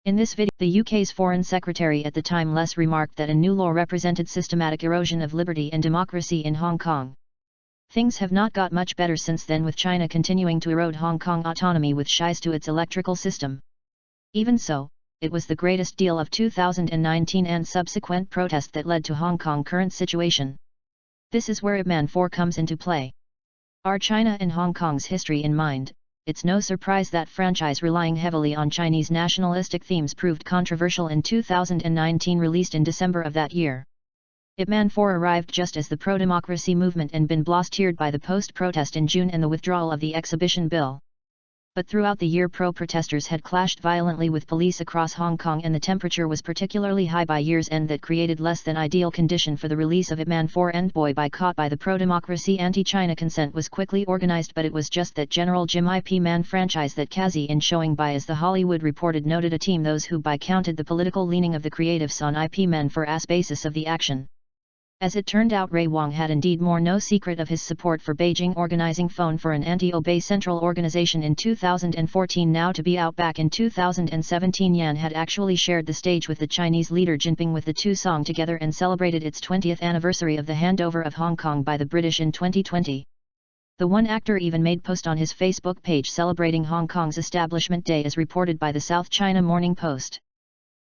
In this video, the UK's Foreign Secretary at the time remarked that a new law represented systematic erosion of liberty and democracy in Hong Kong. Things have not got much better since then, with China continuing to erode Hong Kong autonomy with shies to its electoral system. Even so, it was the greatest deal of 2019 and subsequent protest that led to Hong Kong's current situation. This is where Ip Man 4 comes into play. Our China and Hong Kong's history in mind, it's no surprise that franchise relying heavily on Chinese nationalistic themes proved controversial in 2019, released in December of that year. Ip Man 4 arrived just as the pro-democracy movement had been blasted by the post-protest in June and the withdrawal of the exhibition bill. But throughout the year, pro-protesters had clashed violently with police across Hong Kong, and the temperature was particularly high by year's end. That created less than ideal condition for the release of Ip Man 4. And boycott by the pro-democracy anti-China consent was quickly organized, but it was just that General Jim Ip Man franchise that Kazi in showing by, as The Hollywood Reported noted, a team those who by counted the political leaning of the creatives on Ip Man 4 as basis of the action. As it turned out, Ray Wong had indeed more no secret of his support for Beijing organizing phone for an anti-obey central organization in 2014, now to be out back in 2017. Yan had actually shared the stage with the Chinese leader Jinping, with the two song together, and celebrated its 20th anniversary of the handover of Hong Kong by the British in 2020. The one actor even made post on his Facebook page celebrating Hong Kong's Establishment Day, as reported by the South China Morning Post.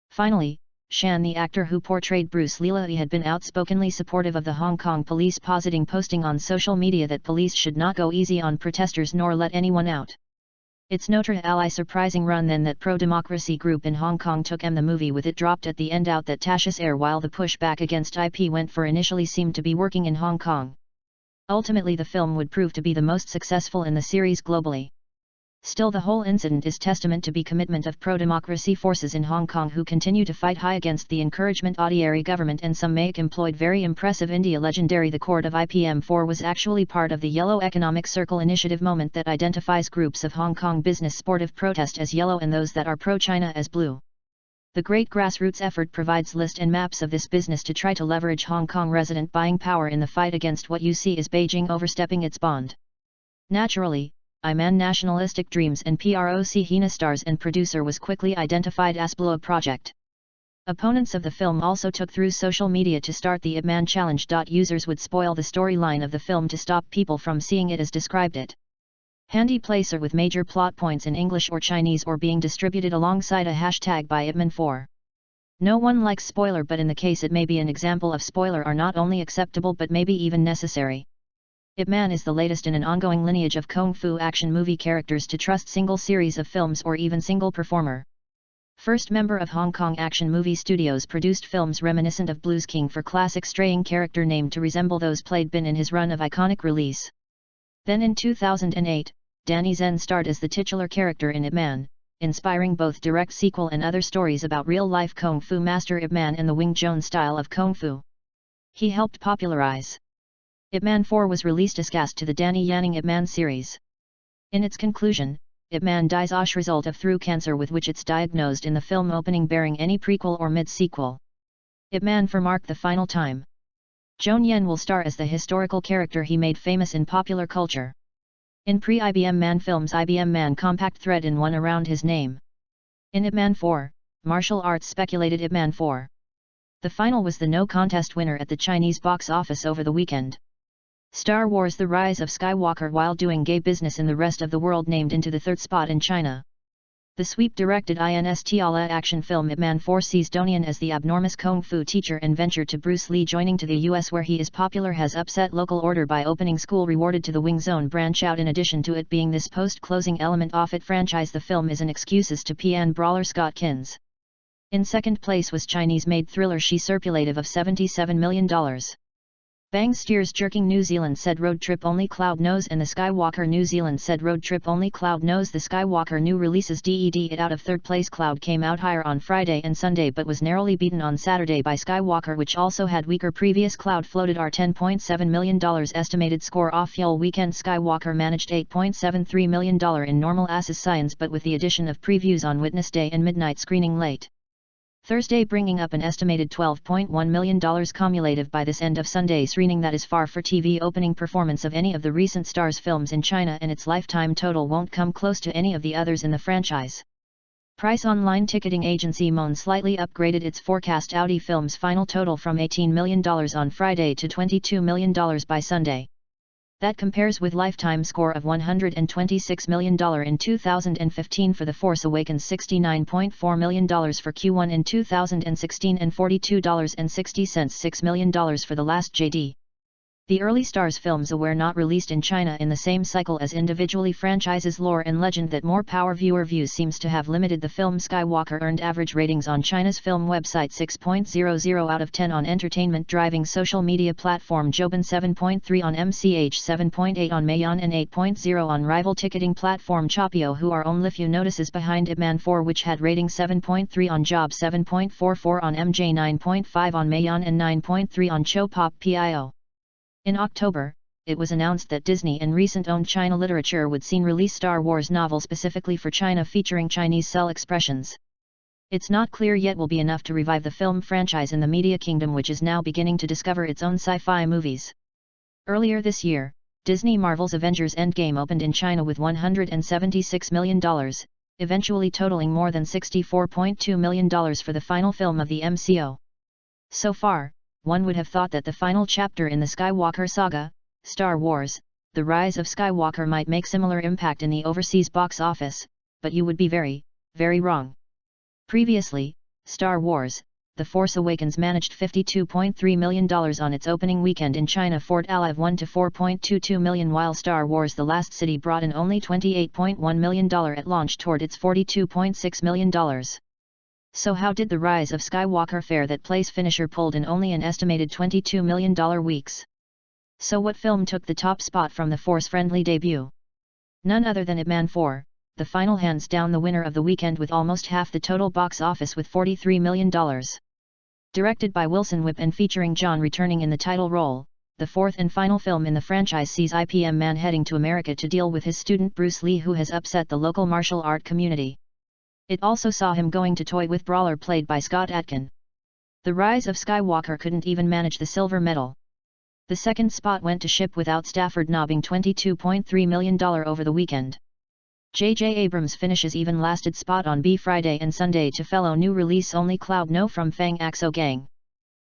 Finally, Shan, the actor who portrayed Bruce Lee, had been outspokenly supportive of the Hong Kong police, posting on social media that police should not go easy on protesters nor let anyone out. It's no ally surprising run then that pro-democracy group in Hong Kong took the movie with it dropped at the end out that Tasha's air, while the pushback against IP went for initially seemed to be working in Hong Kong. Ultimately, the film would prove to be the most successful in the series globally. Still, the whole incident is testament to the commitment of pro-democracy forces in Hong Kong, who continue to fight high against the encouragement audiary government, and some make employed very impressive India legendary. The court of IPM4 was actually part of the Yellow Economic Circle initiative moment that identifies groups of Hong Kong business sportive protest as yellow and those that are pro-China as blue. The great grassroots effort provides list and maps of this business to try to leverage Hong Kong resident buying power in the fight against what you see is Beijing overstepping its bond. Naturally, Man nationalistic dreams and PROC Hina stars and producer was quickly identified as Blue Project. Opponents of the film also took through social media to start the Ip Man challenge. Users would spoil the storyline of the film to stop people from seeing it as described it. Handy placer with major plot points in English or Chinese, or being distributed alongside a hashtag by Ip Man 4. No one likes spoiler, but in the case it may be an example of spoiler are not only acceptable but maybe even necessary. Ip Man is the latest in an ongoing lineage of kung fu action movie characters to trust single series of films or even single performer. First member of Hong Kong Action Movie Studios, produced films reminiscent of Blues King for classic straying character named to resemble those played Bin in his run of iconic release. Then in 2008, Donnie Yen starred as the titular character in Ip Man, inspiring both direct sequel and other stories about real-life kung fu master Ip Man and the Wing Chun style of kung fu. He helped popularize Ip Man 4 was released as cast to the Donnie Yen Ip Man series. In its conclusion, Ip Man dies as result of through cancer, with which it's diagnosed in the film opening, bearing any prequel or mid-sequel. Ip Man 4 marked the final time. Joan Yen will star as the historical character he made famous in popular culture. In pre-IBM Man films, IBM Man compact thread in one around his name. In Ip Man 4, martial arts speculated Ip Man 4. The final was the no contest winner at the Chinese box office over the weekend. Star Wars: The Rise of Skywalker, while doing gay business in the rest of the world, named into the third spot in China. The sweep-directed INSTALA action film Ip Man 4 sees Donnie Yen as the abnormous kung fu teacher and venture to Bruce Lee joining to the US, where he is popular, has upset local order by opening school rewarded to the Wing Zone branch out. In addition to it being this post-closing element of it franchise, the film is an excuses to PN brawler Adkins. In second place was Chinese-made thriller She Circulative of $77 million. Bang Steers Jerking New Zealand said Road Trip Only Cloud Knows, and the Skywalker New Zealand said Road Trip Only Cloud Knows. The Skywalker new releases DED it out of third place. Cloud came out higher on Friday and Sunday but was narrowly beaten on Saturday by Skywalker, which also had weaker previous. Cloud floated our $10.7 million estimated score off full weekend. Skywalker managed $8.73 million in normal asses science, but with the addition of previews on Witness Day and midnight screening late Thursday, bringing up an estimated $12.1 million cumulative by this end of Sunday screening. That is far for TV opening performance of any of the recent Stars films in China, and its lifetime total won't come close to any of the others in the franchise. Price online ticketing agency Mon slightly upgraded its forecast. Audi Film's final total from $18 million on Friday to $22 million by Sunday. That compares with lifetime score of $126 million in 2015 for The Force Awakens, $69.4 million for Q1 in 2016 and $42.60 $6 million for The Last JD. The early Stars films were not released in China in the same cycle as individually franchises. Lore and legend that more power viewer views seems to have limited the film. Skywalker earned average ratings on China's film website 6.00 out of 10 on entertainment driving social media platform Joban, 7.3 on MCH, 7.8 on Mayan and 8.0 on rival ticketing platform Chopio, who are only few notices behind Ip Man 4, which had rating 7.3 on Job, 7.44 on MJ, 9.5 on Mayan and 9.3 on Chopop.pio. In October, it was announced that Disney and recent owned China Literature would soon release Star Wars novel specifically for China featuring Chinese cell expressions. It's not clear yet will be enough to revive the film franchise in the media kingdom, which is now beginning to discover its own sci-fi movies. Earlier this year, Disney Marvel's Avengers Endgame opened in China with $176 million, eventually totaling more than $64.2 million for the final film of the MCU. So far, one would have thought that the final chapter in the Skywalker saga, Star Wars, The Rise of Skywalker, might make similar impact in the overseas box office, but you would be very, very wrong. Previously, Star Wars, The Force Awakens managed $52.3 million on its opening weekend in China, Fort Alive 1 to $4.22 million, while Star Wars The Last City brought in only $28.1 million at launch toward its $42.6 million. So how did The Rise of Skywalker fare? That place finisher pulled in only an estimated $22 million weeks. So what film took the top spot from the Force-friendly debut? None other than Ip Man 4, the final hands down the winner of the weekend with almost half the total box office with $43 million. Directed by Wilson Yip and featuring John returning in the title role, the fourth and final film in the franchise sees IPM Man heading to America to deal with his student Bruce Lee, who has upset the local martial art community. It also saw him going to toy with Brawler played by Scott Adkins. The Rise of Skywalker couldn't even manage the silver medal. The second spot went to Ship Without Stafford, knobbing $22.3 million over the weekend. J.J. Abrams finishes even lasted spot on B Friday and Sunday to fellow new release only Cloud No from Fang Axo Gang.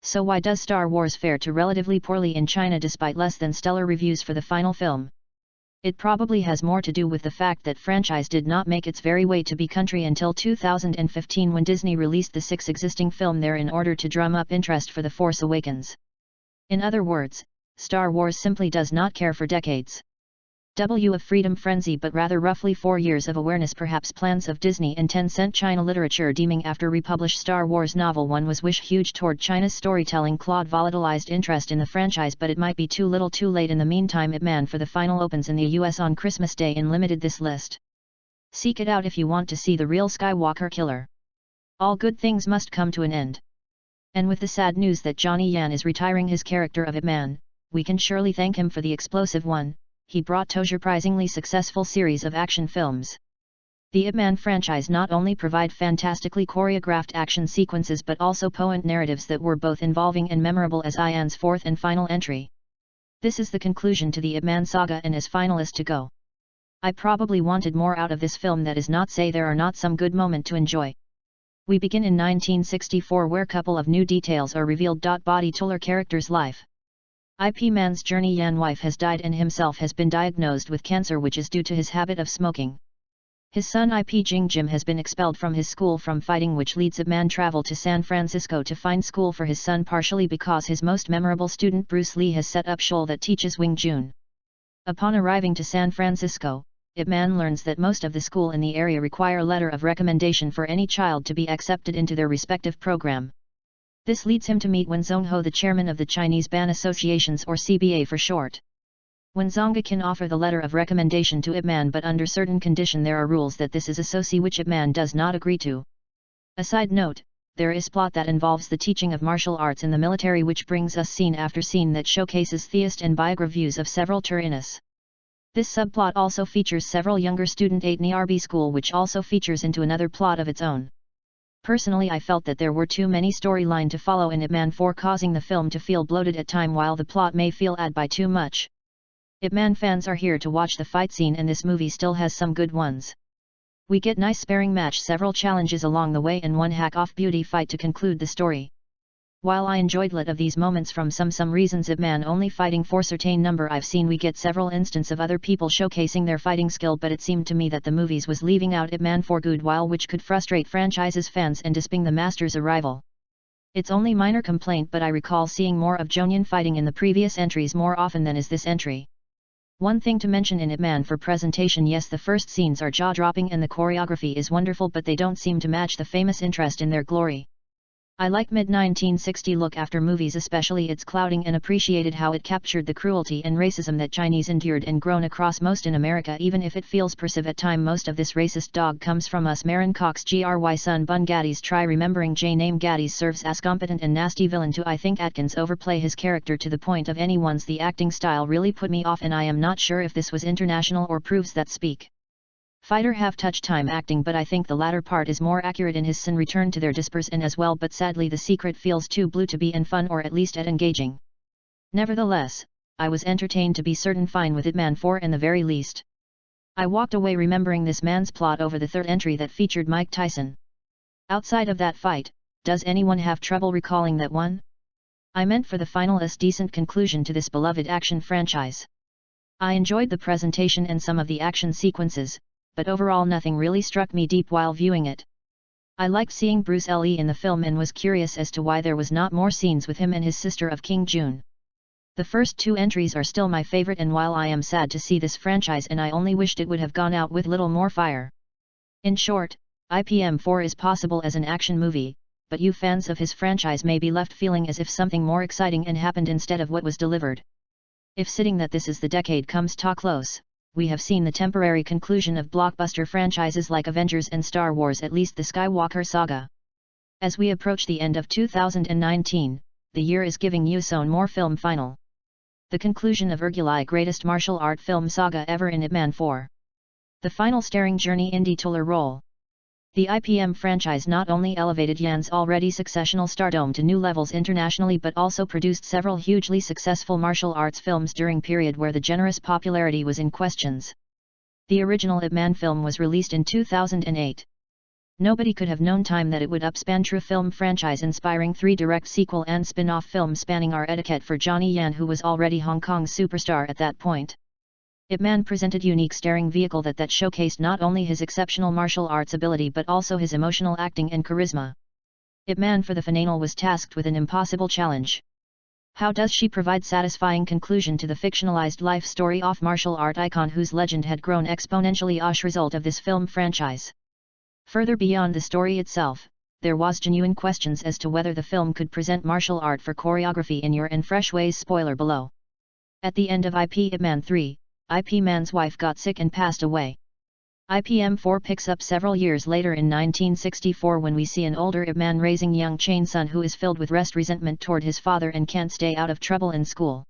So why does Star Wars fare to relatively poorly in China despite less than stellar reviews for the final film? It probably has more to do with the fact that franchise did not make its very way to be country until 2015, when Disney released the 6 existing film there in order to drum up interest for The Force Awakens. In other words, Star Wars simply does not care for decades of freedom frenzy, but rather roughly 4 years of awareness. Perhaps plans of Disney and Tencent China Literature deeming after republished Star Wars novel one was wish huge toward China's storytelling Claude volatilized interest in the franchise, but it might be too little too late. In the meantime, Ip Man for the final opens in the US on Christmas Day and limited this list. Seek it out if you want to see the real Skywalker killer. All good things must come to an end. And with the sad news that Donnie Yen is retiring his character of Ip Man, we can surely thank him for the explosive one he brought to a surprisingly successful series of action films. The Ip Man franchise not only provide fantastically choreographed action sequences but also poignant narratives that were both involving and memorable as Ian's fourth and final entry. This is the conclusion to the Ip Man saga and is finalist to go. I probably wanted more out of this film, that is not say there are not some good moments to enjoy. We begin in 1964 where couple of new details are revealed. Body Tuller character's life. Ip Man's Journey Yan wife has died and himself has been diagnosed with cancer, which is due to his habit of smoking. His son Ip Jing Jim has been expelled from his school from fighting, which leads Ip Man travel to San Francisco to find school for his son, partially because his most memorable student Bruce Lee has set up shul that teaches Wing Chun. Upon arriving to San Francisco, Ip Man learns that most of the school in the area require letter of recommendation for any child to be accepted into their respective program. This leads him to meet Wen Zhongho, the chairman of the Chinese Ban Associations, or CBA for short. Wen Zhongho can offer the letter of recommendation to Ip Man, but under certain condition. There are rules that this is a soci which Ip Man does not agree to. A side note, there is plot that involves the teaching of martial arts in the military, which brings us scene after scene that showcases theist and biograph views of several Turinis. This subplot also features several younger student at Niarbi school, which also features into another plot of its own. Personally, I felt that there were too many storyline to follow in Ip Man 4, causing the film to feel bloated at time, while the plot may feel add by too much. Ip Man fans are here to watch the fight scene, and this movie still has some good ones. We get nice sparring match, several challenges along the way and one hack-off beauty fight to conclude the story. While I enjoyed lot of these moments from some reasons Ip Man only fighting for certain number I've seen we get several instances of other people showcasing their fighting skill, but it seemed to me that the movies was leaving out Ip Man for good while which could frustrate franchise's fans and disping the master's arrival. It's only minor complaint, but I recall seeing more of Jonian fighting in the previous entries more often than is this entry. One thing to mention in Ip Man for presentation, yes, the first scenes are jaw-dropping and the choreography is wonderful, but they don't seem to match the famous interest in their glory. I like mid-1960 look after movies, especially its clouding, and appreciated how it captured the cruelty and racism that Chinese endured and grown across most in America, even if it feels perceived at time most of this racist dog comes from us. Marin Cox Gry Son Bun Gaddies try remembering J name Gaddies serves as competent and nasty villain too. I think Adkins overplay his character to the point of anyone's the acting style really put me off, and I am not sure if this was international or proves that speak fighter have touch time acting, but I think the latter part is more accurate in his sin return to their disperse and as well, but sadly the secret feels too blue to be in fun or at least at engaging. Nevertheless, I was entertained to be certain fine with Ip Man 4 in the very least. I walked away remembering this man's plot over the third entry that featured Mike Tyson. Outside of that fight, does anyone have trouble recalling that one? I meant for the final decent conclusion to this beloved action franchise. I enjoyed the presentation and some of the action sequences, but overall nothing really struck me deep while viewing it. I liked seeing Bruce Lee in the film and was curious as to why there was not more scenes with him and his sister of King Jun. The first two entries are still my favorite, and while I am sad to see this franchise and I only wished it would have gone out with little more fire. In short, IPM 4 is possible as an action movie, but you fans of his franchise may be left feeling as if something more exciting and happened instead of what was delivered. If sitting that this is the decade comes to close, we have seen the temporary conclusion of blockbuster franchises like Avengers and Star Wars, at least the Skywalker saga. As we approach the end of 2019, the year is giving you so more film final. The conclusion of Ergulai greatest martial art film saga ever in Ip Man 4. The final starring journey Indy Toller role. The IPM franchise not only elevated Yan's already successional stardom to new levels internationally but also produced several hugely successful martial arts films during period where the generous popularity was in questions. The original Ip Man film was released in 2008. Nobody could have known time that it would upspan true film franchise, inspiring 3 direct sequel and spin-off films spanning our etiquette for Donnie Yen, who was already Hong Kong's superstar at that point. Ip Man presented unique staring vehicle that showcased not only his exceptional martial arts ability but also his emotional acting and charisma. Ip Man for the finale was tasked with an impossible challenge. How does she provide satisfying conclusion to the fictionalized life story of martial art icon whose legend had grown exponentially as result of this film franchise? Further beyond the story itself, there was genuine questions as to whether the film could present martial art for choreography in new and fresh ways. Spoiler below. At the end of Ip Man 3, Ip Man's wife got sick and passed away. IPM 4 picks up several years later in 1964 when we see an older Ip Man raising young Chain's son who is filled with resentment toward his father and can't stay out of trouble in school.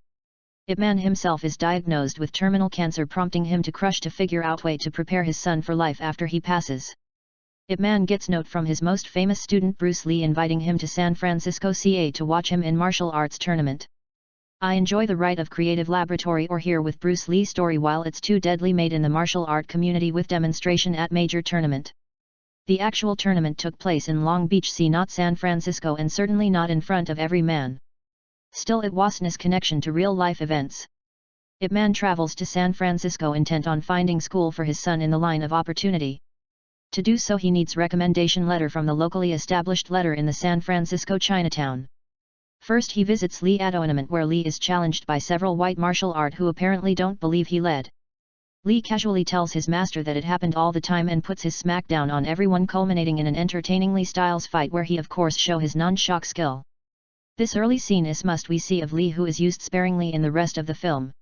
Ip Man himself is diagnosed with terminal cancer, prompting him to crush to figure out way to prepare his son for life after he passes. Ip Man gets note from his most famous student Bruce Lee inviting him to San Francisco CA to watch him in martial arts tournament. I enjoy the right of creative laboratory or here with Bruce Lee story while it's too deadly made in the martial art community with demonstration at major tournament. The actual tournament took place in Long Beach, not San Francisco, and certainly not in front of every man. Still it wasn't connection to real life events. Ip Man travels to San Francisco intent on finding school for his son in the line of opportunity. To do so he needs recommendation letter from the locally established letter in the San Francisco Chinatown. First he visits Lee at tournament where Lee is challenged by several white martial art who apparently don't believe he led. Lee casually tells his master that it happened all the time and puts his smack down on everyone, culminating in an entertainingly styles fight where he of course show his non-shock skill. This early scene is must we see of Lee who is used sparingly in the rest of the film.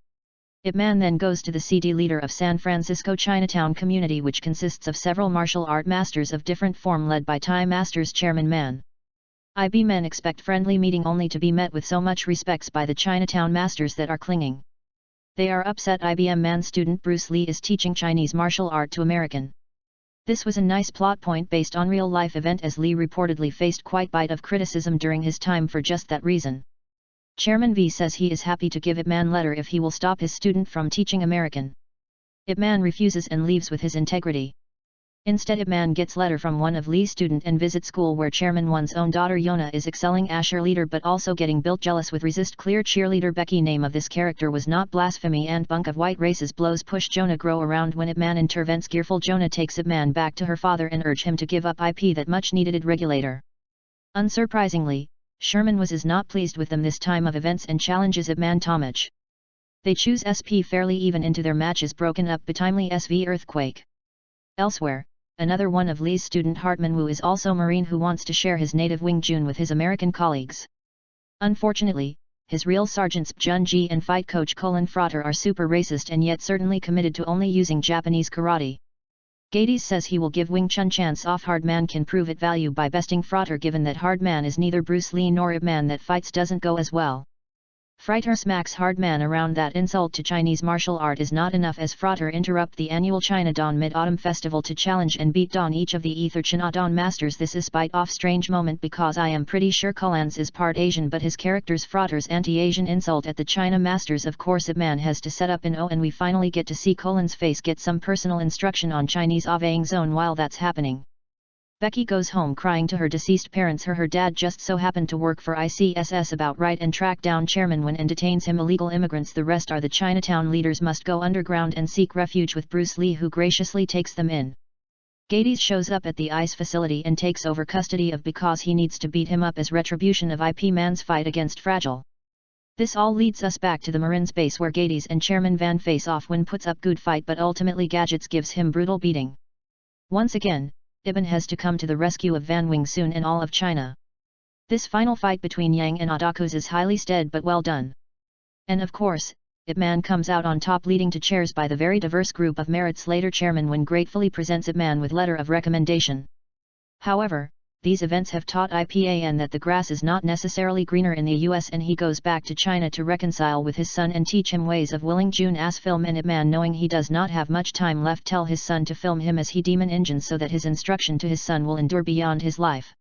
Ip Man then goes to the CD leader of San Francisco Chinatown community, which consists of several martial art masters of different form led by Thai Masters Chairman Man. IB men expect friendly meeting only to be met with so much respects by the Chinatown masters that are clinging. They are upset IBM man student Bruce Lee is teaching Chinese martial art to American. This was a nice plot point based on real life event, as Lee reportedly faced quite bite of criticism during his time for just that reason. Chairman V says he is happy to give Ip Man letter if he will stop his student from teaching American. Ip Man refuses and leaves with his integrity. Instead Ip Man gets letter from one of Lee's student and visits school where chairman one's own daughter Yona is excelling as cheerleader but also getting built jealous with resist clear cheerleader Becky. Name of this character was not blasphemy and bunk of white races blows push Jonah grow around when Ip Man intervenes gearful. Jonah takes Ip Man back to her father and urge him to give up IP that much needed regulator. Unsurprisingly, Sherman is not pleased with them this time of events and challenges Ip Man Tomage. They choose SP fairly even into their matches broken up betimely SV Earthquake. Elsewhere, another one of Lee's student Hartman Wu is also Marine who wants to share his native Wing Chun with his American colleagues. Unfortunately, his real sergeants Jun Ji and fight coach Colin Frater are super racist and yet certainly committed to only using Japanese karate. Gades says he will give Wing Chun chance off Hardman can prove it value by besting Frater given that Hardman is neither Bruce Lee nor Ip Man that fights doesn't go as well. Frater smacks Hardman around that insult to Chinese martial art is not enough as Frater interrupt the annual China Don Mid-Autumn Festival to challenge and beat Don each of the Ether China Don masters. This is bite off strange moment because I am pretty sure Collins is part Asian but his character's Frater's anti-Asian insult at the China masters of course Ip Man has to set up in O and we finally get to see Colin's face get some personal instruction on Chinese obeying zone while that's happening. Becky goes home crying to her deceased parents. Her dad just so happened to work for ICSS about right and track down Chairman Wen and detains him illegal immigrants. The rest are the Chinatown leaders must go underground and seek refuge with Bruce Lee who graciously takes them in. Gades shows up at the ICE facility and takes over custody of because he needs to beat him up as retribution of IP Man's fight against Fragile. This all leads us back to the Marines base where Gades and Chairman Van face off. Wen puts up good fight but ultimately Gadgets gives him brutal beating. Once again, Ibn has to come to the rescue of Van Wing Sun and all of China. This final fight between Yang and Adakus is highly stead but well done. And of course, Ip Man comes out on top leading to cheers by the very diverse group of merits. Later Chairman Wen gratefully presents Ip Man with letter of recommendation. However, these events have taught IPAN that the grass is not necessarily greener in the US and he goes back to China to reconcile with his son and teach him ways of willing June as film and Ip Man knowing he does not have much time left tell his son to film him as he demon engines so that his instruction to his son will endure beyond his life.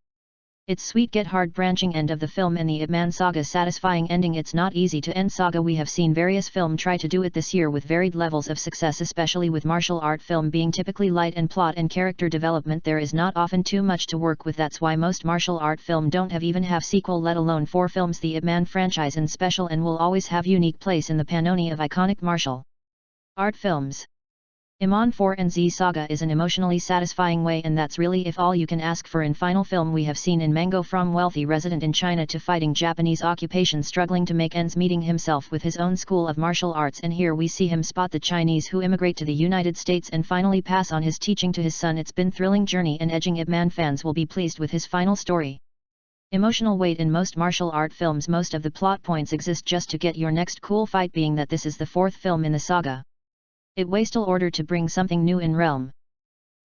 It's sweet get hard branching end of the film and the Ip Man saga satisfying ending. It's not easy to end saga. We have seen various film try to do it this year with varied levels of success especially with martial art film being typically light and plot and character development there is not often too much to work with. That's why most martial art film don't even have sequel let alone 4 films. The Ip Man franchise is special and will always have unique place in the panoply of iconic martial art films. Iman 4 and Z Saga is an emotionally satisfying way and that's really if all you can ask for in final film. We have seen in Mango from wealthy resident in China to fighting Japanese occupation struggling to make ends meeting himself with his own school of martial arts and here we see him spot the Chinese who immigrate to the United States and finally pass on his teaching to his son. It's been thrilling journey and edging Ip Man fans will be pleased with his final story. Emotional weight in most martial art films. Most of the plot points exist just to get your next cool fight being that this is the 4th film in the saga. It wastel order to bring something new in realm.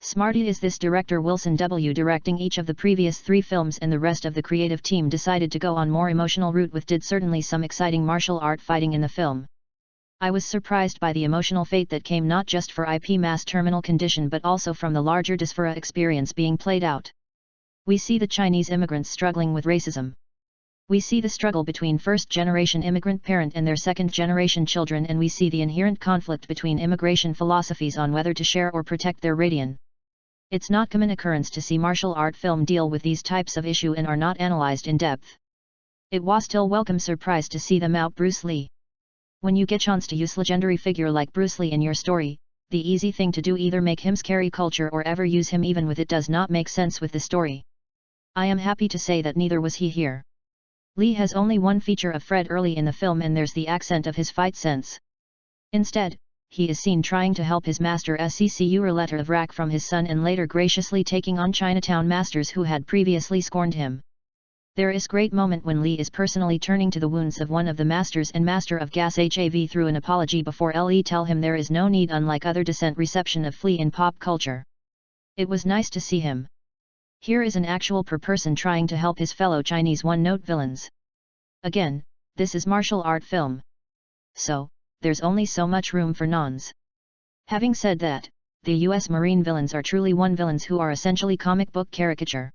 Smarty is this director Wilson W directing each of the previous 3 films and the rest of the creative team decided to go on more emotional route with did certainly some exciting martial art fighting in the film. I was surprised by the emotional fate that came not just for IP mass terminal condition but also from the larger diaspora experience being played out. We see the Chinese immigrants struggling with racism. We see the struggle between first-generation immigrant parent and their second-generation children and we see the inherent conflict between immigration philosophies on whether to share or protect their radian. It's not common occurrence to see martial art film deal with these types of issue and are not analyzed in depth. It was still welcome surprise to see them out Bruce Lee. When you get chance to use legendary figure like Bruce Lee in your story, the easy thing to do either make him scary culture or ever use him even with it does not make sense with the story. I am happy to say that neither was he here. Lee has only one feature of Fred early in the film and there's the accent of his fight sense. Instead, he is seen trying to help his master SCCU a letter of rack from his son and later graciously taking on Chinatown masters who had previously scorned him. There is great moment when Lee is personally turning to the wounds of one of the masters and master of gas HAV through an apology before Lee tell him there is no need unlike other decent reception of Flea in pop culture. It was nice to see him. Here is an actual person trying to help his fellow Chinese one-note villains. Again, this is martial art film. So, there's only so much room for nons. Having said that, the US Marine villains are truly one villains who are essentially comic book caricature.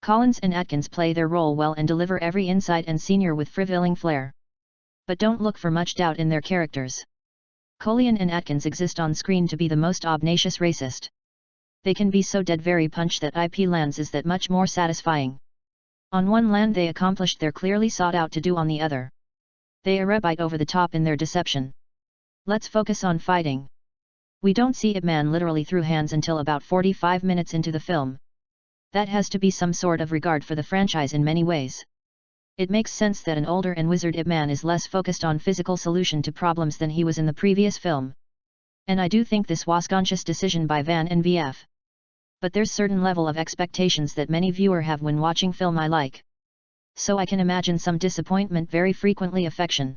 Collins and Adkins play their role well and deliver every insight and senior with frivolling flair. But don't look for much doubt in their characters. Collian and Adkins exist on screen to be the most obnoxious racist. They can be so dead very punch that IP lands is that much more satisfying. On one land they accomplished their clearly sought out to do on the other. They are a bit over the top in their deception. Let's focus on fighting. We don't see Ip Man literally through hands until about 45 minutes into the film. That has to be some sort of regard for the franchise in many ways. It makes sense that an older and wizard Ip Man is less focused on physical solution to problems than he was in the previous film. And I do think this was conscious decision by Van and VF. But there's certain level of expectations that many viewer have when watching film I like. So I can imagine some disappointment, very frequently affection.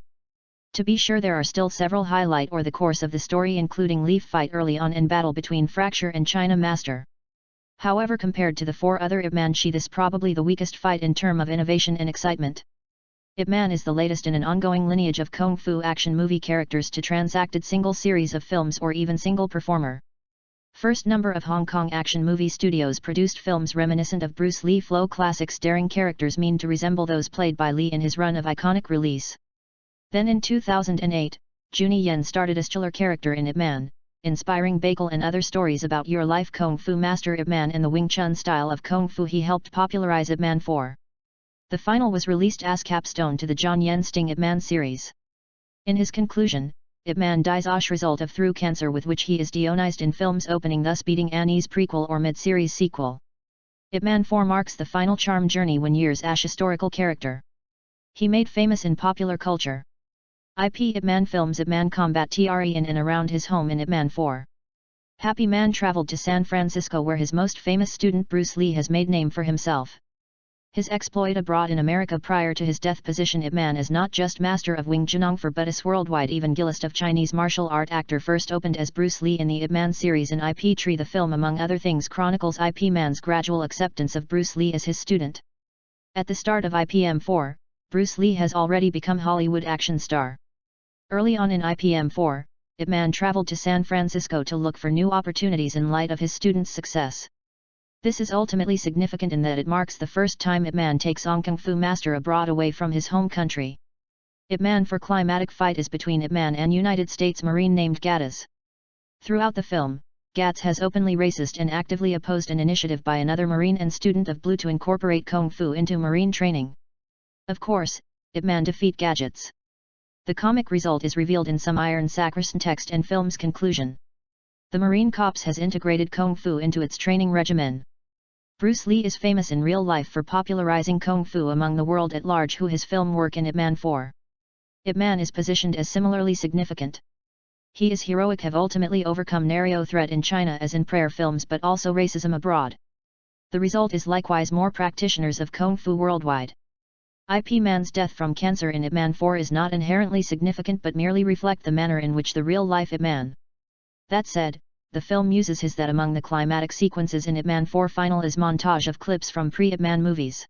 To be sure, there are still several highlight or the course of the story, including Leaf fight early on and battle between Fracture and China Master. However, compared to the 4 other Ip Man, this probably the weakest fight in term of innovation and excitement. Ip Man is the latest in an ongoing lineage of kung fu action movie characters to transacted single series of films or even single performer. First number of Hong Kong action movie studios produced films reminiscent of Bruce Lee flow classic starring characters mean to resemble those played by Lee in his run of iconic release. Then in 2008, Donnie Yen started a stellar character in Ip Man, inspiring Bakal and other stories about your life Kung Fu master Ip Man and the Wing Chun style of Kung Fu he helped popularize Ip Man 4. The final was released as capstone to the John Yen Sting Ip Man series. In his conclusion, Ip Man dies as result of through cancer with which he is deionized in film's opening, thus beating Annie's prequel or mid-series sequel. Ip Man 4 marks the final charm journey when years as historical character. He made famous in popular culture. IP Ip Man films Ip Man combat TRE in and around his home in Ip Man 4. Happy Man traveled to San Francisco where his most famous student Bruce Lee has made name for himself. His exploit abroad in America prior to his death position Ip Man as not just master of Wing Chun for but as worldwide evangelist of Chinese martial art actor first opened as Bruce Lee in the Ip Man series in IP Tree. The film among other things chronicles IP Man's gradual acceptance of Bruce Lee as his student. At the start of IPM 4, Bruce Lee has already become Hollywood action star. Early on in IPM 4, Ip Man traveled to San Francisco to look for new opportunities in light of his student's success. This is ultimately significant in that it marks the first time Ip Man takes on Kung Fu master abroad away from his home country. Ip Man 4 climatic fight is between Ip Man and United States Marine named Gaddis. Throughout the film, Gaddis has openly racist and actively opposed an initiative by another Marine and student of Blue to incorporate Kung Fu into Marine training. Of course, Ip Man defeat Gadgets. The comic result is revealed in some iron sacristan text and film's conclusion. The Marine Corps has integrated Kung Fu into its training regimen. Bruce Lee is famous in real life for popularizing Kung Fu among the world at large, who his film work in Ip Man 4. Ip Man is positioned as similarly significant. He is heroic, have ultimately overcome narrow threat in China as in prior films but also racism abroad. The result is likewise more practitioners of Kung Fu worldwide. IP Man's death from cancer in Ip Man 4 is not inherently significant but merely reflect the manner in which the real-life Ip Man. That said, the film uses his that among the climatic sequences in Ip Man 4 final is montage of clips from pre-Ip Man movies.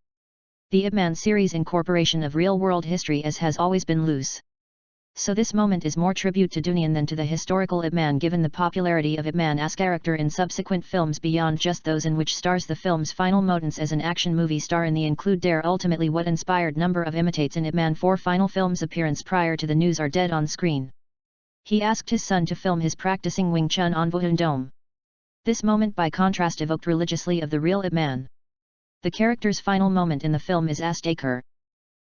The Ip Man series incorporation of real-world history as has always been loose. So this moment is more tribute to Donnie Yen than to the historical Ip Man, given the popularity of Ip Man as character in subsequent films beyond just those in which stars the film's final moments as an action movie star in the include dare ultimately what inspired number of imitates in Ip Man 4 final film's appearance prior to the news are dead on screen. He asked his son to film his practicing Wing Chun on Wuhan Dome. This moment by contrast evoked religiously of the real Ip Man. The character's final moment in the film is Astaker.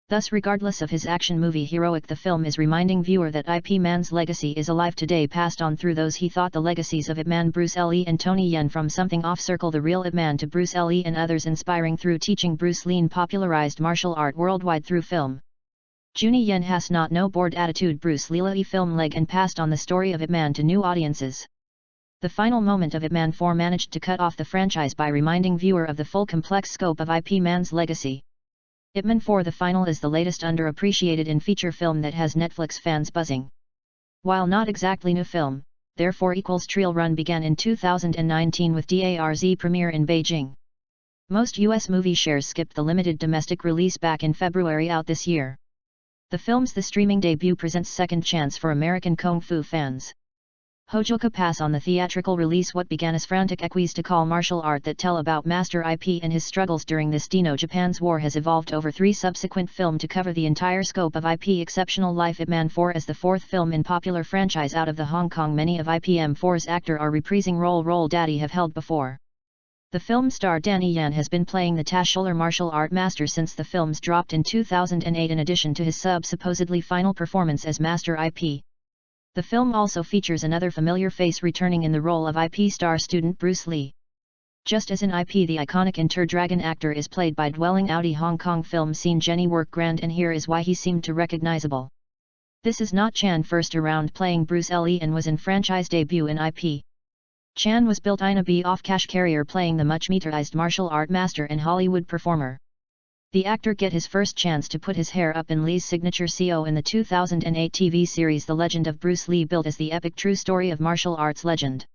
Thus, regardless of his action movie heroic, the film is reminding viewer that IP Man's legacy is alive today, passed on through those he thought the legacies of Ip Man, Bruce Lee and Donnie Yen, from something off circle the real Ip Man to Bruce Lee and others, inspiring through teaching Bruce Lee popularized martial art worldwide through film. Donnie Yen has not no bored attitude Bruce Lee film leg and passed on the story of Ip Man to new audiences. The final moment of Ip Man 4 managed to cut off the franchise by reminding viewer of the full complex scope of IP Man's legacy. Ip Man 4 The Final is the latest underappreciated in feature film that has Netflix fans buzzing. While not exactly new film, therefore equals trial run began in 2019 with DARZ premiere in Beijing. Most US movie shares skipped the limited domestic release back in February out this year. The film's streaming debut presents second chance for American Kung Fu fans. Hojoka pass on the theatrical release what began as frantic equis to call martial art that tell about Master IP and his struggles during this Sino-Japan's war has evolved over 3 subsequent film to cover the entire scope of IP Exceptional Life. Ip Man 4 as the 4th film in popular franchise out of the Hong Kong many of IPM 4's actor are reprising role Daddy have held before. The film star Donnie Yen has been playing the Tasholar martial art master since the films dropped in 2008 in addition to his supposedly final performance as Master IP. The film also features another familiar face returning in the role of IP star student Bruce Lee. Just as in IP the iconic Inter-Dragon actor is played by dwelling outie Hong Kong film scene Jenny work grand and here is why he seemed to recognizable. This is not Chan first around playing Bruce Lee and was in franchise debut in IP. Chan was built in a B-off cash carrier playing the much meterized martial art master and Hollywood performer. The actor get his first chance to put his hair up in Lee's signature CO in the 2008 TV series The Legend of Bruce Lee built as the epic true story of martial arts legend.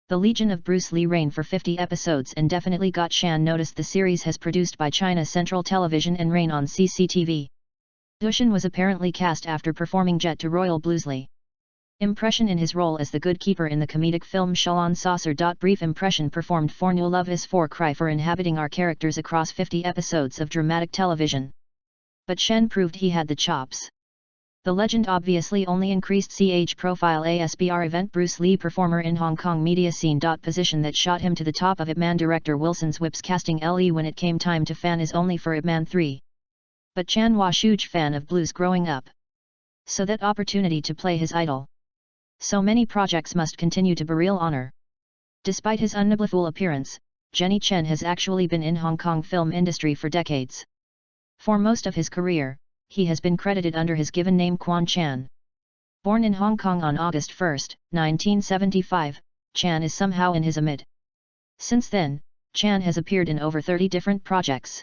The Legion of Bruce Lee ran for 50 episodes and definitely got Chan noticed. The series has produced by China Central Television and ran on CCTV. Dushan was apparently cast after performing Jet to Royal Bluesley. Impression in his role as the good keeper in the comedic film Shalon Saucer. Brief impression performed for New Love is for Cry for inhabiting our characters across 50 episodes of dramatic television. But Shen proved he had the chops. The legend obviously only increased CH profile ASBR event Bruce Lee performer in Hong Kong media scene. Position that shot him to the top of Ip Man director Wilson Yip's casting LE when it came time to fan is only for Ip Man 3. But Chan was huge fan of blues growing up. So that opportunity to play his idol. So many projects must continue to burial honor. Despite his unbiblical appearance, Jenny Chen has actually been in Hong Kong film industry for decades. For most of his career, he has been credited under his given name Quan Chan. Born in Hong Kong on August 1, 1975, Chan is somehow in his amid. Since then, Chan has appeared in over 30 different projects.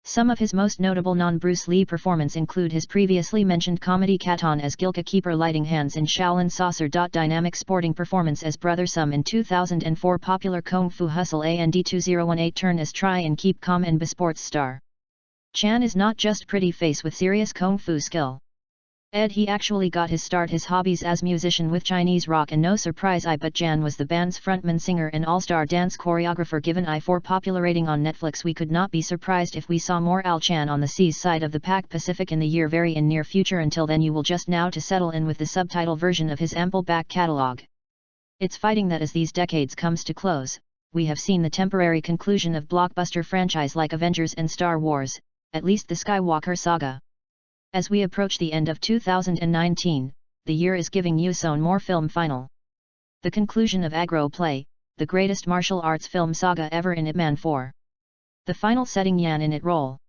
Some of his most notable non-Bruce Lee performances include his previously mentioned comedy Katon as Gilka Keeper Lighting Hands in Shaolin Saucer. Dynamic sporting performance as Brother Sum in 2004 popular Kung Fu Hustle and 2018 turn as Try and Keep Calm and Besports star. Chan is not just pretty face with serious Kung Fu skill. He actually got his start his hobbies as musician with Chinese rock and no surprise but Jan was the band's frontman singer and all-star dance choreographer. Given for popular rating on Netflix we could not be surprised if we saw more Al Chan on the seas side of the Pac Pacific in the year very in near future. Until then you will just now to settle in with the subtitle version of his ample back catalogue. It's fighting that as these decades comes to close, we have seen the temporary conclusion of blockbuster franchise like Avengers and Star Wars, at least the Skywalker saga. As we approach the end of 2019, the year is giving you so more film final. The conclusion of Agro Play, the greatest martial arts film saga ever in Ip Man 4. The final setting Yan in it role.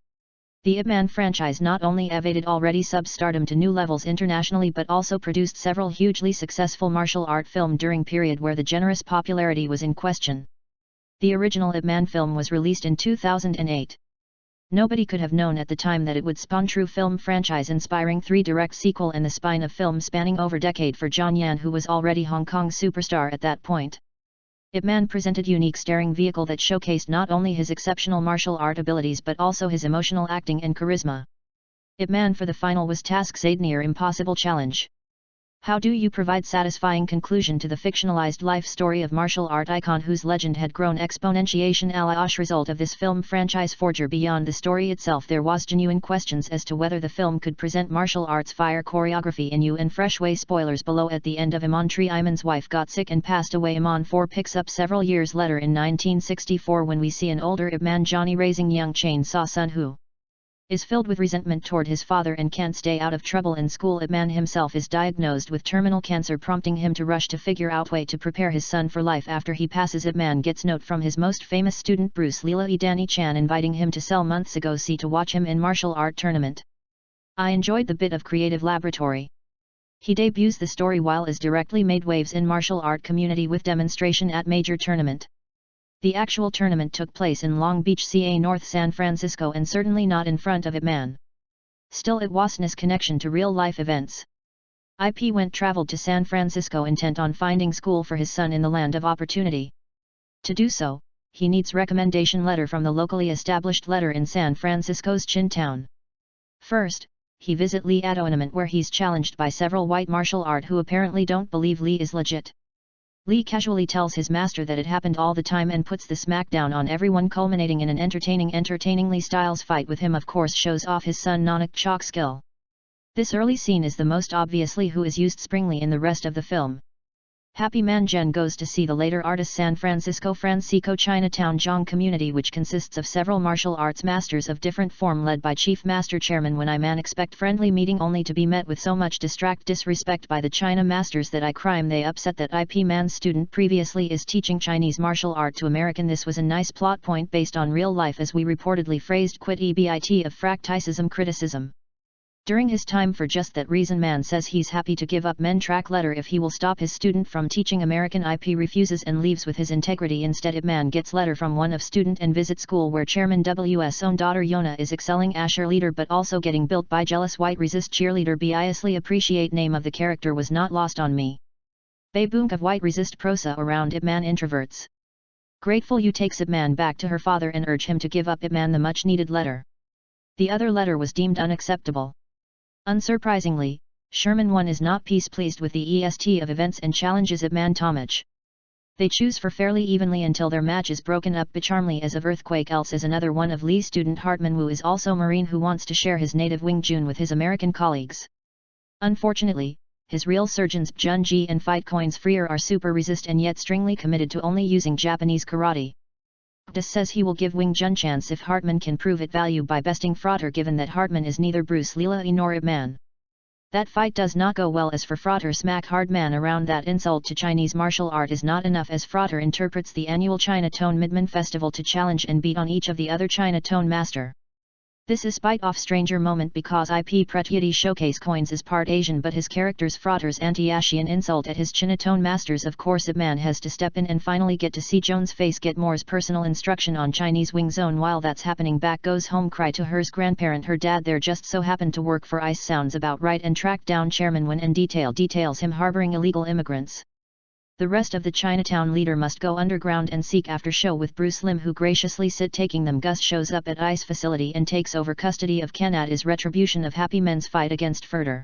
The Ip Man franchise not only evaded already sub-stardom to new levels internationally but also produced several hugely successful martial art film during period where the generous popularity was in question. The original Ip Man film was released in 2008. Nobody could have known at the time that it would spawn true film franchise inspiring 3 direct sequel and the spine of film spanning over decade for John Yan who was already Hong Kong superstar at that point. Ip Man presented unique staring vehicle that showcased not only his exceptional martial art abilities but also his emotional acting and charisma. Ip Man for the final was tasked a near impossible challenge. How do you provide satisfying conclusion to the fictionalized life story of martial art icon whose legend had grown exponentiation as result of this film franchise forger? Beyond the story itself there was genuine questions as to whether the film could present martial arts fire choreography in new and fresh way. Spoilers below. At the end of Iman Tree Iman's wife got sick and passed away. Iman 4 picks up several years later in 1964 when we see an older Ip Man Johnny raising young Chain Saw son who is filled with resentment toward his father and can't stay out of trouble in school. Ip Man himself is diagnosed with terminal cancer prompting him to rush to figure out way to prepare his son for life after he passes. Ip Man gets note from his most famous student Bruce Lee Danny Chan inviting him to sell months ago see to watch him in martial art tournament. I enjoyed the bit of creative laboratory. He debuts the story while is directly made waves in martial art community with demonstration at major tournament. The actual tournament took place in Long Beach, CA North San Francisco and certainly not in front of Ip Man. Still it was his connection to real-life events. IP went traveled to San Francisco intent on finding school for his son in the land of opportunity. To do so, he needs recommendation letter from the locally established letter in San Francisco's Chinatown. First, he visit Lee at tournament where he's challenged by several white martial art who apparently don't believe Lee is legit. Lee casually tells his master that it happened all the time and puts the smackdown on everyone, culminating in an entertainingly styles fight with him. Of course shows off his son Nanak Chok's skill. This early scene is the most obviously who is used springly in the rest of the film. Happy Man Jen goes to see the later artist San Francisco Chinatown Zhang community, which consists of several martial arts masters of different form led by Chief Master Chairman. When I man expect friendly meeting only to be met with so much disrespect by the China masters that I crime they upset that IP Man's student previously is teaching Chinese martial art to American. This was a nice plot point based on real life, as we reportedly phrased quit EBIT of fracticism criticism. During his time for just that reason, man says he's happy to give up men track letter if he will stop his student from teaching American. IP refuses and leaves with his integrity. Instead Ip Man gets letter from one of student and visit school where Chairman W's own daughter Yona is excelling Asher leader but also getting built by jealous white resist cheerleader. Biasly appreciate name of the character was not lost on me. Bay Boonk of white resist prosa around Ip Man introverts. Grateful you takes Ip Man back to her father and urge him to give up Ip Man the much needed letter. The other letter was deemed unacceptable. Unsurprisingly, Sherman 1 is not pleased with the EST of events and challenges Ip Man Tomich. They choose for fairly evenly until their match is broken up charmly as of earthquake. Else is another one of Lee's student Hartman Wu is also Marine who wants to share his native Wing Chun with his American colleagues. Unfortunately, his real surgeons Jun Ji and Fight Coins Freer are super resist and yet stringly committed to only using Japanese karate. Des says he will give Wing Chun chance if Hartman can prove it value by besting Frater, given that Hartman is neither Bruce Lee nor Ip Man. That fight does not go well as for Frater smack hard man around. That insult to Chinese martial art is not enough as Frater interprets the annual Chinatown Midman Festival to challenge and beat on each of the other Chinatown master. This is spite off stranger moment because IP Pretyati showcase coins is part Asian but his character's Frater's anti-Asian insult at his Chinatown masters. Of course Ip Man has to step in and finally get to see Joan's face get Moore's personal instruction on Chinese Wing Zone. While that's happening, back goes home cry to her's grandparent. Her dad there just so happened to work for ICE, sounds about right, and track down Chairman Wen and details him harboring illegal immigrants. The rest of the Chinatown leader must go underground and seek after show with Bruce Lim, who graciously sit taking them. Gus shows up at ICE facility and takes over custody of Kenat is retribution of Happy Men's fight against Furter.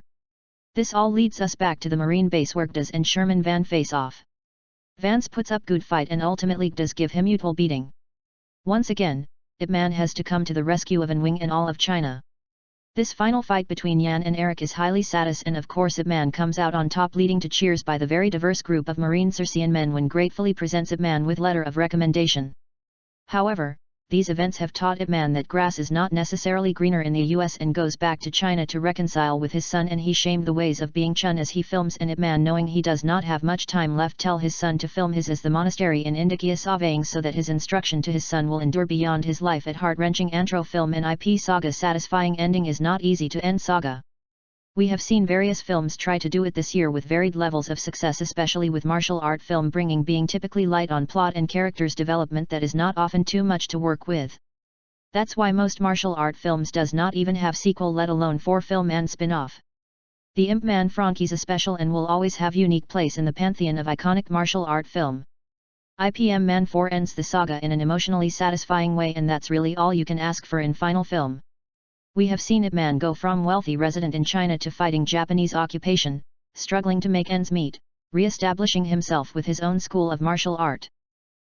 This all leads us back to the Marine base where Gdas and Sherman Van face off. Vance puts up good fight and ultimately Gdas give him util beating. Once again, Ip Man has to come to the rescue of An Wing and all of China. This final fight between Yan and Eric is highly satis, and of course Ip Man comes out on top, leading to cheers by the very diverse group of Marine Circean men when gratefully presents Ip Man with letter of recommendation. However, these events have taught Ip Man that grass is not necessarily greener in the US and goes back to China to reconcile with his son, and he shamed the ways of being Chun as he films. And Ip Man, knowing he does not have much time left, tell his son to film his as the monastery in Indicea surveying so that his instruction to his son will endure beyond his life. At heart-wrenching antro film and IP saga satisfying ending is not easy to end saga. We have seen various films try to do it this year with varied levels of success, especially with martial art film being typically light on plot and characters development that is not often too much to work with. That's why most martial art films does not even have sequel, let alone 4 film and spin-off. The Imp Man Franky's a special and will always have unique place in the pantheon of iconic martial art film. IPM Man 4 ends the saga in an emotionally satisfying way, and that's really all you can ask for in final film. We have seen Ip Man go from wealthy resident in China to fighting Japanese occupation, struggling to make ends meet, re-establishing himself with his own school of martial art.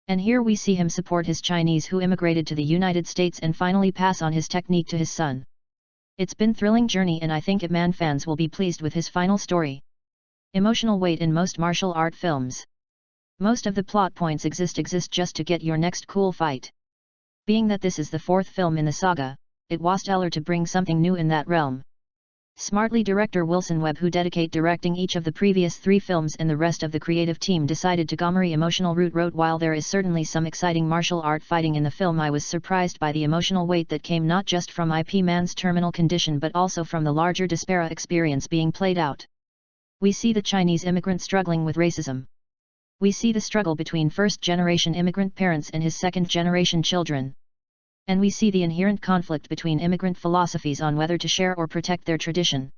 And here we see him support his Chinese who immigrated to the United States and finally pass on his technique to his son. It's been thrilling journey, and I think Ip Man fans will be pleased with his final story. Emotional weight in most martial art films. Most of the plot points exist just to get your next cool fight. Being that this is the 4th film in the saga, it was stellar to bring something new in that realm. Smartly director Wilson Webb, who dedicate directing each of the previous 3 films, and the rest of the creative team decided to Gomery emotional route wrote. While there is certainly some exciting martial art fighting in the film, I was surprised by the emotional weight that came not just from IP Man's terminal condition but also from the larger Despera experience being played out. We see the Chinese immigrant struggling with racism. We see the struggle between first-generation immigrant parents and his second-generation children. And we see the inherent conflict between immigrant philosophies on whether to share or protect their tradition.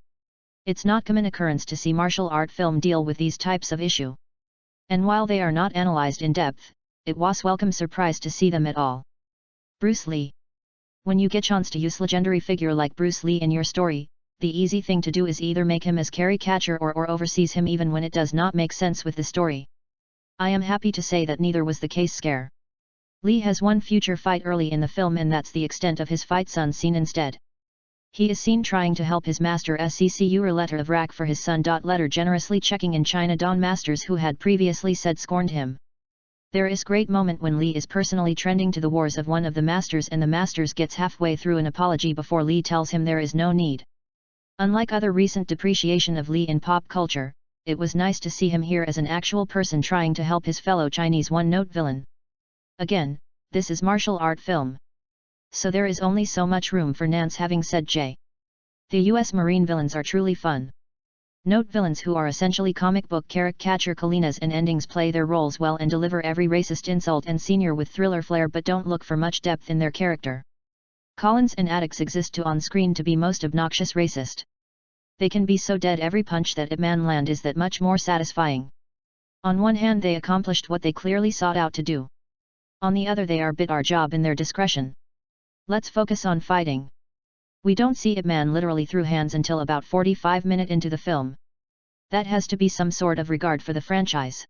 It's not common occurrence to see martial art film deal with these types of issue. And while they are not analyzed in depth, it was welcome surprise to see them at all. Bruce Lee. When you get chance to use legendary figure like Bruce Lee in your story, the easy thing to do is either make him as caricature or overseas him even when it does not make sense with the story. I am happy to say that neither was the case. Lee has one future fight early in the film, and that's the extent of his fight son scene instead. He is seen trying to help his master SCCU a letter of rack for his son. Letter generously checking in China Don masters who had previously said scorned him. There is great moment when Lee is personally trending to the wars of one of the masters, and the masters gets halfway through an apology before Lee tells him there is no need. Unlike other recent depreciation of Lee in pop culture, it was nice to see him here as an actual person trying to help his fellow Chinese one-note villain. Again, this is martial art film. So there is only so much room for Nance. Having said J. The US Marine villains are truly fun. Note villains who are essentially comic book caricature Kalinas and endings play their roles well and deliver every racist insult and senior with thriller flair, but don't look for much depth in their character. Collins and Adkins exist to on-screen to be most obnoxious racist. They can be so dead every punch that Ip Man land is that much more satisfying. On one hand they accomplished what they clearly sought out to do. On the other they are bit our job in their discretion. Let's focus on fighting. We don't see Ip Man literally through hands until about 45 minutes into the film. That has to be some sort of regard for the franchise.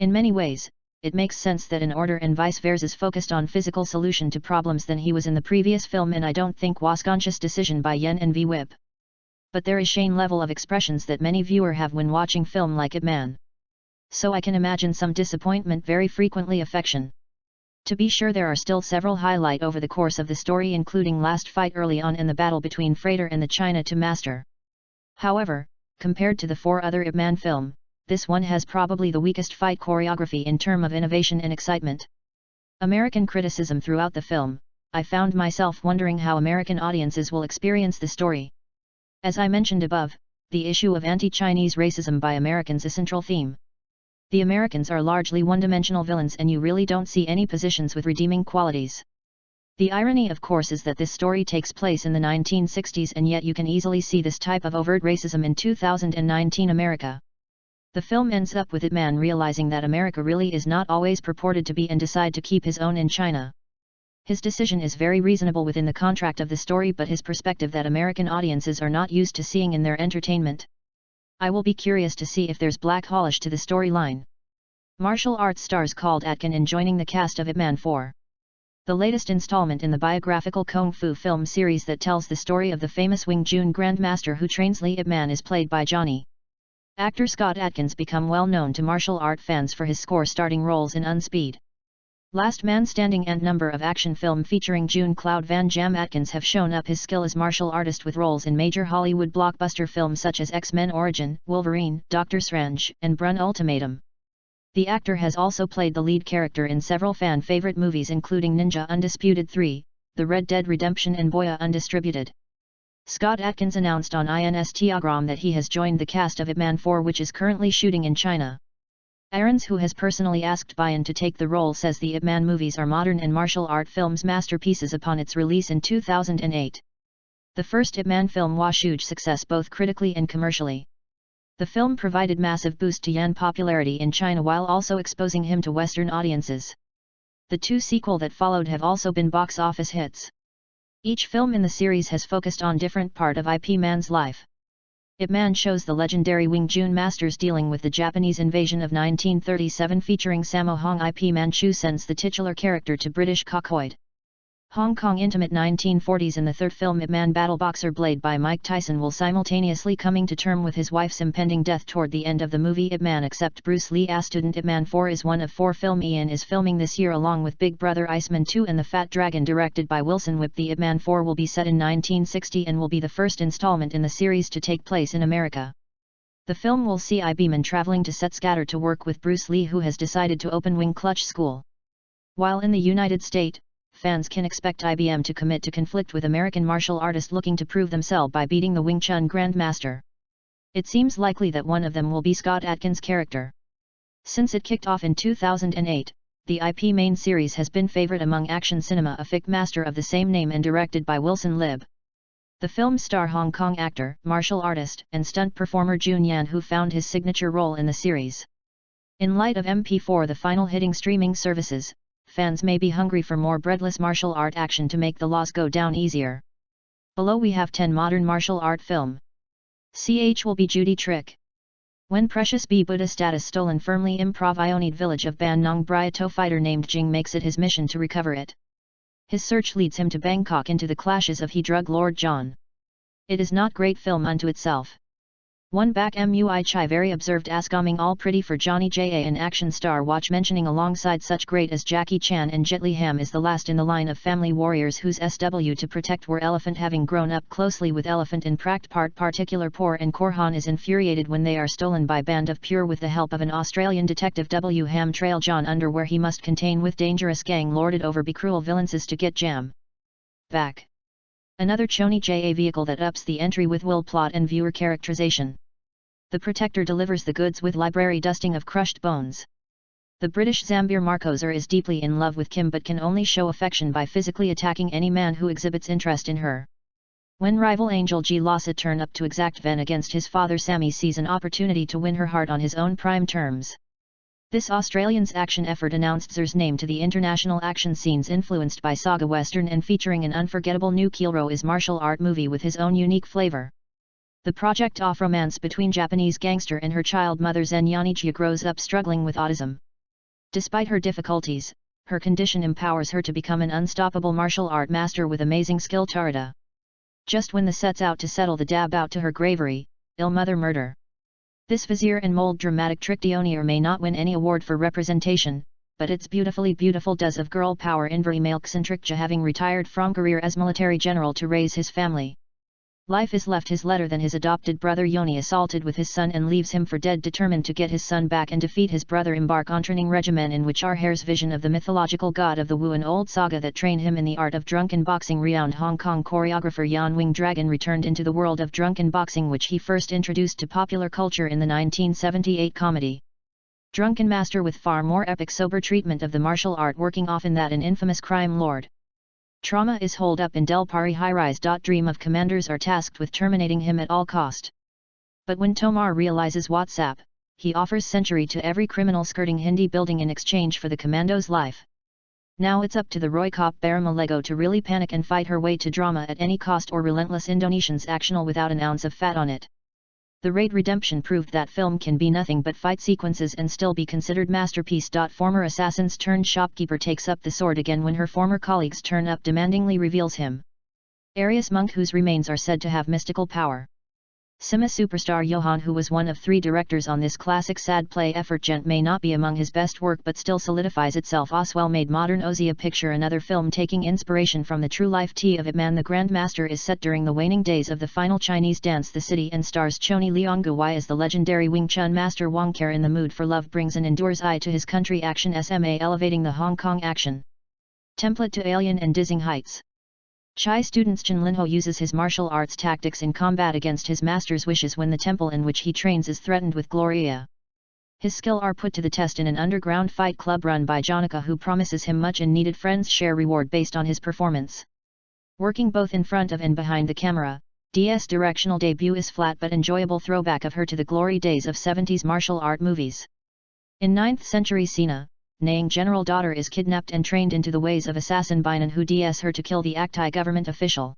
In many ways, it makes sense that in order and vice versa is focused on physical solution to problems than he was in the previous film, and I don't think was conscious decision by Yen and V Whip. But there is Shane level of expressions that many viewer have when watching film like Ip Man. So I can imagine some disappointment, very frequently affection. To be sure, there are still several highlight over the course of the story, including last fight early on and the battle between Freighter and the China to Master. However, compared to the 4 other Ip Man film, this one has probably the weakest fight choreography in terms of innovation and excitement. American criticism throughout the film, I found myself wondering how American audiences will experience the story. As I mentioned above, the issue of anti-Chinese racism by Americans is a central theme. The Americans are largely one-dimensional villains, and you really don't see any positions with redeeming qualities. The irony, of course, is that this story takes place in the 1960s, and yet you can easily see this type of overt racism in 2019 America. The film ends up with Ip Man realizing that America really is not always purported to be, and decide to keep his own in China. His decision is very reasonable within the contract of the story, but his perspective that American audiences are not used to seeing in their entertainment. I will be curious to see if there's black polish to the storyline. Martial arts stars called Adkins in joining the cast of Ip Man 4. The latest installment in the biographical Kung Fu film series that tells the story of the famous Wing Chun grandmaster who trains Lee Ip Man is played by Johnny. Actor Scott Adkins, become well known to martial art fans for his score-starting roles in Unspeed, Last Man Standing and number of action film featuring Jean-Claude Van Damme. Adkins have shown up his skill as martial artist with roles in major Hollywood blockbuster films such as X-Men Origin, Wolverine, Doctor Strange, and Brun Ultimatum. The actor has also played the lead character in several fan-favorite movies including Ninja Undisputed 3, The Red Dead Redemption, and Boya Undistributed. Scott Adkins announced on Instagram that he has joined the cast of Ip Man 4, which is currently shooting in China. Aarons, who has personally asked Bayan to take the role, says the Ip Man movies are modern and martial art films masterpieces upon its release in 2008. The first Ip Man film was huge success both critically and commercially. The film provided massive boost to Yan popularity in China while also exposing him to Western audiences. The 2 sequels that followed have also been box office hits. Each film in the series has focused on different part of Ip Man's life. Ip Man shows the legendary Wing Chun masters dealing with the Japanese invasion of 1937 featuring Sammo Hung. Ip Manchu sends the titular character to British Cockhoid, Hong Kong intimate 1940s. In the third film, Ip Man battle boxer played by Mike Tyson will simultaneously coming to term with his wife's impending death toward the end of the movie. Ip Man except Bruce Lee as student. Ip Man 4 is one of 4 films Ian is filming this year along with Big Brother Iceman 2 and The Fat Dragon, directed by Wilson Yip. The Ip Man 4 will be set in 1960 and will be the first installment in the series to take place in America. The film will see Ip Man traveling to set scatter to work with Bruce Lee, who has decided to open Wing Clutch School. While in the United States, fans can expect IBM to commit to conflict with American martial artists looking to prove themselves by beating the Wing Chun grandmaster. It seems likely that one of them will be Scott Adkins' character. Since it kicked off in 2008, the IP main series has been favorite among action cinema, a fic master of the same name and directed by Wilson Yip. The film star Hong Kong actor, martial artist, and stunt performer Jun Yan, who found his signature role in the series. In light of MP4 the final hitting streaming services, fans may be hungry for more breadless martial art action to make the loss go down easier. Below we have 10 modern martial art film. Will be Judy Trick. When Precious B. Buddha status stolen firmly improv Ionid village of Ban Nong Briato fighter named Jing makes it his mission to recover it. His search leads him to Bangkok into the clashes of he drug lord John. It is not great film unto itself. One back Mui Chai very observed ascoming all pretty for Johnny J.A. an action star watch mentioning alongside such great as Jackie Chan and Jet Li Ham is the last in the line of family warriors whose SW to protect were elephant having grown up closely with elephant in pract part particular poor and Korhan is infuriated when they are stolen by band of pure with the help of an Australian detective W. Ham trail John under where he must contain with dangerous gang lorded over be cruel villains is to get jam back. Another Choni J.A. vehicle that ups the entry with will plot and viewer characterization. The Protector delivers the goods with library dusting of crushed bones. The British Zambir Marcoser is deeply in love with Kim but can only show affection by physically attacking any man who exhibits interest in her. When rival Angel G. Lassa turn up to exact ven against his father Sammy sees an opportunity to win her heart on his own prime terms. This Australian's action effort announced Zer's name to the international action scenes influenced by saga western and featuring an unforgettable new Kielro is martial art movie with his own unique flavor. The project off romance between Japanese gangster and her child mother Zen Yanijia grows up struggling with autism. Despite her difficulties, her condition empowers her to become an unstoppable martial art master with amazing skill Tarada. Just when the sets out to settle the dab out to her gravery, ill mother murder. This vizier and mold dramatic trick Dionier may not win any award for representation, but it's beautifully beautiful does of girl power in very male-centric having retired from career as military general to raise his family. Life is left his letter than his adopted brother Yoni assaulted with his son and leaves him for dead determined to get his son back and defeat his brother embark on training regimen in which our hair's vision of the mythological god of the Wu an old saga that trained him in the art of drunken boxing renowned Hong Kong choreographer Yan Wing Dragon returned into the world of drunken boxing which he first introduced to popular culture in the 1978 comedy Drunken Master with far more epic sober treatment of the martial art working often that an infamous crime lord. Trauma is holed up in Del Pari high-rise. Dream of commanders are tasked with terminating him at all cost. But when Tomar realizes WhatsApp, he offers century to every criminal skirting Hindi building in exchange for the commando's life. Now it's up to the Roy Cop Baramalego to really panic and fight her way to drama at any cost or relentless Indonesians actional without an ounce of fat on it. The Raid Redemption proved that film can be nothing but fight sequences and still be considered masterpiece. Former assassins turned shopkeeper takes up the sword again when her former colleagues turn up demandingly reveals him. Arius Monk whose remains are said to have mystical power. Cinema superstar Johan who was one of 3 directors on this classic sad play effort Gent may not be among his best work but still solidifies itself as well-made modern Ozia picture another film taking inspiration from the true life Tea of Ip Man the Grandmaster is set during the waning days of the final Chinese dance the city and stars Choni Leongguwai as the legendary Wing Chun master Wong Kar in the mood for love brings an endures eye to his country action SMA elevating the Hong Kong action template to alien and dizzying heights. Chai students Chen Linho uses his martial arts tactics in combat against his master's wishes when the temple in which he trains is threatened with Gloria. His skill are put to the test in an underground fight club run by Jonica who promises him much and needed friends share reward based on his performance. Working both in front of and behind the camera, DS' directional debut is flat but enjoyable throwback of her to the glory days of 70s martial art movies. In 9th century Sina, Naying general daughter is kidnapped and trained into the ways of assassin Binan who DS her to kill the Actai government official.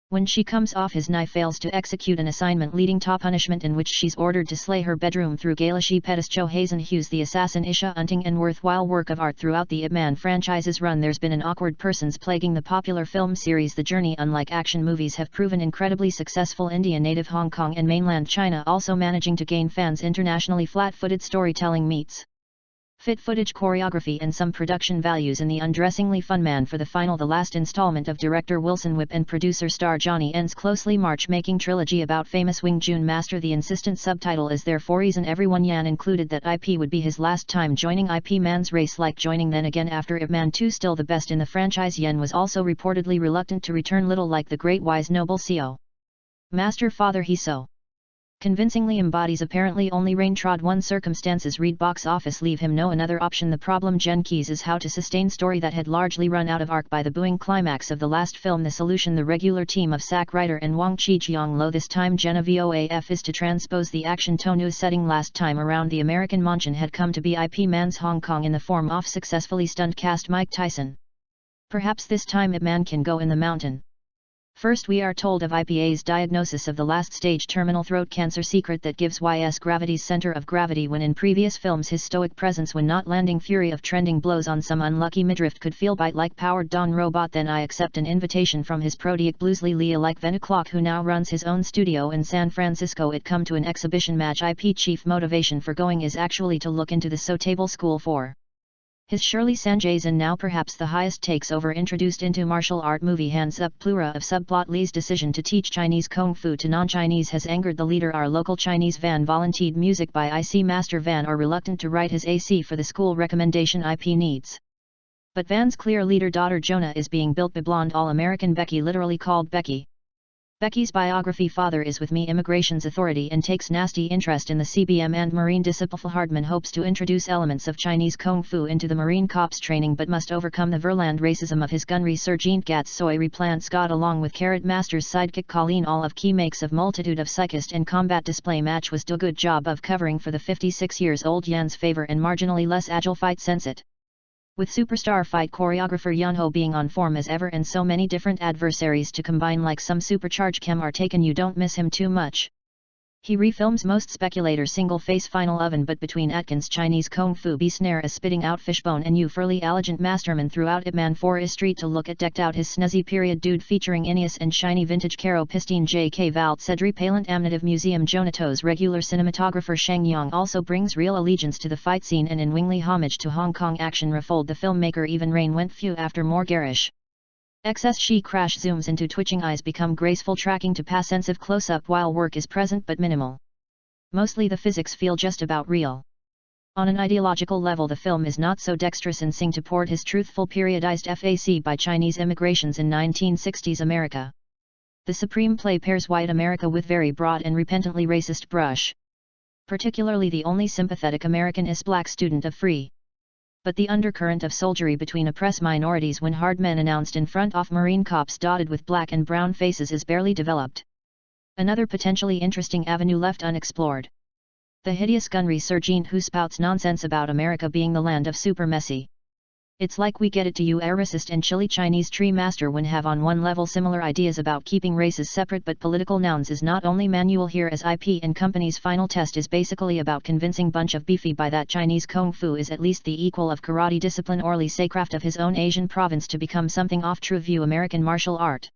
When she comes off his knife fails to execute an assignment leading to punishment in which she's ordered to slay her bedroom through Galashi Pettis Cho Hazen Hughes the assassin Isha Unting and worthwhile work of art throughout the Ip Man franchise's run there's been an awkward persons plaguing the popular film series The Journey unlike action movies have proven incredibly successful India native Hong Kong and mainland China also managing to gain fans internationally flat-footed storytelling meets fit footage choreography and some production values in the undressingly fun man for the final the last installment of director Wilson Yip and producer star Johnny Yen's closely march-making trilogy about famous Wing Chun master the insistent subtitle is there for reason everyone Yan included that IP would be his last time joining IP Man's race like joining then again after Ip Man 2 still the best in the franchise Yen was also reportedly reluctant to return little like the great wise noble Co. Master father he so convincingly embodies apparently only rain trod one circumstances read box office leave him no another option the problem Jen Keys is how to sustain story that had largely run out of arc by the booing climax of the last film the solution the regular team of Sak Ryder and Wang Chi Jiang Lo this time Jenna VOAF is to transpose the action tonu setting last time around the American Monchin had come to be IP Man's Hong Kong in the form of successfully stunned cast Mike Tyson. Perhaps this time Ip Man can go in the mountain. First we are told of IPA's diagnosis of the last-stage terminal throat cancer, secret that gives YS gravity's center of gravity, when in previous films his stoic presence when not landing fury of trending blows on some unlucky midriff could feel bite-like powered Don robot. Then I accept an invitation from his prodigious Bluesly Leah-like Venaclock, who now runs his own studio in San Francisco. It come to an exhibition match. IP chief motivation for going is actually to look into the Sotable school for his Shirley Sanjay's, and now perhaps the highest takes over introduced into martial art movie Hands Up Plura of subplot. Lee's decision to teach Chinese Kung Fu to non-Chinese has angered the leader. Our local Chinese Van volunteered music by IC Master Van are reluctant to write his AC for the school recommendation IP needs. But Van's clear leader daughter Jonah is being built by blonde all-American Becky, literally called Becky. Becky's biography Father is with me Immigration's Authority and takes nasty interest in the CBM and Marine discipline. Hardman hopes to introduce elements of Chinese Kung Fu into the Marine Corps training, but must overcome the Verland racism of his gunnery Sergeant Gats Soy replant Scott along with Carrot Master's sidekick Colleen. All of key makes of multitude of psychist and combat display match was do good job of covering for the 56 years old Yan's favor and marginally less agile fight sense it. With superstar fight choreographer Yunho being on form as ever and so many different adversaries to combine like some supercharge chem are taken, you don't miss him too much. He refilms most speculator single face final oven, but between Adkins Chinese Kung Fu be snare as spitting out fishbone and you furly elegant masterman throughout Ip Man 4 is street to look at decked out his snazzy period dude featuring Ineas and shiny vintage Caro Pistine J.K. Valt Cedri Palent Amnative Museum Jonato's regular cinematographer Sheng Yang also brings real allegiance to the fight scene and in wingly homage to Hong Kong action refold the filmmaker. Even rain went few after more garish. XS she crash zooms into twitching eyes become graceful tracking to passive close-up while work is present but minimal. Mostly the physics feel just about real. On an ideological level the film is not so dexterous in sing to port his truthful periodized FAC by Chinese immigrations in 1960s America. The supreme play pairs white America with very broad and repentantly racist brush. Particularly the only sympathetic American is black student of free. But the undercurrent of soldiery between oppressed minorities when hard men announced in front of Marine cops dotted with black and brown faces is barely developed. Another potentially interesting avenue left unexplored. The hideous gunnery Sergeant who spouts nonsense about America being the land of super messy. It's like we get it to you a racist and chilly Chinese tree master when have on one level similar ideas about keeping races separate, but political nouns is not only manual here as IP and Company's final test is basically about convincing bunch of beefy by that Chinese Kung Fu is at least the equal of karate discipline or Lee Saycraft of his own Asian province to become something off true view American martial art.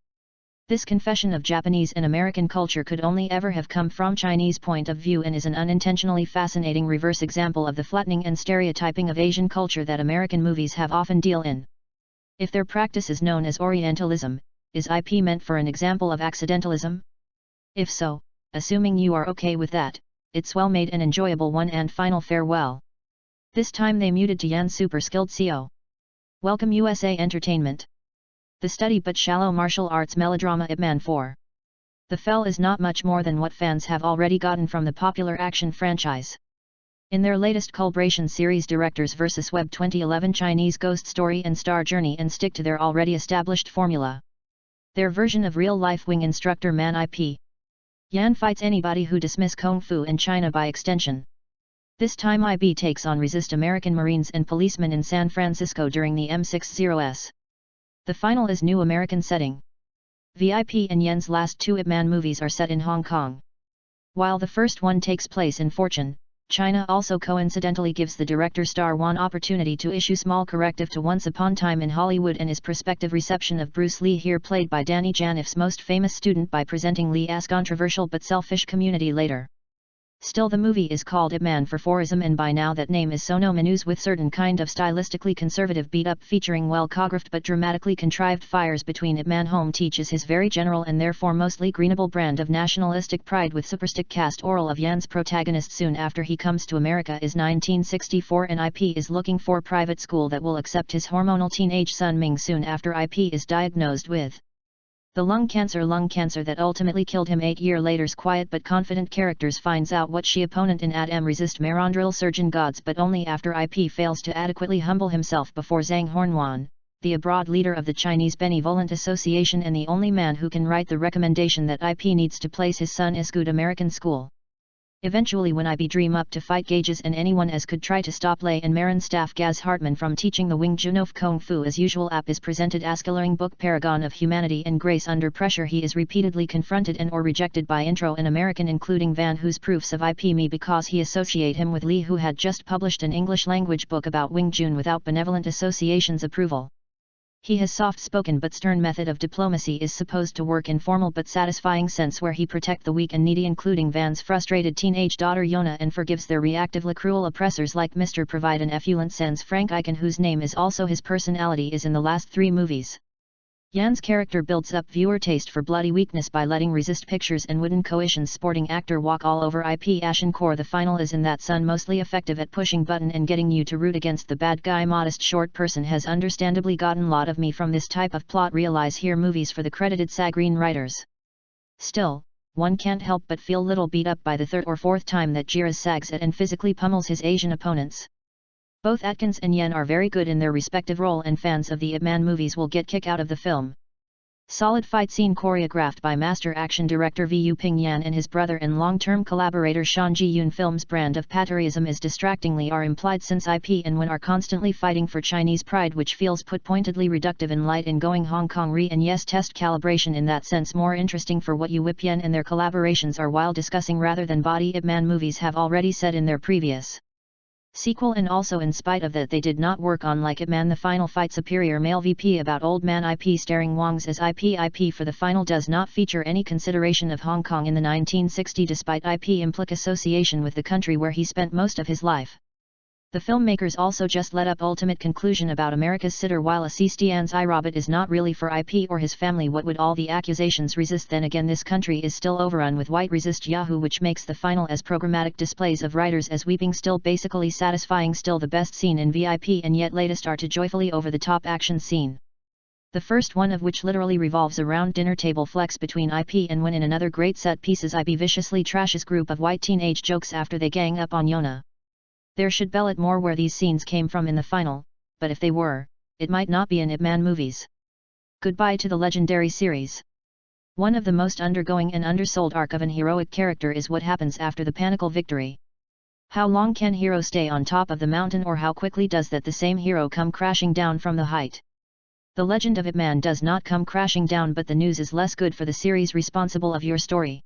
This confession of Japanese and American culture could only ever have come from Chinese point of view and is an unintentionally fascinating reverse example of the flattening and stereotyping of Asian culture that American movies have often deal in. If their practice is known as Orientalism, is IP meant for an example of accidentalism? If so, assuming you are okay with that, it's well made and enjoyable one. And final farewell. This time they muted to Yan's super skilled CO. Welcome USA Entertainment. The steady but shallow martial arts melodrama Ip Man 4. The Fell is not much more than what fans have already gotten from the popular action franchise. In their latest collaboration series Directors vs. Web 2011 Chinese Ghost Story and Star Journey and stick to their already established formula. Their version of real-life wing instructor Man IP. Yan fights anybody who dismiss Kung Fu and China by extension. This time IB takes on resist American Marines and policemen in San Francisco during the M60s. The final is new American setting. VIP and Yen's last two Ip Man movies are set in Hong Kong. While the first one takes place in Fortune, China also coincidentally gives the director Star Wan opportunity to issue small corrective to Once Upon a Time in Hollywood and his prospective reception of Bruce Lee, here played by Danny Janif's most famous student, by presenting Lee as controversial but selfish community later. Still, the movie is called Ip Man for Forism, and by now that name is synonymous with certain kind of stylistically conservative beat-up featuring well choreographed but dramatically contrived fires between Ip Man home teaches his very general and therefore mostly greenable brand of nationalistic pride with superstick cast oral of Yan's protagonist soon after he comes to America is 1964 and IP is looking for private school that will accept his hormonal teenage son Ming soon after IP is diagnosed with the lung cancer that ultimately killed him 8 years later. Quiet but confident characters finds out what she opponent in Ad M resist Marandril surgeon gods, but only after IP fails to adequately humble himself before Zhang Hornwan, the abroad leader of the Chinese Benevolent Association and the only man who can write the recommendation that IP needs to place his son in good American school. Eventually when I be dream up to fight gauges and anyone as could try to stop Lei and Marin staff Gaz Hartman from teaching the Wing Chun of Kung Fu as usual app is presented as glowing book paragon of humanity and grace under pressure he is repeatedly confronted and or rejected by intro an American including Van whose proofs of IP me because he associate him with Lee who had just published an English language book about Wing Chun without benevolent association's approval. He has soft-spoken but stern method of diplomacy is supposed to work in formal but satisfying sense where he protect the weak and needy including Van's frustrated teenage daughter Yona and forgives their reactively cruel oppressors like Mr. Provide and effulent sense Frank Icon whose name is also his personality is in the last 3 movies. Yan's character builds up viewer taste for bloody weakness by letting resist pictures and wooden coalitions sporting actor walk all over IP Ashen Core the final is in that son mostly effective at pushing button and getting you to root against the bad guy modest short person has understandably gotten lot of me from this type of plot realize here movies for the credited Sagreen writers. Still, one can't help but feel little beat up by the 3rd or 4th time that Jiras sags at and physically pummels his Asian opponents. Both Adkins and Yen are very good in their respective role and fans of the Ip Man movies will get kick out of the film. Solid fight scene choreographed by master action director Vu Ping Yan and his brother and long-term collaborator Sean Ji Yoon film's brand of patriotism is distractingly are implied since IP and when are constantly fighting for Chinese pride which feels put pointedly reductive and light in going Hong Kong re and yes test calibration in that sense more interesting for what Ip Yen and their collaborations are while discussing rather than body Ip Man movies have already said in their previous sequel and also in spite of that they did not work on like Ip Man the final fight superior male VP about old man IP starring Wong's as IP for the final does not feature any consideration of Hong Kong in the 1960 despite IP implic association with the country where he spent most of his life. The filmmakers also just let up ultimate conclusion about America's sitter while Assistian's iRobot is not really for IP or his family what would all the accusations resist then again this country is still overrun with white resist Yahoo which makes the final as programmatic displays of writers as weeping still basically satisfying still the best scene in VIP and yet latest are to joyfully over the top action scene. The first one of which literally revolves around dinner table flex between IP and when in another great set pieces IP viciously trashes group of white teenage jokes after they gang up on Yona. There should be it more where these scenes came from in the final, but if they were, it might not be in Ip Man movies. Goodbye to the legendary series. One of the most undergoing and undersold arc of an heroic character is what happens after the pinnacle victory. How long can hero stay on top of the mountain or how quickly does that the same hero come crashing down from the height? The legend of Ip Man does not come crashing down but the news is less good for the series responsible of your story.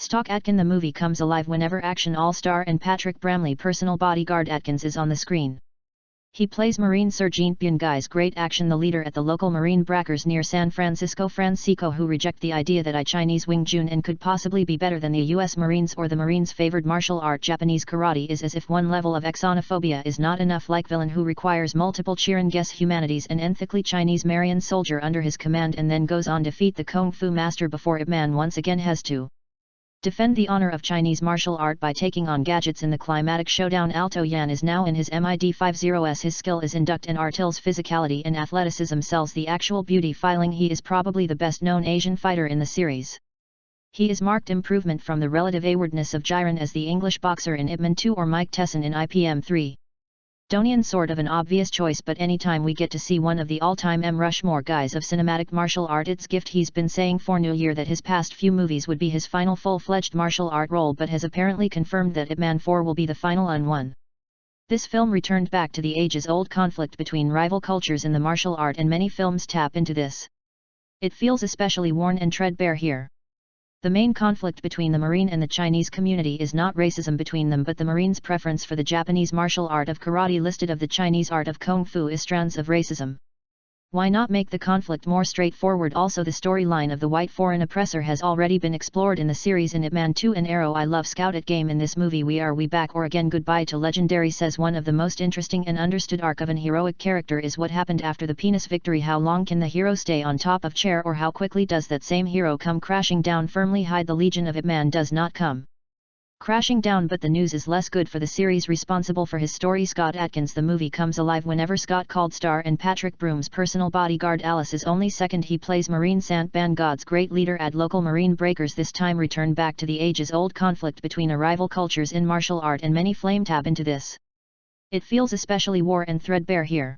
Stock Atkin the movie comes alive whenever action all-star and Patrick Bramley personal bodyguard Adkins is on the screen. He plays Marine Sergeant Bien Guy's great action the leader at the local Marine brackers near San Francisco who reject the idea that Chinese Wing Chun and could possibly be better than the US Marines or the Marines favored martial art Japanese karate is as if one level of xenophobia is not enough like villain who requires multiple Chiran guess humanities and ethically Chinese Marian soldier under his command and then goes on defeat the Kung Fu master before Ip Man once again has to defend the honor of Chinese martial art by taking on gadgets in the climatic showdown. Alto Yan is now in his mid-50s. His skill is induct and Artil's physicality and athleticism sells the actual beauty filing. He is probably the best known Asian fighter in the series. He is marked improvement from the relative awkwardness of Jiren as the English boxer in Ip Man 2 or Mike Tesson in IPM 3. Donnie Yen sort of an obvious choice but anytime we get to see one of the all-time M. Rushmore guys of cinematic martial art it's gift. He's been saying for New Year that his past few movies would be his final full-fledged martial art role but has apparently confirmed that Ip Man 4 will be the final one. This film returned back to the ages-old conflict between rival cultures in the martial art and many films tap into this. It feels especially worn and threadbare here. The main conflict between the Marine and the Chinese community is not racism between them but the Marines' preference for the Japanese martial art of karate listed of the Chinese art of Kung Fu is strands of racism. Why not make the conflict more straightforward? Also the storyline of the white foreign oppressor has already been explored in the series in Ip Man 2 and Arrow. I love Scout at game in this movie. We back or again goodbye to legendary says one of the most interesting and understood arc of an heroic character is what happened after the penis victory. How long can the hero stay on top of chair or how quickly does that same hero come crashing down firmly hide the legion of Ip Man does not come crashing down but the news is less good for the series responsible for his story. Scott Adkins the movie comes alive whenever Scott called star and Patrick Broom's personal bodyguard Alice is only second. He plays Marine Sant Ban God's great leader at local Marine breakers this time return back to the ages-old conflict between rival cultures in martial art and many flame tab into this. It feels especially war and threadbare here.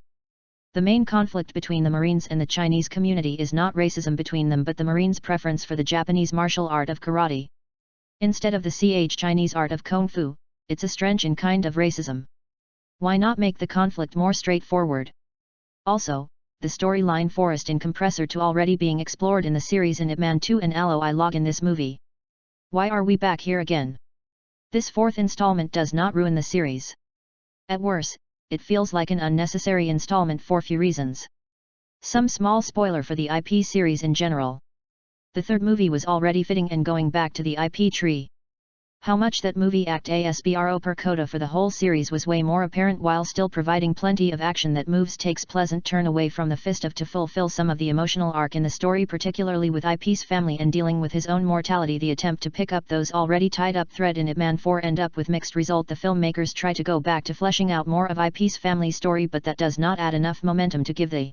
The main conflict between the Marines and the Chinese community is not racism between them but the Marines' preference for the Japanese martial art of karate. Instead of the Chinese art of Kung Fu, it's a strange kind of racism. Why not make the conflict more straightforward? Also, the storyline forest in compressor to already being explored in the series in Ip Man 2 and Allo I log in this movie. Why are we back here again? This fourth installment does not ruin the series. At worst, it feels like an unnecessary installment for few reasons. Some small spoiler for the IP series in general. The third movie was already fitting and going back to the IP tree. How much that movie act ASBRO per coda for the whole series was way more apparent while still providing plenty of action that moves takes pleasant turn away from the fist of to fulfill some of the emotional arc in the story, particularly with IP's family and dealing with his own mortality. The attempt to pick up those already tied up thread in Ip Man 4 end up with mixed result. The filmmakers try to go back to fleshing out more of IP's family story, but that does not add enough momentum to give the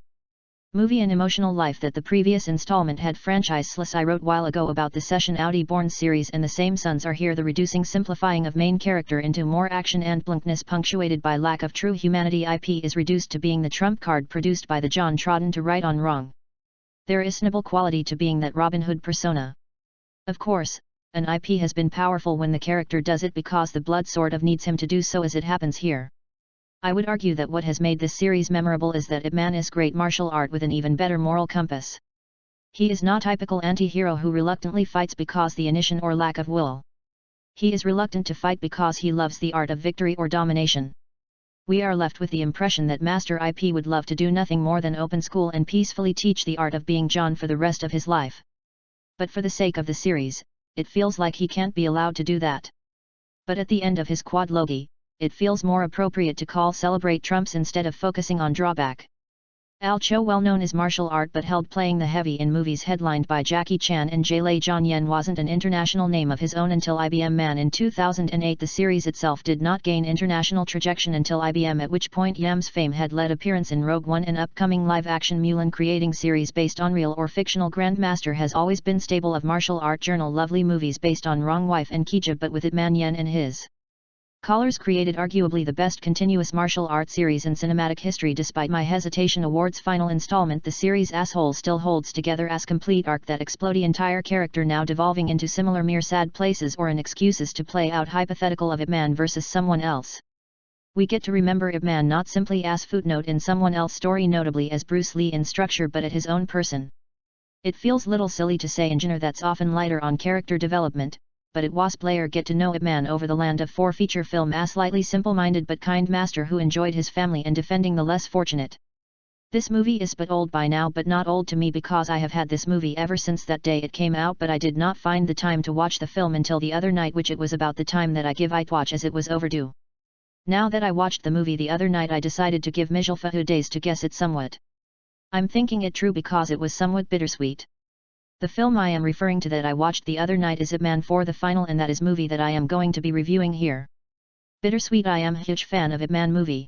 movie an emotional life that the previous installment had. Franchise I wrote while ago about the Session Audi Born series, and the same sons are here. The reducing simplifying of main character into more action and blankness punctuated by lack of true humanity. IP is reduced to being the trump card produced by the John trodden to right on wrong. There is noble quality to being that Robin Hood persona. Of course, an IP has been powerful when the character does it because the blood sort of needs him to do so, as it happens here. I would argue that what has made this series memorable is that Ip Man is great martial art with an even better moral compass. He is not typical anti-hero who reluctantly fights because the initiation or lack of will. He is reluctant to fight because he loves the art of victory or domination. We are left with the impression that Master IP would love to do nothing more than open school and peacefully teach the art of being John for the rest of his life. But for the sake of the series, it feels like he can't be allowed to do that. But at the end of his quadlogy, it feels more appropriate to call celebrate trumps instead of focusing on drawback. Al Cho, well known as martial art but held playing the heavy in movies headlined by Jackie Chan and Lei John Yen, wasn't an international name of his own until IBM Man in 2008. The series itself did not gain international traction until IBM, at which point Yam's fame had led appearance in Rogue One and upcoming live-action Mulan creating series based on real or fictional. Grandmaster has always been stable of martial art journal lovely movies based on Wrong Wife and Kija, but with Ip Man Yen and his Callers created arguably the best continuous martial art series in cinematic history. Despite my hesitation, Award's final installment, the series as whole still holds together as complete arc that explode the entire character now devolving into similar mere sad places or an excuses to play out hypothetical of Ip Man versus someone else. We get to remember Ip Man not simply as footnote in someone else's story, notably as Bruce Lee in structure, but at his own person. It feels little silly to say engineer that's often lighter on character development, but it was player get to know Ip Man over the land of 4 feature film as slightly simple-minded but kind master who enjoyed his family and defending the less fortunate. This movie is but old by now, but not old to me because I have had this movie ever since that day it came out, but I did not find the time to watch the film until the other night, which it was about the time that I give it watch as it was overdue. Now that I watched the movie the other night, I decided to give Mijilfa days to guess it somewhat. I'm thinking it true because it was somewhat bittersweet. The film I am referring to that I watched the other night is Ip Man 4 the final, and that is movie that I am going to be reviewing here. Bittersweet. I am a huge fan of Ip Man movie.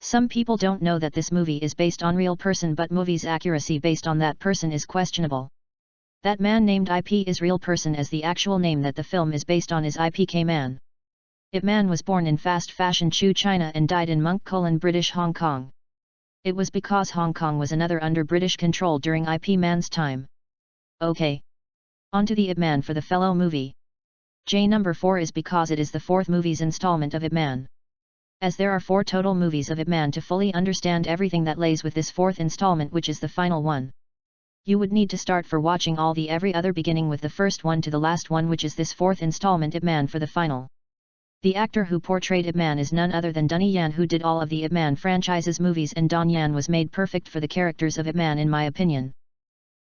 Some people don't know that this movie is based on real person, but movie's accuracy based on that person is questionable. That man named IP is real person, as the actual name that the film is based on is IPK Man. Ip Man was born in fast fashion Chu, China and died in British Hong Kong. It was because Hong Kong was another under British control during IP Man's time. Okay. On to the Ip Man for the fellow movie. J number 4 is because it is the 4th movie's installment of Ip Man. As there are 4 total movies of Ip Man, to fully understand everything that lays with this 4th installment, which is the final one, you would need to start for watching all the every other beginning with the first one to the last one, which is this 4th installment Ip Man for the final. The actor who portrayed Ip Man is none other than Donnie Yen, who did all of the Ip Man franchise's movies, and Donnie Yen was made perfect for the characters of Ip Man in my opinion.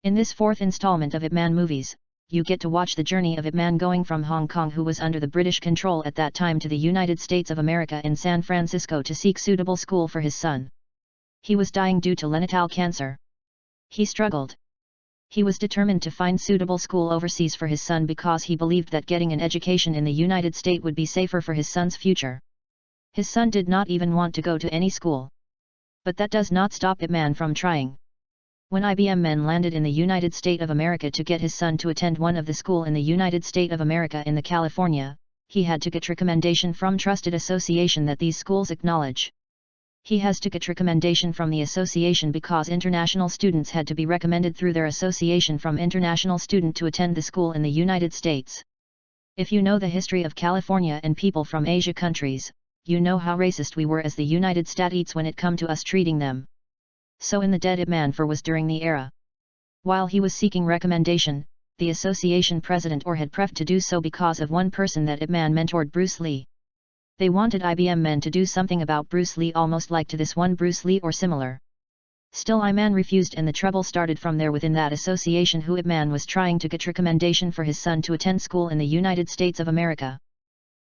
In this 4th installment of Ip Man movies, you get to watch the journey of Ip Man going from Hong Kong, who was under the British control at that time, to the United States of America in San Francisco to seek suitable school for his son. He was dying due to lenital cancer. He struggled. He was determined to find suitable school overseas for his son because he believed that getting an education in the United States would be safer for his son's future. His son did not even want to go to any school. But that does not stop Ip Man from trying. When IBM men landed in the United States of America to get his son to attend one of the school in the United States of America in the California, he had to get recommendation from trusted association that these schools acknowledge. He has to get recommendation from the association because international students had to be recommended through their association from international student to attend the school in the United States. If you know the history of California and people from Asia countries, you know how racist we were as the United States when it come to us treating them. So in the dead Ip Man for was during the era. While he was seeking recommendation, the association president or had prefed to do so because of one person that Ip Man mentored, Bruce Lee. They wanted IBM men to do something about Bruce Lee, almost like to this one Bruce Lee or similar. Still I Man refused, and the trouble started from there within that association, who Ip Man was trying to get recommendation for his son to attend school in the United States of America.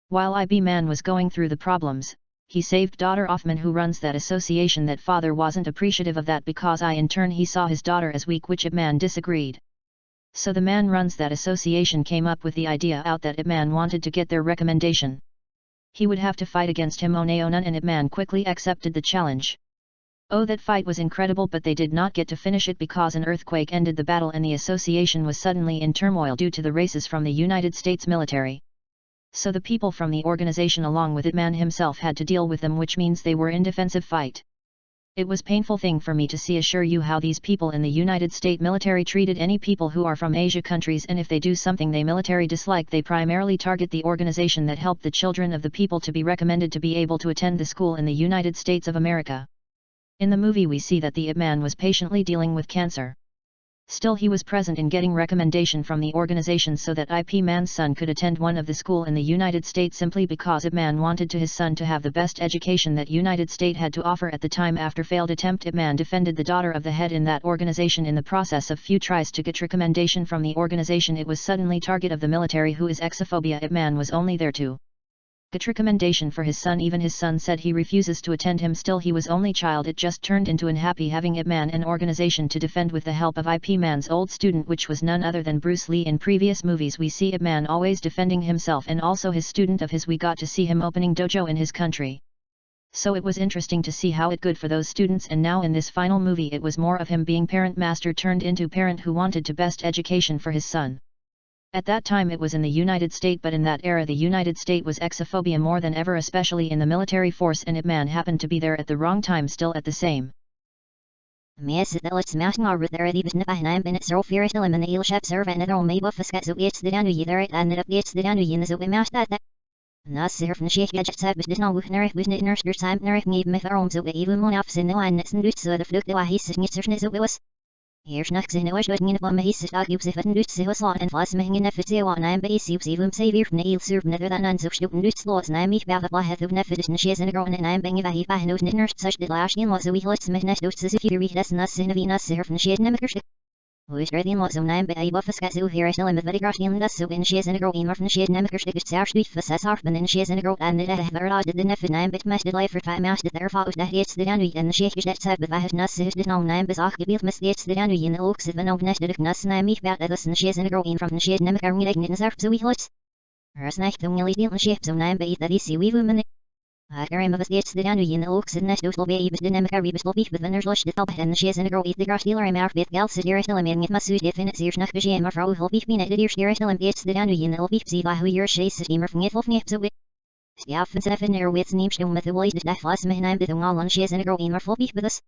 While IB Man was going through the problems, he saved daughter Offman, who runs that association. That father wasn't appreciative of that because in turn he saw his daughter as weak, which Ip Man disagreed. So the man runs that association came up with the idea out that Ip Man wanted to get their recommendation. He would have to fight against him on Aonan, and Ip Man quickly accepted the challenge. Oh, that fight was incredible, but they did not get to finish it because an earthquake ended the battle and the association was suddenly in turmoil due to the races from the United States military. So the people from the organization along with Ip Man himself had to deal with them, which means they were in defensive fight. It was painful thing for me to see, assure you, how these people in the United States military treated any people who are from Asia countries, and if they do something they military dislike, they primarily target the organization that helped the children of the people to be recommended to be able to attend the school in the United States of America. In the movie we see that the Ip Man was patiently dealing with cancer. Still he was present in getting recommendation from the organization so that Ip Man's son could attend one of the school in the United States, simply because Ip Man wanted to his son to have the best education that United States had to offer at the time. After failed attempt, Ip Man defended the daughter of the head in that organization. In the process of few tries to get recommendation from the organization, it was suddenly target of the military, who is exophobia. Ip Man was only there to get recommendation for his son. Even his son said he refuses to attend him. Still he was only child. It just turned into unhappy having Ip Man an organization to defend with the help of Ip Man's old student, which was none other than Bruce Lee. In previous movies we see Ip Man always defending himself and also his student of his. We got to see him opening dojo in his country. So it was interesting to see how it good for those students, and now in this final movie it was more of him being parent master turned into parent who wanted to best education for his son. At that time it was in the United States, but in that era the United States was exophobia more than ever, especially in the military force, and Ip Man happened to be there at the wrong time. Still at the same Nas van Sheikh Gadget bis dit nou naar was net naar time naar niet met waarom zo even mon af zijn nou en net dus de vlucht waar hij zich niet zo was. Hier nachts in was dat niet van mij is dat je zich dus zo slaan en vast mengen en fit zo aan bij zich even savior neil serve net dan aan zo stoppen dus los na mij bij dat het net fit is niet in groen en een benge wij bij nog niet naar such de laas in was we let's met net dus zo hier we dat nas in wie nas van Sheikh nemer hoe is er in los om naam bij buffes gaat zo hier is met wat ik graag in dat zo in Sheikh in groen maar van Sheikh nemer is daar stuif vas af ben in Sheikh in groen en de hebben de net van naam bit met de life for maast de ervaar dat is de dan en Sheikh is dat zei bij het nas is dit nou naam bezag gebied met steeds de dan in ook zit van ook net de nas naam mij bij dat is in Sheikh in groen van Sheikh nemer niet in zelf zo wie let's er is niet om jullie die Sheikh zo naam bij dat is wie we Akarim of States the Danu in the Oaks and Nesto Baby but Dynamic Arabis Lobby but Vener's Lush the Top and the Shiz and the Girl eat the grass dealer and Mark bit Gal Sidir Estillating it Masu definite Sears Nach Bijam or Frau Hulby Mina the Deer Steer Estillam Gates the Danu in the Lobby see by who your Shays steamer from Yetlof Nip so it. Stiaf and Seven air with Neem Stum with the Ways the Death Last Mahan with the Wall on Shiz and the Girl in Marflobby with us.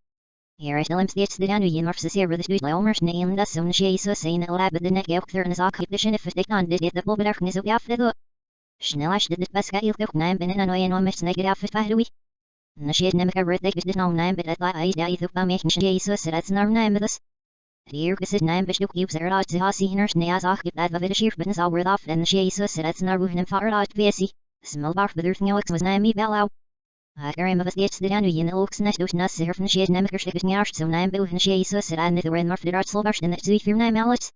Here Estillam States the Danu in Marfs here with the Stud Lomers name the Sun Shays so saying the Lab the neck Elk there and his occupation if it on did it the Bobadark Nizo Yaf Schnell as did the Pascal Ilk Nine Ben and Annoy and on Miss Naked Outfit by the week. Nashed Nemka Red Lake is no name, but at I die the Pamation Jesus, that's no name of us. Here is name, but you keep their odds to Hossi Nurse Neazach, that of it sheer business all worth off, and Jesus, that's no room and far out Vessi. Small bark, but there's no X was name me bellow. I carry him of us gets the Danu in the Oaks nest, those nuts here from Shed Nemka Stick Nash, so name Bill and Jesus, and the rain marked the arts Slovash, and that's your name Alex.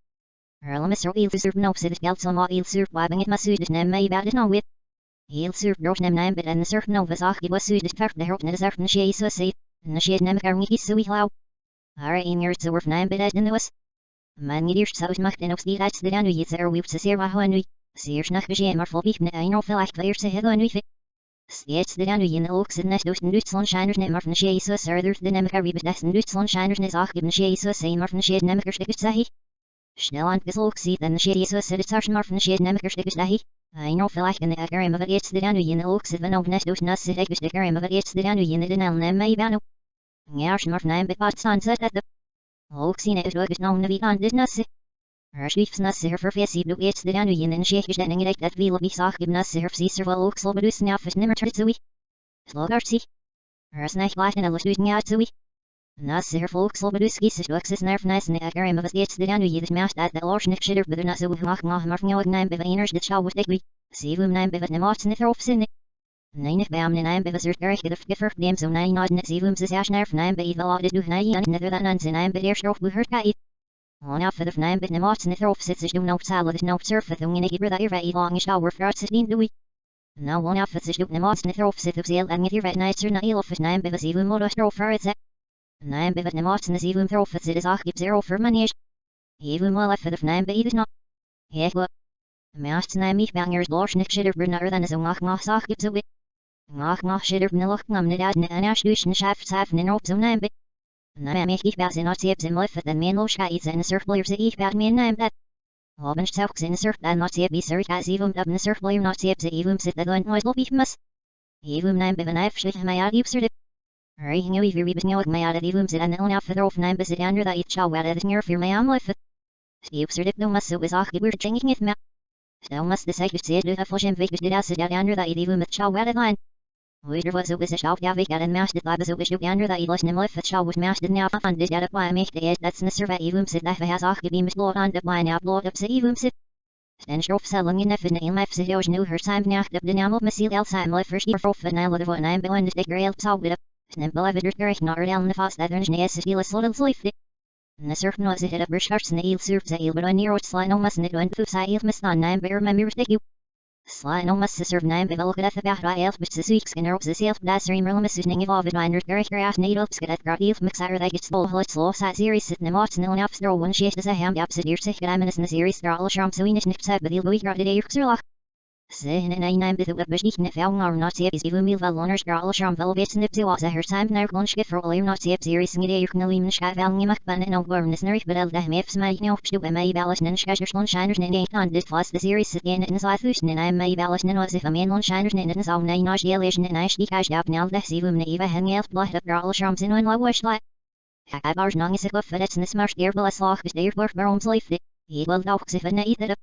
Earl Mr. Eel serve no, said it gals on what eel serve, wabbing it my suit, name may about it no whip. Heel serve brood nem naam bid en de surf no was ach was suit het de hart net is van she so say en she nem karmi ki so we how are in your so worf naam bid in the was man nie eerst zou macht en ook die laatste dan nu iets er we se ser wa ho nu seer snach be maar vol ne ein of vielleicht weer se het nu steeds de dan nu in ook sit net dus Duitsland shiners net maar van she so serder de nem karmi bid des Duitsland shiners net ach giben she so say maar van she nem kerstik say Schnell an gesolk sieht en she so sit het maar van she nem kerstik say I know vielleicht in the Akarim of it's the Danu in the Oaks of an oak nest of Nus Hegus the Akarim of it's the Danu in the Denel Nem Maybano. Yarsh Marf Nine but sunset at the Oaks in it was known to be on did Nus. Schliefsnas zich verfessie doe iets de anu in sheekjes en ingerecht dat wil op zag gimnas zich versie wel ook zal bedus na fit nimmer tertsui. Slogartsie. Snach laten alles doen ja tsui. Nas zich volk zal bedus kies is nerf nice en agerim of iets de anu je maast dat de orsnik shitter beter na zo mag maar nieuw naam bewainers dit zou wat ik Sivum naam bevat nemaats in of sin. Neinig beam in naam bevat gerecht de geffer neem zo nine not net sivum ze as nerf naam be wel dit doe nai en nether dan zijn naam be eerst of behoort kai. On af de naam be nemaats in of sits doen nou salad is nou surf thing in ieder dat hier long is our frats 16 doe. Nou on af het doen nemaats in of sit op zeil en hier right nicer na heel of naam be sivum modus of for it. Naam bevat nemaats in sivum of het is ach gib zero for manies. Even wel af de naam be is not. Hek Maast naam mich bangers lorsnik shitter bernar dan zo ngach zag gib zo wit. Ngach shitter bnilach nam net ad en as dus en schaf saf en op zo naam be. Naam ich bas in at in lift en men losch iets en circular ze ich bad men naam dat. Hoben stelks in surf dan not be surf as even up in circular not ze even sit dat on noise lobby mas. Even naam be vanaf schlich my ad user dit. Ring you even bes nou my ad even sit en on af der of naam be sit under dat iets zou wat neer voor my am lift. User dit no mas so is ach gebeur changing it ma. Stel must the sake say the fusion vik did as the under that even with chow wet line. Waiter was a shout ya vik and mastered by the wish under that less nim life chow was mastered now and did at why make the that's in the survey even sit that has ach be mis lord on the line out lord up say even sit. Sten schrof selling in if in life so new her time nach the name of Misil el time life first for for now the one I'm going to take real chow with up. Snimple ever gerich not down the fast that there's nes is little life. Na surf no ze het op bescharts na eel surf ze eel but near sly no mas net want sa eel mis dan naam bear my mirror you sly no mas surf naam be wel gedat about ra eel but ze weeks in op ze self das remer mis ning of it binder gerich graf need op skedat gra eel mixer that gets full hot slow sa series sit na mat no up throw one shit as a ham up sit hier zich gedaan is na series daar all sham so in is niks but eel go gra de hier xerlach Zijn en een naam bedoel dat beschik net veel maar not zeep is even meer wel loners gra all sham wel bits nip zo as her time naar lunch get for all you not zeep series in de kan alleen schaf wel niet mag ban en ook is nerig bedel dat me even mij niet opstoep en mij ballen en schajers lunchshiners en een aan dit was de series again in zo thuis en hij mij ballen en als if a man lunchshiners en in zo nee nog gelation en hij stiek hij op nou dat zeven ne even hang elf blad op gra all sham in een low wash like hij bars nog is het dat is smart eerbel as lag is de voor waarom lief he will ook zich van niet dat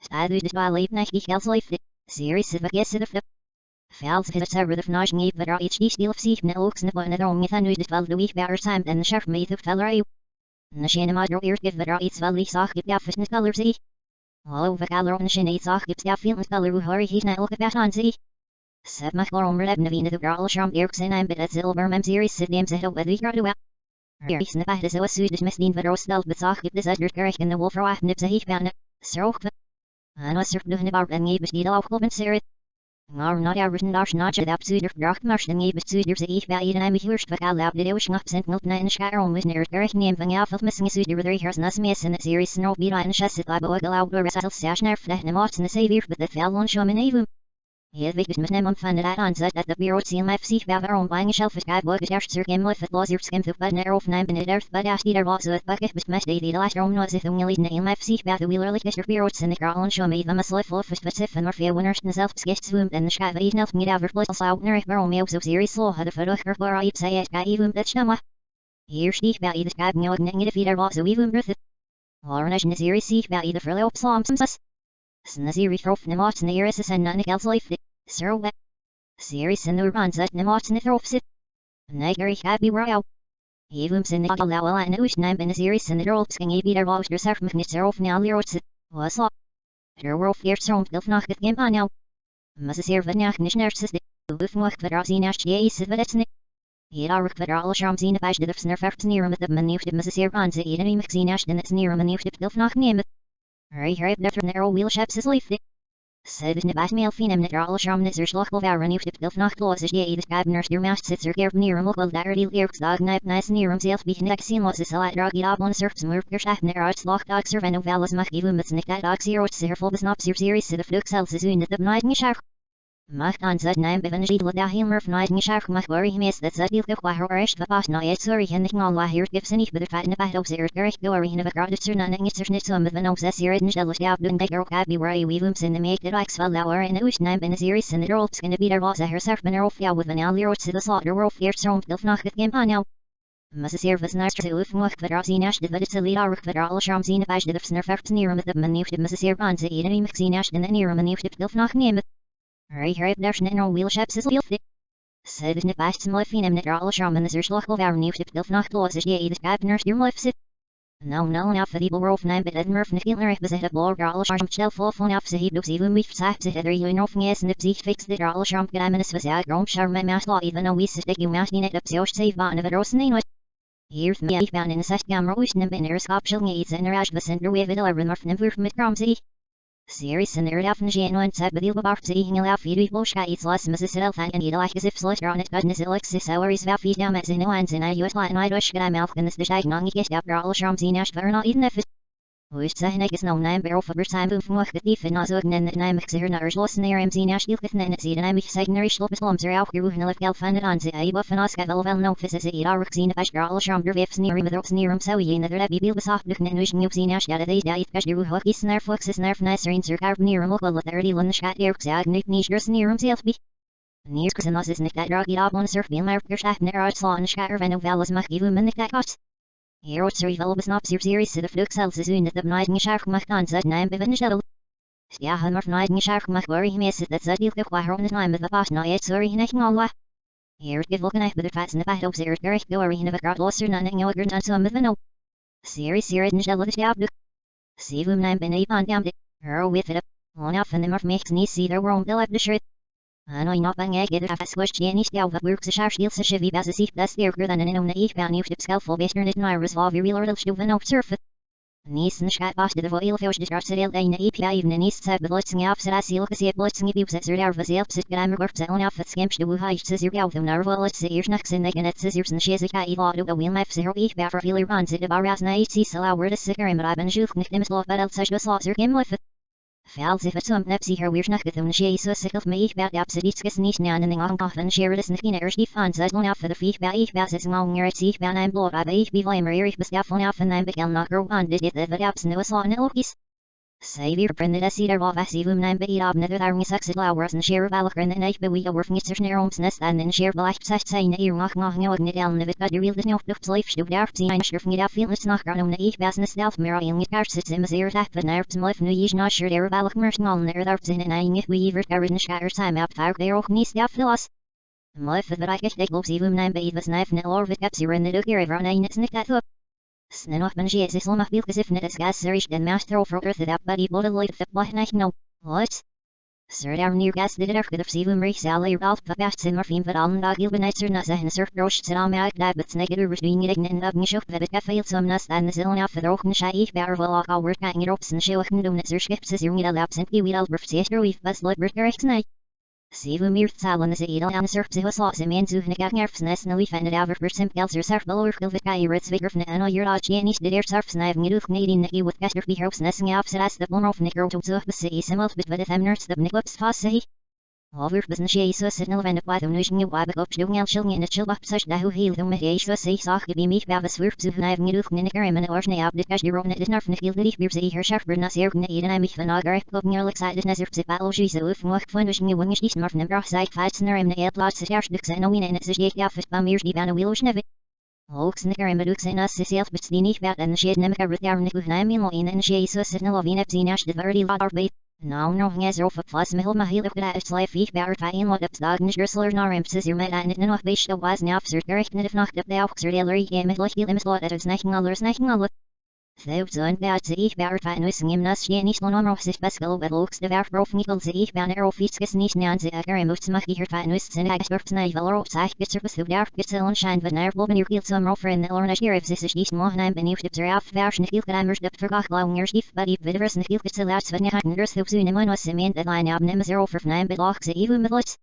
Stadu de wel leef nach ich als leef series of guess of the Fels het server de fnage niet maar iets die stil of zich ne ook ne van de ong van nu dit wel de week better time en de chef meet of feller you na shene maar door eer give er iets wel lief zag ik ja fitness color zie hallo we gaan er een shene zag ik ja veel color hoe hurry he's not ook about on zie Set mag maar om redden de de girl sham eerks en but at silver mem series sit names het wat we gaan hier is ne bij de zo suit mis dien we stel bezag ik de uit gerich in de wolf raaf nips hij gaan zo En was er nog een paar en je bestied al op een serie. Maar not everything dash not je dat zuider bracht maar en je bestuurder ze ik bij iedereen me huurst wat al op de ocean op sent not na in schaar om met neer gerich neem van ja of missing zuider with three hairs nas mes in the series no be in chest het labo al op de self stash naar flat en maats in de savior but that fell on show me even. Hier weet met nem van de aan zet dat de bureau zien life zich bij waarom buying shelf is guy book eerst circle in life was your skin to neer of nine in the earth but as die was het bucket met mes die last room was it only in life zich bij de wheeler like your bureau in the girl on show me the must life of specific and morphia winners in self sketch swim and the sky of enough niet over plus out neer waarom me so series slow had de foto waar iets zei het even dat snel hier stieg bij de sky no negative feeder was so even birth Lorna in the series zich bij de verloop soms Snaziri throf nemat in the iris and none else life Sir wet. Series in the runs at Nemat in the thropsit. Nagari happy royal. Even sin the allow and wish name in a series in the ropes can be their wash yourself magnets of now lirotsit. Was law. Her world fierce from Dilfnach at Gimpano. Must serve the Nachnish nurses. Ufmuch Vedrasinash Yace Vedetsnik. He are Vedral Shamzina Bash the Snurfers near him at the manufactured Mrs. Ranza Eden Maxinash and it's near him manufactured Dilfnach name it. Hurry, hurry, better narrow wheel ships is leaf. Said ne bas mail finem net all sham net slach wel waren u stil nacht los is je de kabners der mast sitzer keer neer mo wel daar die eerks dag nip nice neer om zelf begin ek sien was is al drag it op on surf smurf der schaf ner uit slach dag serven of wel as mag even met nik dat dag zero zeer vol besnap zeer series de flux zelfs is in de night geschach macht an zat nein bewen schiedel da hilmer night geschach mag worry mes dat zat ilke kwa her is was na het sorry hen ik al waar hier gifs niet bij de fat in de op zeer gerecht gory in de grad sur nan niet er niet zo met van ons zeer in zelfs ja doen dat ook be worry we wooms in the make it like swell hour in the nein in the series in the ropes gonna be there was a her surf man of ja with an al liro to the slaughter world fierce from the nacht game on Masseer was naar te oefenen wat er zien als de het lead ark wat alle charm zien bij de versner verps neer met de manier de masseer aan ze iedereen mag zien als de neer manier de pilf nog nemen. Hij daar snel een wheelshaps is heel dik. Ze is niet best mooi vinden met alle charm en de slag wel nieuw de pilf nog los is je ieder kapner stuur mooi zit. Nou for die berof neem bij het murf niet meer bezet het blog alle charm stel vol van af ze heeft ook zeven mij verzagt ze er je nog niet en zich fix dit alle charm gedaan is was ja grom charm met maas law even though we sit you maas niet op zo save baan of roos nee. Here's me ik ben in een 6 camera oesten en er schap schil niet en er as besender we wil er maar van met kram zie. Series en er af en genuine set bedeel bewaard zie hing laaf hier bloos ga iets les Mrs. Elfan en ieder as if slitter on it goodness Alexis hours va feet down met no ends in a US Latin Irish gra mouth and this dish nog niet gest after all charms in ash ver not even if hoe is het is no name barrel for time boom van het dief en als ook en naam ik ze naar los in er MC nash diel en het zie en ik zeg naar slop is loms er ook hier hoe geld van het aan ze ai buff en aska wel no vis ze hier ark zien after all charm der vefs neer met rops neer so je in der biel besacht lucht en nu snoep zien ash dat deze dat is hoe hoek is naar fox is naar nicer in circa neer ook wel dat er die lande schat er zeg niet niet neer zelf be neer kus en as is niet dat drag op on surf biel maar geschaf naar uit slaan schatter en wel as mag even min dat kost. Hier wordt er wel besnapt series de vlug zelfs is in het night geschaft gemaakt aan zet naam bevinden shuttle. Ja, han maar night geschaft gemaakt waar hij mis dat zet die qua horen de naam met de pas nou het sorry niet al hier give welke echt de fats in de bad op zeer gerecht door in de grad losser dan en jouw dan zo met no. Series in shuttle is ja de. See whom naam ben even aan de. Her with it. On off and the murf makes niet see their world bill up the shirt. Ano not bang get it after squish Jenny stel wat works schaar steel se chevy bas zich das sterker dan een naïef baan nieuw op skelful beter net naar resolve real stoven op surfen. Niesen schat was de voile feus de straat deel een EP even in east side belotsing af zet asiel geseerd belotsing op zet er was zelfs het grammar work zet on af het skimps de hoe hij ze gauw van naar wel het ze eerst niks in de net ze eerst en she ze kai laat op wheel map ze her ik bij for run zit de baras na iets ze lauwer de sicker en maar ben juch niet nemes lof bij dat ze was er kim lief. Fel if it's nepsi her weird nacht with she so sick of me about the opposite it's nicht nan and on off and share this nicht er die fans as long off for the feet by ich bas is long near sich ban I'm blood aber ich be flamer ich bis davon off and I'm began not grow on did it the ups no so on lokis save your print the cedar of as even I'm be up nether there sex flowers and share balak and ich be we go working it's near homes nest and then share black set say near mach no it down the but the real no life stu daar see ein schrift mir da viel it's nach gar no ich business self mirror in it cars sits in my ear that but nerves life no is not sure there balak merch on there that's in ein if we ever garden scatter time up fire there auch nicht da filas life that I get looks even nine be was knife no or with gaps in the look here everyone ein it's nicht that up Snen of ben is islam af bilkes if net as gas serish den master of earth that buddy blood light the black night no what sir down near gas did it could have seen him reach sally ralph the best in morphine but on dog il benitzer not and surf rosh sit on my that but negative between it and up shook that it failed some nest and the zillion off the rochen shay bear well all work hanging ropes and show and do net sir skips is your absent we will sister we've best let break night See we meer talen is edel aan de surf zich was in mensen en ik nerfs nes en lief en het over percent kelser surf below wil we kai rits bigger van en al your dodge en is de der surf snijven je doet Canadian nikki with gaster be house nessing af zet as de bon of nicker to zo be simul bit with them nerds de nicklips fast say over business she so sit no and by the nation you wab up showing el shilling in the chill up such that who heal them he so say sag be me ba swerf zu knijven je doet nicker en or ne ab dit gas je ronen het nerf nikki lief beer see her surf bernas hier Canadian I me van agar op neer excited nes er battle she so if mocht van dus nieuw wings die smurf nummer side fights in the eight lots het eerst dus en no in het is je ja fit meer die van wheel sneve Hoeks nicker en bedoeks in as zelf bet die niet bad en she nemka rit daar nick naam in en she so sit no loving up zien as the very lot arbeit no nges of plus mehel mahil of that it's life ich bear fine lot ups dog nish grisler nar empsis your met and no be show was now officer gerecht net if not up the officer the lorry game like the lot that is snacking all Thoughts on bad to ich bear fine no singing nas she nicht no more sich beskel but looks the verf brof nickel to ich ban arrow feet skis nicht nan ze agar most mach hier fine no sin ag spurt na velar op sag gets service of dark gets on shine but never blow in your heel some rofer in the lorna here if this is nicht more nine ben ich der auf version heel grammars the vergach long your stief but if viders and heel gets last when hacken der so soon in was in the line up nem zero for nine but locks even with lights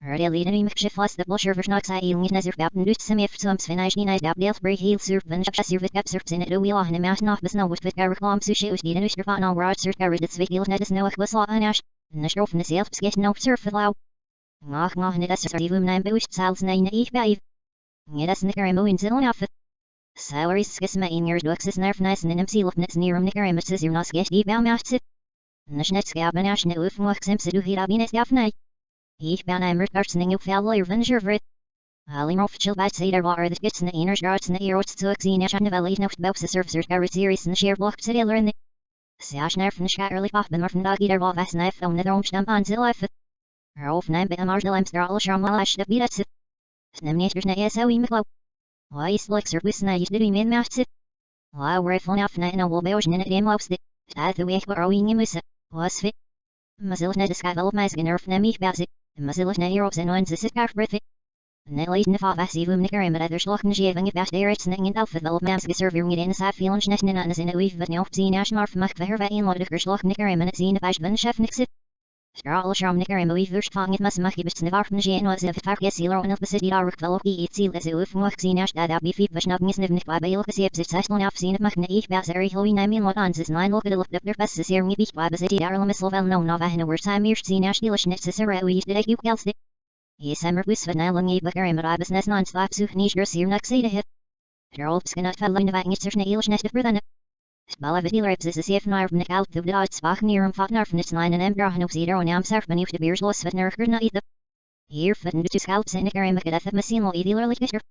Herde leden u mich was de blusher versnack sai il niet nezer bappen dus sem if some svenais ni night up deels break heel surf ben sur with gaps surf in it we on mass noch bis no with reclam sushi us die nu strap on rod surf gar dit zwik heel net is no was la anash na strof in self skit no surf lau Ngach net as even nine boost sales nine ich bij Niet as nicker mo in zillen af Salaries skis me in your ducks is nerf nice and in seal of nets near nicker and is your nas get die bau macht sit Nashnet skab anash ne uf mo sim se du hier abines af night Ich ben ein Rückartsning auf alle Avenger Vrit. Alleen of chill bij zeder waar de gits in de inner guards in de erots to exine as aan de wel nog bouse servicers are series in the share block to in the Sash nerf van schaarlijk af ben maar vandaag ieder wat was knife om de droomstam aan zijn life. Of neem bij een mars de lemster alle charmal as de bilet. Snem niet dus nee zo in meklo. Why is like service na is de min macht. Why we're phone af na en wel bij ons in het game de. Staat de weg waar we in mussen. Was fit. Mazil net de sky wel op mij nerf na mij basic. Mazil net Europe en ons is het kaart breath. Nederland de favasie van nikker en met de slag geven het best er iets in het wel mens geserveerd in de saaf veel net in aan in de weef wat niet zien as maar mag ver bij een lot de slag nikker en met zien de bij van chef niks. Straal charm nikker en weef vers vang het mas mag je best in de warf van was het vaak is hier en het city daar wel ook iets ziel is het mag zien as dat bij fief was nog niet niet bij heel gezien het zes nog afzien het mag niet bij er heel in mijn wat aan is nine look de lucht de best is hier niet bij de city daar al wel no na we word time eerst zien as die net is er we de ik kels Yes, I'm with Nailing a bugger and my business non slap suit niche here next to hit. Gerald Skinut fell in the vang it's nails nest of than it. Spell of it lips is a safe nerve nick out of the odds spach near him fought nerf and it's line and embra and cedar on am surf beneath the beers loss with nerf not either. Here fit into two scalps in the car and death of machine will either like it.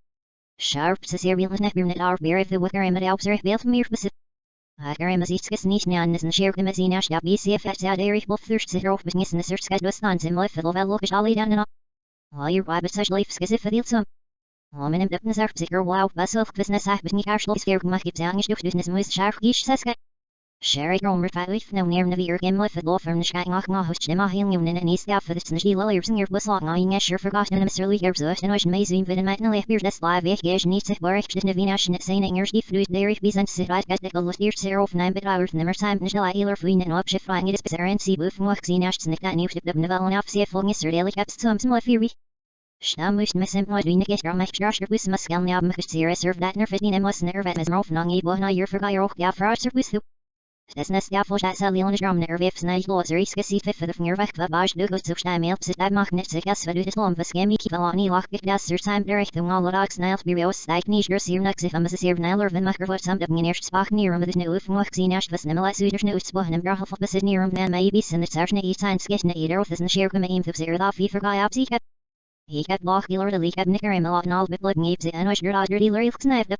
Sharp to see real neck beer net our beer if the wicker and the alps are built from your visit. I carry my seats niche nan is and share the machine ash that BCF at that area both thirst to rope business in the search schedule stands in life it'll well look at all down and up. All your rabbit such life skizzy for the some. Om in hem dipnes er zeker wow beself business af niet kaarsloos skeer mag je zijn is business moest sharp gish saska. Sherry romer vijf nou neer na weer game life law firm schijng ach ma host nema heel nieuw in is daar voor de snee lawyers in your bus long aan je sure forgotten in Mr. Lee Gerbs en als me zien we in mijn life beer des live ik gees niet zich waar ik de vinash net zijn in your food there if bizens sit right get the list hier zero of 9 bit hours nummer time nishal ailer fluin en op shift flying it is bizarre and see boof mocht zien as snick dat nieuw de novel en af see volgens is er daily caps some small theory. Stam moest me simpel doen ik er maar straks bus maskel niet hebben gezien serve dat nerf in was nerve met rof nang je bona hier voor je ook ja voor service toe. Das nest ja voor dat zal je drum nerve snij los er is gezien voor de vinger weg wat baas de goed zo stam help zit dat mag net zich as we het lom was game ik wel aan lach ik dat er time direct om alle dags nails bureaus styk niet er hier niks if am se serve nailer van mag wat sam de meneer spach neer met de nieuwe mocht zien as was nemel as uur snoet spoh en brach of besit neer dan maybe sin het er niet zijn sketch neer of is een share come aim to zero off for guy up zie Ik heb lach dealer de leek heb nikker en al bit bloed neept ze en als je daar die lurk snijpt.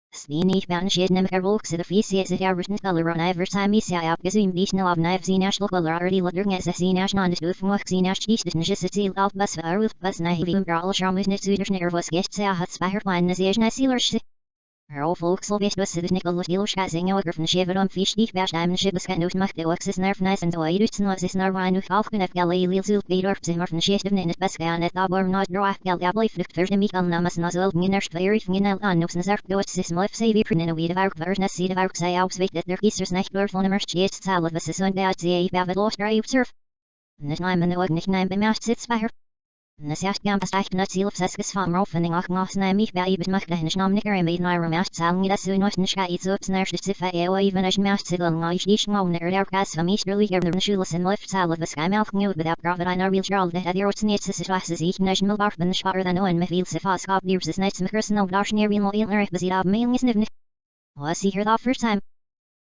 Steen niet van shit nem er volk ze de vies is het written color on every time is ja gezien die snel op knife zien as local already looking as zien as non de mocht zien as die dus niet het al bas voor bas na wie al charm is niet zuider nervous gest ze had spijher plan is je nice sealers. Al volk zal best was het nickel heel schazing over van shiver om fish die best diamond ship is kan macht de oxys nerf nice en zo iets nog is naar wine half kunnen galil zult be door ze maar van shit in het best gaan het abor not draw gal blijf vlucht voor de mikal namas nazel miners very fingernel aan nog zijn zerf doet sis life save in een weer waar vers net zie waar ik zei op weet dat er gisters nacht door van immer shit salad was zo dat ze bij het drive surf net naam en de ook niet naam bij macht zit spijher. Nasiach gam past not seal of seskes farm rof and ach nas na mich bei bet macht den schnam nicker and made naira macht sagen das so noch nicht geht so snarst sich fa even as macht sig on ich dich no ner der gas von mich really der schules in lift salad was sky mouth new without profit I know real charles that your snitz is was ich national bar ben schwarer than on me feel se fast cop years is nice smikers no dash near real oil besit ab mail is nivn was see here the first time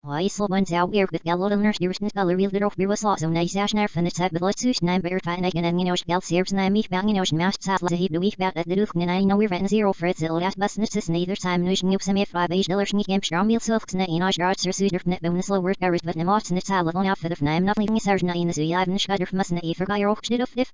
Why so one's out here with gallo and nurse dearest color real little beer was so nice ash nerf and it's had with suit nine bear fine and you know gal serves and me bang you know mast sat a heap the week about at the duke and I know we're at zero for it's ill last bus is neither time no you some if I beige dollar sneak game strong meal silks and you know jar sir suit net bonus low work hours but no lots and it's all on out for the name nothing is in the zoo I've scudder from us and for guy or shit of if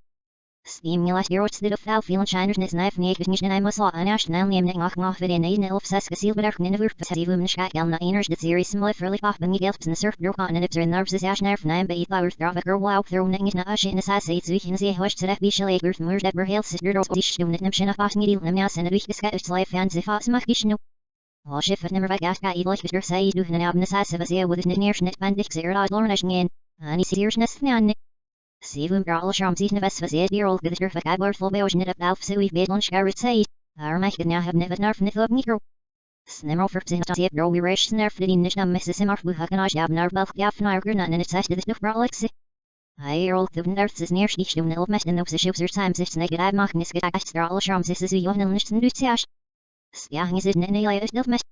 Steam you last year what's the foul feeling shiners and it's knife and ich and I must law and ash and I'm nach nach für den einen elf sas gesil bedarf in der für die women schak gal na iners the series similar for like off when you get in the surf broke on and it's in nerves is ash nerf nine by flowers draw a girl wow through ning is na ash in the sass eight so in see hosh to be shall earth moors that were hail sister or die stum net nimmt nach passen die nas and durch geskat life fans if fast mach ich nu All shift never vai gas ga like the say du and abna sass was yeah with the near net band dix era lornash ngin ani seriousness nyan Sivum bral sham sich neves was year old with her vocabulary full beoj net alf so we bed lunch garret say our make now have never nerf net of micro Snimmer for sin ta bro we resh nerf the nish na misses him off hakan aj ab nar balk gaf nar grna and it's the stuff bral like I old the nerf is near sich dum nel met in the ships er times it's naked I mach nis get extra all sham this is you nicht du tiash Ja is it nene ja is net met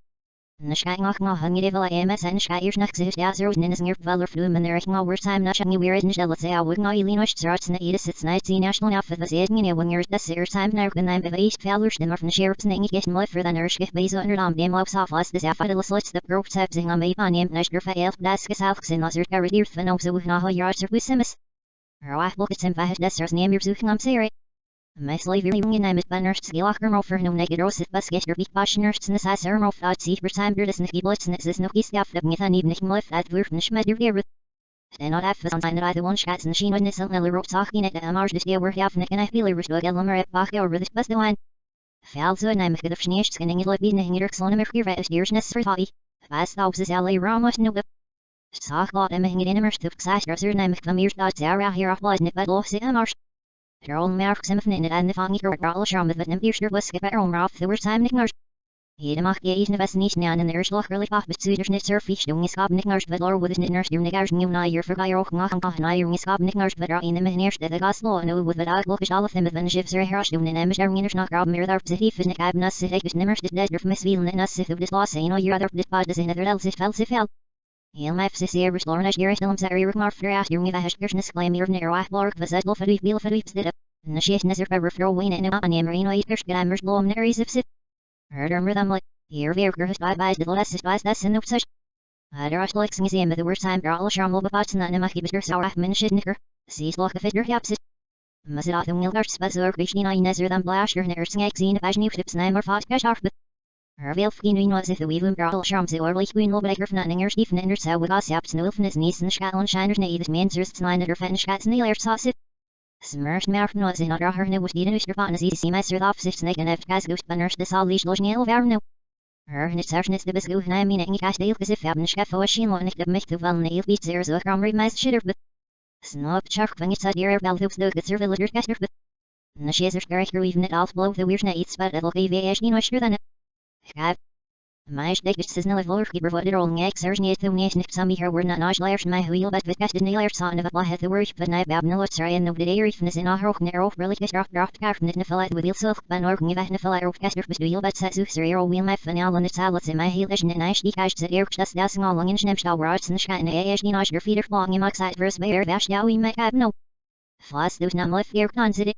Nishkai noch hungry ams and sky ears next to as road in his near valor flume and there are worse time not showing you weird and jealous I would not even wish to na eat it's night see national enough of the saying you know when you're this year time now when I'm east failures in orphan sheriffs and get more for than urge get base under dam name loves off us this after let's the group tapping on me on name nice your fail das gesalks in other carry earth and also with no your answer with simus or I look at him by his name you're suching I'm sorry my slave young and I'm at banners skill over no naked rose it bus get your beat passioners in the size of that see for time there is nicky blitz and it's no key stuff that me even lift that we're from schmed your with then not have some sign that either one shots and she witness and the rope talking at the marge this year we're half and I feel it was lumber at back over this bus the one fell so and I'm a good of schneesh skinning it like being in your slon mercury right years necessary hobby fast stops is LA wrong was no sock lot and hanging in immersed of class dresser and I'm from years dots out here off blood and it but lost it marsh Carol Mark Simfin and the Fangy Girl Sham with an Imperial Whisk at Baron Roth, the worst time Nicknars. Hedemach Gate Nevesnian and there's Loch really pop, but Suder Snitzer Fish doing his cob Nicknars, but or with his nurse, your niggers, new night, for Guy Rock, and I ring his cob Nicknars, but are in the Miners that the gospel, and with the dog look at all of them, and shifts are harsh doing an image, our winners not grab mirror, the heath, and cabinus, the take nimmers, the dead of Miss Whelan, and us if this loss, you know, your other bit pod is in other else, it fell. Heel my fsissy ever slorn as your films are your mark for ask your niva hashkirshnes claim your near wife lork, the zedel for wheel for weeps did up. And the shit nezer ever throw away in a marino eat kirsch grammars blow naries if sit. Heard armor them like, here verker has by the less is by that's in the such. Other us like sing the worst time for all sharmel bots and the maki bitter sour min shit nicker. Sees lock of it your yaps it. Must it often will darts buzz or krishni nezer than blasher near snakes in a passion you flips name or fast cash off but. Hervel fien was if the weevil girl sharms or like queen low breaker from your Stephen and her so with us yaps no from his niece and scotland shiners na the mansers nine her fat scats and the air sauce it. Smirched Mark was in other her was eating Mr. Pon as easy see my sir off snake and if guys ghost banners this all leash lojniel varno. Her and it's harshness the biscuit and I mean any cast deal as if Abn Scaffo she wanted to make the well nail beats there's a crumry mice shitter but snop chuck when it's a dear bell hoops the good villager caster but the shazer character even it all blow the weird nights but it'll be vash no sure than it. Have my stakes sizzle of lower keeper what it all next there's near the nation some here were not notch layers my wheel but with casted nail son of a black the word but I bab no sorry and no the air ifness in a rock narrow really get dropped carton in a fillet with wheel silk ban organ if a fillet or caster but wheel but says zero wheel my final and it's allets in my heel and I speak as the air just that's all long in schnemstall rods and shine a notch your feet are long in my side verse bear vash now we make have no fast those not left here consider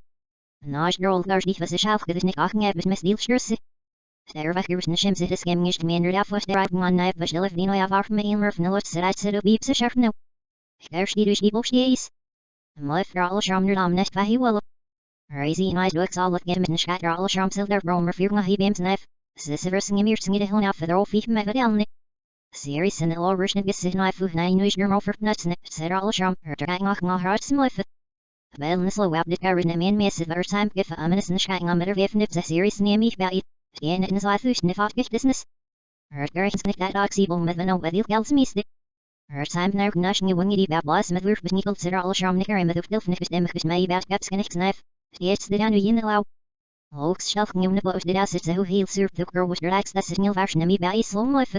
notch girl large if a shalk with nick aching at miss deal sure Der Wackers and Shims it is game nicht mehr der Fuß der Eigen Knife was der Vino ja war mir immer von Lutz seit so beeps a sharp no. Der steht durch die Buchsties. Mal für alle Schamner am nicht weil will. Crazy nice looks all look him in scatter all Scham silver bromer für nach beams knife. Sisversen mir singe de hon auf der auf ich mit der Series in the lower version gets in knife with nine news your for nuts and said all Scham her gang nach mal hart smith. Well nislo wab the carry the main mess of our time give a minute and schang am der wef nips a series near me by Stehen in so Fuß ne fast business. Gergens nicht that oxybol mit no wedil gels mystic. Time now nashing you wingy bab blast mit wirf mit nickel sit all sham nicker mit filf nicht bestem mit mei bad gaps knick knife. Steht the danu in the law. Oaks shelf new nibble did as it's who heal surf the girl was relaxed that's new version me by slow life.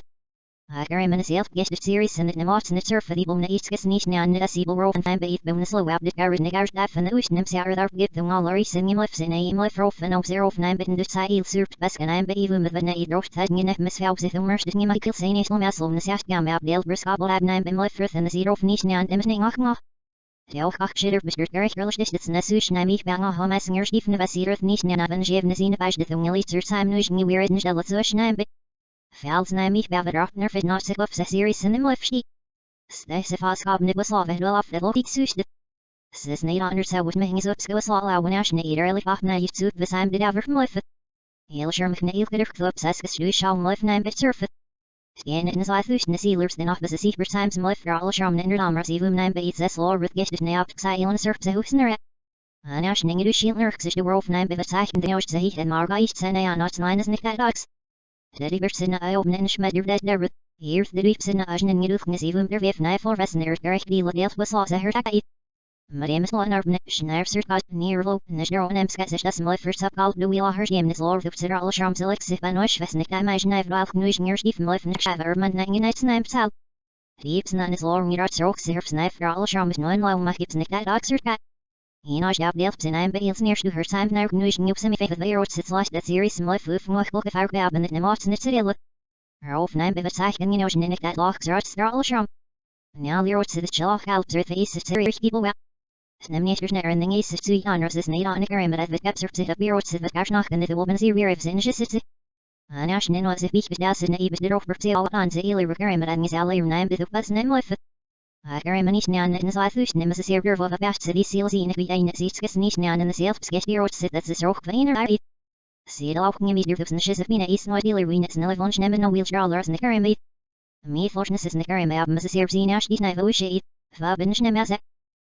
I carry in self get the series and the mots and the surf the bone eats gets niche now the seable roll and time be bonus low up the carry niggers that and the wish nims are there get them all or singing lifts in a life rough and 09 bit in the side surf best and I'm be even with the night roast head in miss house if immersed in my kill saying islam aslo and the sash gam up the brisk abel had 9 been life and the zero niche now and imitating achma. The old cock shitter Mr. Garrick girlish distance and a sush and I meet bang off my singer Stephen of a seater niche now and Jev Nazina bash the thing elite time news and you wear it and the sush 9 bit. Fals na mich bavet off nerfed not sick of a series in the lift sheet. Stacifas cob nibus love it well off the low suit. Sis need under so with me his ups go all out when ash need early off na you suit the time did ever from lift. He'll sure McNeil could have clubs as a shall lift 9 bit surf it. Scan it in his life and the sealers then off as a seat for times and lift for all sharm and ramras even 9 bits as law with get it now silent surf the hooks in her. An ash ning do shield lurks is the world 9 bit attack and the osh the heat and marga each 10 a not 9 as nick that dogs. Daddy Bersin I open and schmed your dead there. Here's the deeps in the Asian and Yuduknis even der Vif knife or Vesner, Garrick deal of Yelp was lost a hurt I. Madame Slon Arbn, Schneer Sirkat, near low, Nishner on Emskasish, that's my first up called the wheel of her game, this lord of Sidra all Sharms Alexis van Osh Vesnik, I imagine I've Valk Nush near Stephen Life and Shaver, man, nine nights and I'm sal. Deeps and his lord near Sirks, Sirps knife for all Sharms, no and low, my hips nick that oxer cat. Enosh up the Elps and I'm bales near to her time now, Nush and Yupsimi faith of the roads, it's lost that series and life with Moch look if I grab and the mots and it's a Of name bevat zaken in ocean in it that locks are stralsham. Now the roads to the chalk alps are the east of serious people well. Snemneters near in the east of two honors is need on a gram at the gaps or sit up your roads to the gashnach and the woman's ear of sin city. An ashen in was a beach with das in a bit of per all on the ely regram at his alley name with the bus name life. A gram and each nan in his life name is a server of a best city seals in a bit in its east kiss nan in the self sketch the roads sit that's the rock vein or see it all can meet your tips and shis of mina east no dealer we nets and live lunch name no wheelchair lars in the gram meet. Me fortuness is in the gram ab Mrs. Serbsine ash these night shade. Fabinish nemasa.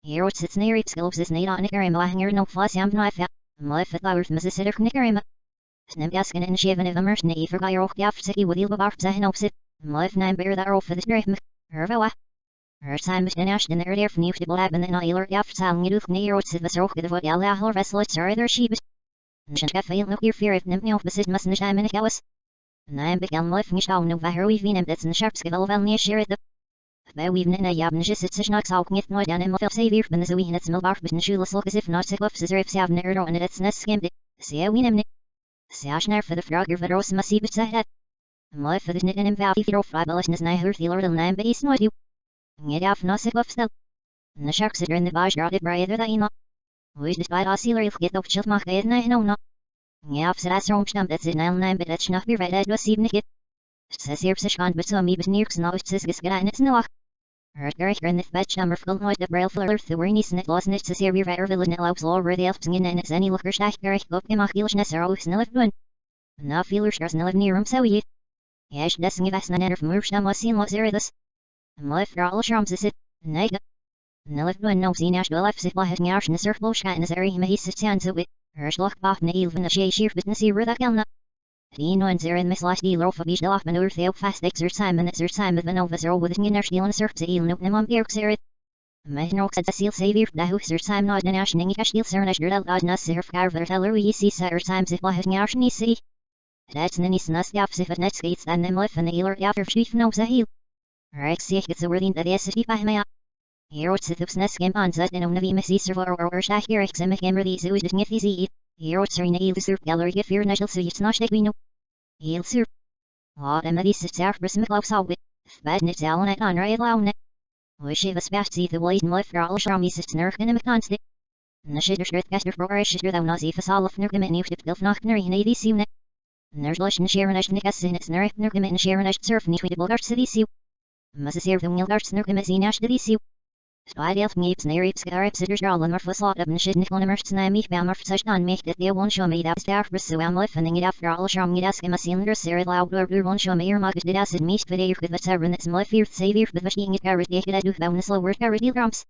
Here sits near it scopes is need on a gram hanger no fuss am knife. Life at hours Mrs. Sitter Knickerima. Snimgaskin and shaven of immersion e for guy or gaff city with the bar sahin opsit. Life nine bear that off for the drift. Herva. Her time is in ash in the earlier from you to blab and then I'll gaff sal you near or sit the stroke with what yalla or vessel it's either sheep. Shan cafe look your fear if nimno besit must nish time in a house. Nine began life nish down no vaher we've been that's in the sharp skill well near share it. Bij we've in a yabn just it's snacks out niet nooit aan en veel savior van de zoe net smil but shoeless look as if not sick of scissor if have near on it's nest skimmed. See we nimni. See ashner for the frog of the rose must be said. My for the knit and value for fabulous na her the lord nine base no you. Get off no sick of still. The sharks are in the bash got it brother that ina. We despite our sealer get up chill mark it na no no. Ja op z'n room stamp that's in nine but that's not weer right that was even it. Says here sich kan but so me but near now it's ges gedaan it's no. Gerich in the fetch number full noise the braille fuller the were nice net lost nichts here wir er willen elps law where the elps in and it's any looker stack gerich go gemach ilsnes er aus snel doen. Na feeler stars snel near so ye. Ja ich das ngi was na ner vom stam was sehen was er this. Life for all shrams is it. Nega. Nel doen no seen ash life sit by his arsh in the circle shine is area me sit stand so it. Herschlock bach na even the sheer business here that gelna. Die noin zer in mislash die lof of each de lach manure theo fast exercise and exercise with the novas or with in energy on surf to no nimam erxerit. Mehno said seal savior da hu sir time not nash ningi kashil sernash derdal adna surf carver teller we see sir times if lah nyash ni see. That's nini snas the opposite of net skates and them life and the ealer after chief no sahil. Rex see it's a wording that the city by me. Here what's the snes game on set and on the messy server or shach here ex and camera these who didn't get easy. Here what's her nail surf gallery if you're national so it's not like we know. Heel surf. Lot em these sits out bris McLaugh saw with. Bad nits allen at on right loud net. Wish it was fast see the white and life for all shram sits nerk in a const. Na shitter shirt gaster for shitter thou nazi for all of nerk in you tip gilf nach ner in ADC net. Ner's lush and share and ash nickas in its nerk in share and ash surf ni tweetable darts to these you. Must see the wheel darts nerk in nash to these you. Spide elf meeps near eeps garip sitters all and morph lot of shit nickel and merch na meep bam morph such on make that they won't show me that staff bris so am life and it after all shram me ask my cylinder sir loud blur won't show me your mug did acid meat video could but seven it's my fear savior with machine it carrot they could do down slow work carrot deal grumps.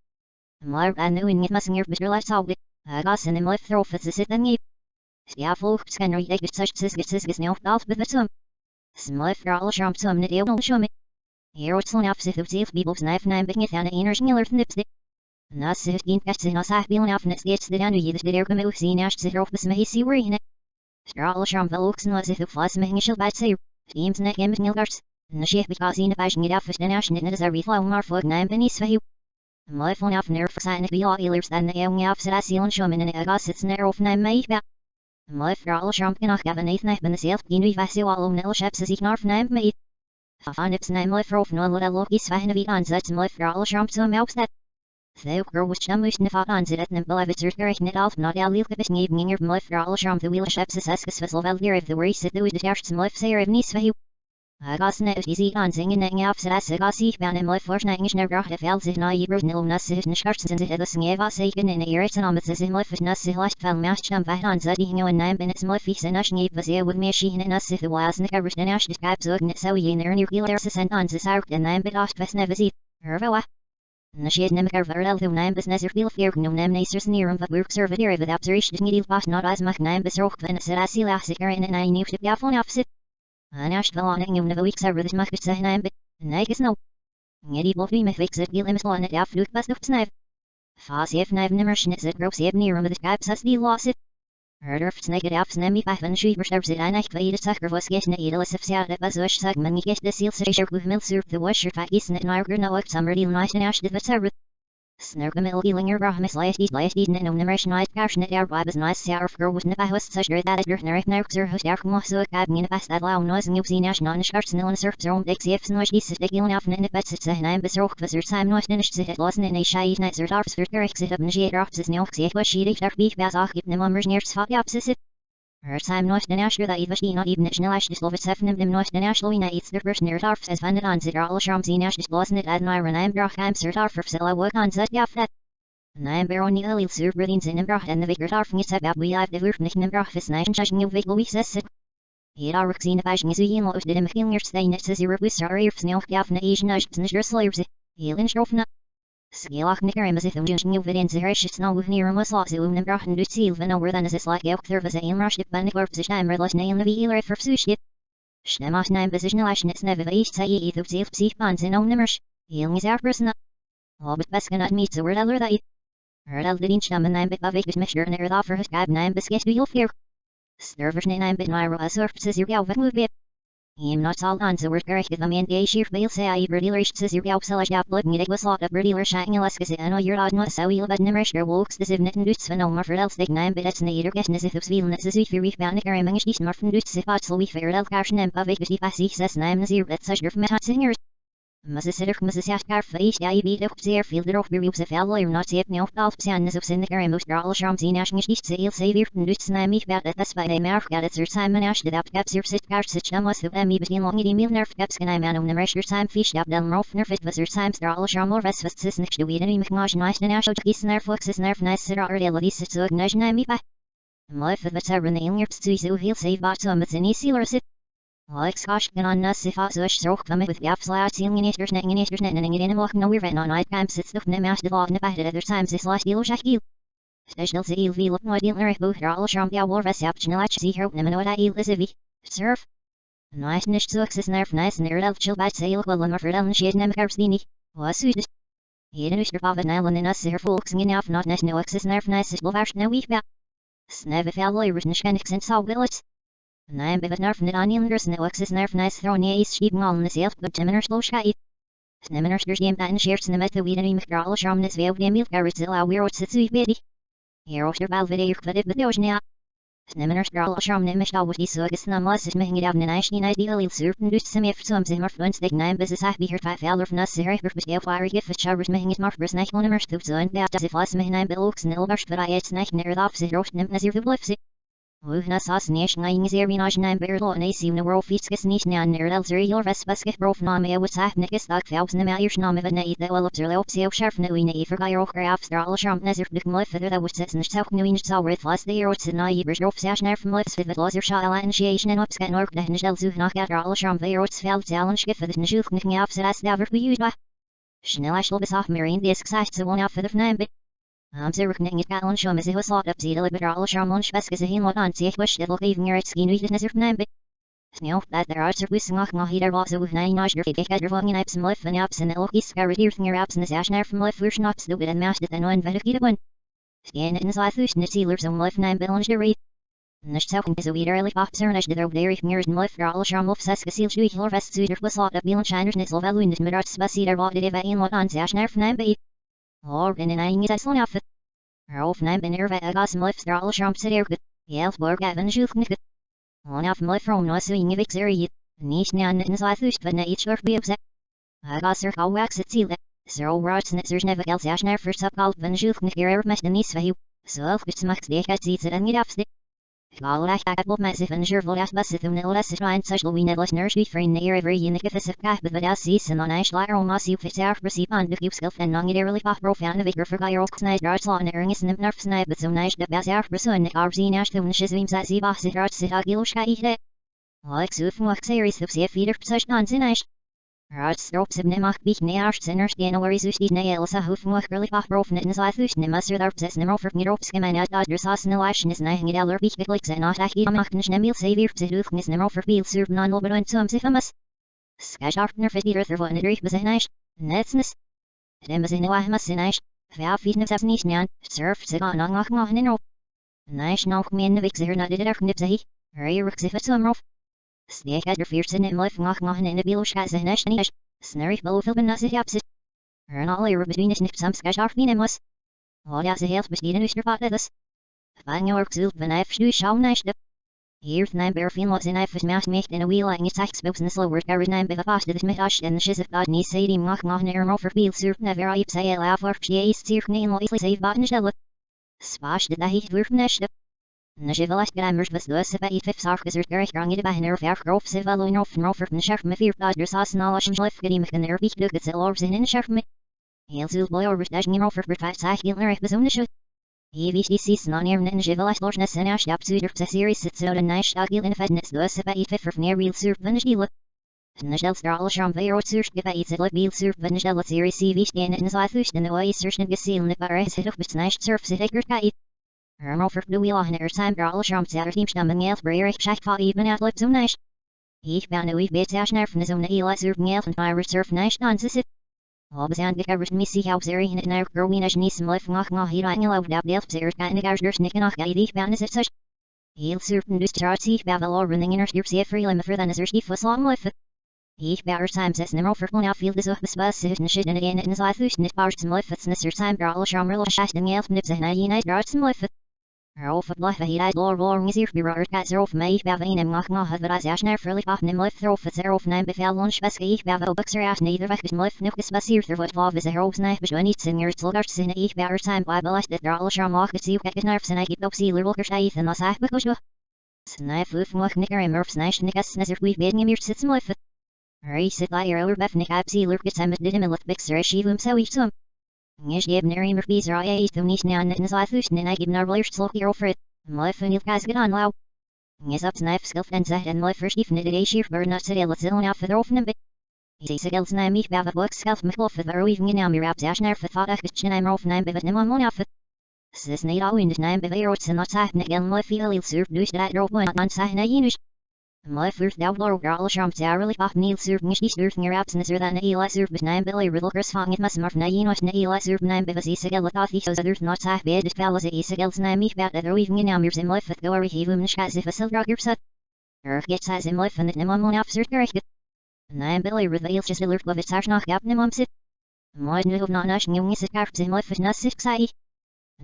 My I knew in it must your bitter life saw it. I got in life throw for the sit and eat. Yeah folk scanner you get such sis no off with some. Small for all shram some they won't show me. Here what's on opposite of safe people's knife nine big and inner schiller nips. Nas sit in gets in us half bilen afnes gets the anu yid der come with seen ash sit off the me see where in it. Strahl sham velux no as if the flas me shall bad say. Teams neck in nilgars. Na chef because in a passion get off the ash and it is a reflow mar fog nine beneath for you. My phone off nerve for sign be all ears than the young opposite as seal and showman in a gas sits near off nine may ba. My strahl sham can have an eighth knife in the self ginu vasi all nil shaps as ich narf nine may. Fan ips nine life rof no little look is fine of it on such my strahl sham so melts that. Theo girl was chamush nifat on zit at nimble of its gerich nit alf not al lil kapit evening your life for all sham the wheel shaps escus vessel valdir if the worry sit the detached some life say of nis for you. I got net easy on singing and off set as I got see ban in life for night never if else is not you nil nas sit nishkarts and it the eva saken in ear it's on in life is nas last fell mash cham vat on zadi no and 9 minutes life is nash need was with me she in us if the was in the coverage and ash describe so net so in there near killer sent on this arc and 9 bit off vest never see herva. Na shade nemker verel the 9 business er feel fear no nem nasers near but work servitor with observation need pas not as much 9 bis rock when sit as elastic er in and I knew to be off on opposite. An ash fell on you never weeks over this much say 9 bit. Nakes no. Ngedi both me fix it gil on it after look best of snipe. Fas if knife nimmer schnitz it gross if near with the caps as the loss it. Herder snake it up snemi by fan she berstabs it and I played sucker was getting a edel if sad at bazush segment get the seal say with mil surf the washer fat is net no no somebody nice and ash did but Snurk middle healing your brahmis last eat and numeration night garsh net air vibes nice sour girl with nip I was such that it nerf nerfs hus dark mo so gab in best that loud noise and you've seen ash non sharks nil and surf zone dicks ifs and is sit healing off in it bets it's a nine besroch was your time noise and sit it lost in a shy night zert arps for eric sit up and she drops his nox it was she dark beef bas ach gib numbers near spot opposite her time noise and asher that even not even it nash this love it's seven them noise and ash lowina eats their first near arps as vanded on sit all shams in ash this lost in it admire and I'm drach I'm cert arp for silla work on set yaf that Nine barony early sur brilliance in embrach and the vicar darfing it about we have the roof nicht embrach is nine shashing you vig louis says it. He had our roxine bashing is in lost did him feeling your stain it says your wis are if snow gafna asian ashps and your slaves. He linstrofna. Skilach nicker as if the you within the herish snow with near him was lost in embrach and do seal van over than as it's like elk there was a in rush dip and the position I'm redless nail the vealer for sushi. Schnemas nine position lash nits never east say either seal psich bonds in own nimmers. Healing is our person. All but best cannot meet the word eller that Herdal de dienst am nine bit of ik mischer en er offer hus gab nine biscuit do you fear. Stervers nine bit naira as surf says your gal move bit. Him not all on the word gerich the man gay sheer bail say I berdealer says your gal sell up blood me was lot of berdealer shang alaska and all your odd not so you but nimmer der walks this even duts van over ferdal stick nine bit it's neither getting as if it's feeling it's as if we found a mangish dis marfen duts if so we ferdal garschen and of ik die says nine as your that's such your from singers. Mrs. Mrs. Yaskar face I beat up there field of reviews of fellow you're not safe no all psian of sin the very most all shams in ashing is sale savior from duts na me about that's by the mark got it's time and ash that caps your sit car sit was of me between long email nerf caps can I man on the rest time fish up them rough nerf it was your time star all sham or rest was sis next to we any mcmash nice and ash is nerf fox is nerf nice sit or the least so ignite me by life of the terror in the your so he'll save but some it's an easy or sit Like Scotch can on us if I such stroke from it with gaps loud sealing in eaters net and in a walk no we're no night time sits the name the law in about it other times this last deal shakil. Special seal V look no deal eric both all sham ya war vest up chinel see her no what I is if surf. Nice nish success nerf nice and el chill bad say look well and for el she nem carbstini. Was suited. He didn't used to have an island in us her folks in off not net no access nerf nice is lovash no week back. Snev if alloy written schenics and saw billets. Nine bit nerf net onlanders no access nerf nice thrown is sheep on the self but timmer slow shy. Snemmer sters game that and shares in the meta weed and mcdrawal shamness veil game milk garritsilla we're what's sweet baby. Here oster bal video credit but dojnia. Snemmer stral shamne mishal with these sugus namas is making it out in ice ideally certain do some if some zimmer fluence the nine business I be here 5 hour from us here for scale fire gift for showers making it mark bris night on immersed to so and that as if last making nine bills and ilbars but I it's night near the opposite roast nim as your blips. Wugna sauce nation lying is erinage nine barrel and AC in the world feats kiss niche nan near elzer your vest basket brof name with sap nickis dog fels in the malish name of a night that will observe opsio sharp no in for guy or crafts there all sharp nazir dick my feather that was sets in the self new in so with last the year what's in I bridge rof sash nerf from lips with laser shot initiation and upscan or the nigel zu knock out all sharp they what's felt challenge gift for the njuch nicking off set never be used by Schnell will be soft marine disc size so one out for the name bit zurücknehmen it galon show as it was lot up see the liberal all sharmon speskes a lot on see wish it will even your skin with it name bit Snow that there are service ngach hier was with nine nage your fake at your long in apps and life and apps and the loki scar here from your apps and the sash from life version ups the and mashed it and one very good one scan it in the last the sealers on life nine billion the rate Nicht talking is a weed early pops or nish the very years and life for all sharm of seska seal shui your vest suitor was lot of bill and shiners nits level in the mirror spasi there what it eva in lot on sash from nine bit or in an eyeing is slow off Rolf name in Irva agas life there all sharp sit erg Yelsborg Evan Juchnik on off my from no swing of exeri niche nan in slathust but na each work be upset agas er how wax it seal so rots and there's never else ashner for sub called Van Juchnik er met the nice for so it's max de cat seats and get up stick Galach apple massive and sure vol bus if no less trying such we never nurse be free near every unique if it's a cat but as season on ice layer on massive fit our receive on the cube self and non early pop profan of it for guy or night darts law and erring is nerf snipe but so nice the best our person our zine ash to shizim sa ziba sit art sit agiloshka eat like suf mo series of see feeder such non zinish Rats stropes of nemak beach nearst sinners gain or is used nails a hoof mo early pop profan in his thush nemasser there possess nemo for mirops skeman dodger sauce no lash is nine dollar beach clicks and not aki maknish nemil savior pseduch nis nemo for feel serve non but on some sifamus Skash after fit eater for one drink was a nice netsness Dem is in a wahmas in ice Val feet of nice nyan surf sit on in no Nice knock me in the vix here not did it nips a hurry rooks if it's some rough Snake at your fierce in life ngach in a bilosh as a nash Snurry both of the nasi opposite All layer between is nicht some sketch off minimus. All as a health between us part of this. Bang your xul when I've shu shall nice. Hier nine bear feel lots in I've smashed me in a wheel like it's expos in the slow word every nine bit of past this mitash and the shiz of God needs say mach near over feel sur never I say a laugh or she is seer name loisly save button shell. Spash did I heat word nest. Na shivelas grammars was dus by it fifth sark is gerich rang it by nerve erf grof sivalo no from over from chef me fear dad sas na lash life gedim in der beach look at orbs in chef me. Heel zul boy or dash me over for fat sag heel nerf bezone should. He VTC non ear nin shivelas lorsness and ash up to der series sits out a nice agil in fedness dus by it fifth near real sur vanish Na shell straal sham vero surch give it like beal sur vanish series CV scan in the thush in the way search and gesil in the bar is hit up with nice surf sit eker over the wheel on her time all sham team stammen geld breer shack fa even at lip so nice. Ich ban we bit ash nerf in the zone ela surf geld and fire surf nice on this it. All the sound get me see how zeri in it now growing as nice and life ngach hier angel out up delf zer kan the gars nick and ach ich ban is it such. Heel surf and dus chart sich bavel or running in her see free limit for than as her ski was long life. Ich baer time says no for one out field is up bus sit and shit and again in his life nicht bars some life it's nesser time all sham real shash and geld nips and I unite guards some life. Of life he died long is here be roer got zero from me bavin and mach had but as ashner frilly off nim life throw for zero of 9 befell lunch best ich bavo buxer at neither weg life nuk is basier for what love is a hero snipe but when it's in your slugard sin ich better time by belast that all sham mach it see get nerves and I get up see little worker faith and sag because snipe foof mach nicker and murfs nice nickas nesser we beden mir sits life sit by your over befnik ab see lurk time did him look bixer she so each some. Nish gave Neri Murphy's or I to niche now and his life and I give Narblish slow here for it. My funny guys get on low. Yes up knife skill and set and my first even it a sheer bird not today let's on out for the open a bit. He says against nine meat bava work self McLaugh for the even in your abs ashner for thought I could chin I'm off nine but no one outfit. Says need all in nine but they wrote and not half again my feel serve do that rope one on sign I use. My first outlaw girl sham really off Neil serve nishi serve near absence than Eli serve but nine Billy riddle Chris fang it must mark na Eli serve nine bivas isagel thought he shows others not half bed fellas isagels nine meat bat other even in amers in life with go he whom nishkas if a silver your set. Gets has in life and it nimon officer gerich. Nine Billy reveals just alert of its archnach gap nimon sit. My new of not nash young is it carps in life with nas six sai.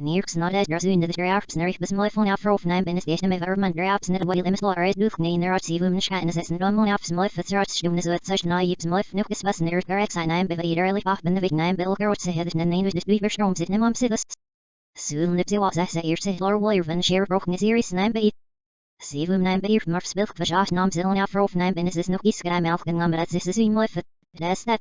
Nierks not as rasoon the drafts nerif bis my phone after of 9 minutes station of everman drafts net while limit law red duch nein there at even schatten is and one afs my fits stum is at such naive my nukus was near correct sign 9 but early off in the big 9 bill girl to head and name with the beaver storms it nimam sidus soon nipsy was as a year to lor wire van share broken series 9 bait see 9 bait marf spilk vajach nam zilon after of 9 minutes is no iskra milk and ngam this is in life that's that.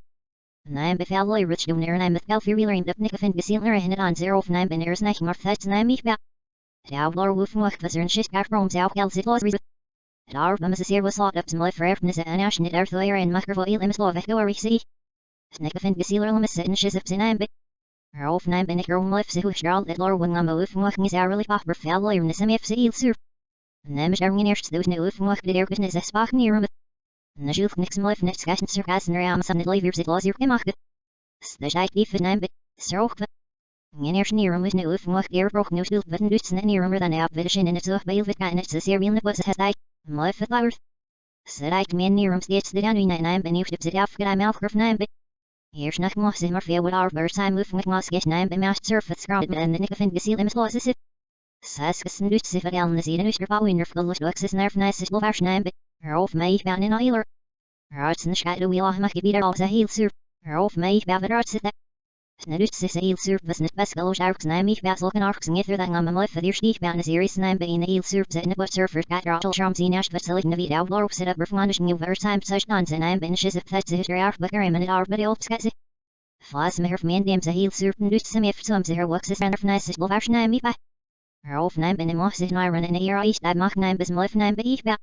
Nine befell loy rich do near nine befell fear wheeler in the nick of in gesealer and it on 0 of 9 benears neck marth that's 9 meat back. Outlaw woof muck was earn shit car roams out held it was our bumas here was locked up some life for airness and ash knit earth layer and mucker oil in slow echo or see. Nick of in gesealer limit sit and shiz up to 9 bit. Her off 9 benick roam life so shral that lor wing on a woof muck is hourly pop befell loy in the semi seal sur. Nemish erwin ears those new woof muck the air goodness a spark near him. Na juch nix life net skaschen circas in ram some levers it was your gemacht. The shite beef in 9 bit, stroke. In air near him with no if much air broke no still but duts and near him than up vision in its of bail with kind it's a serial that was has I. My foot flowers. Said I come in near him skates the down 9 beneath it off get I mouth of 9 bit. Here's not moss in Murphy with our bird time with moss get 9 by mass surface ground and the nick of in the seal him was it. Saskas and duts if I down the sea and usker power in full looks is nerve nice little version 9 bit. Her off may found in oiler. Arts and shadow wheel on my beater all the heel surf. Her off may have it arts at that. Snadutz is a heel surf was net best gallows arcs and I meet bass looking arcs and either than on my life for their steep bound a series and I'm being the heel surf set in the surfer cat rattle charms in ash but select navigate outlaw set up reflanish new ver time such nonsense and I'm been shiz if that's it her arc but her minute hour but old sketzy. Flaws me her from names a heel surf and dutz some if some her works is rather nice is version I meet by. Her off 9 been in moss in iron and a year east I mock 9 bis life 9 but eat back.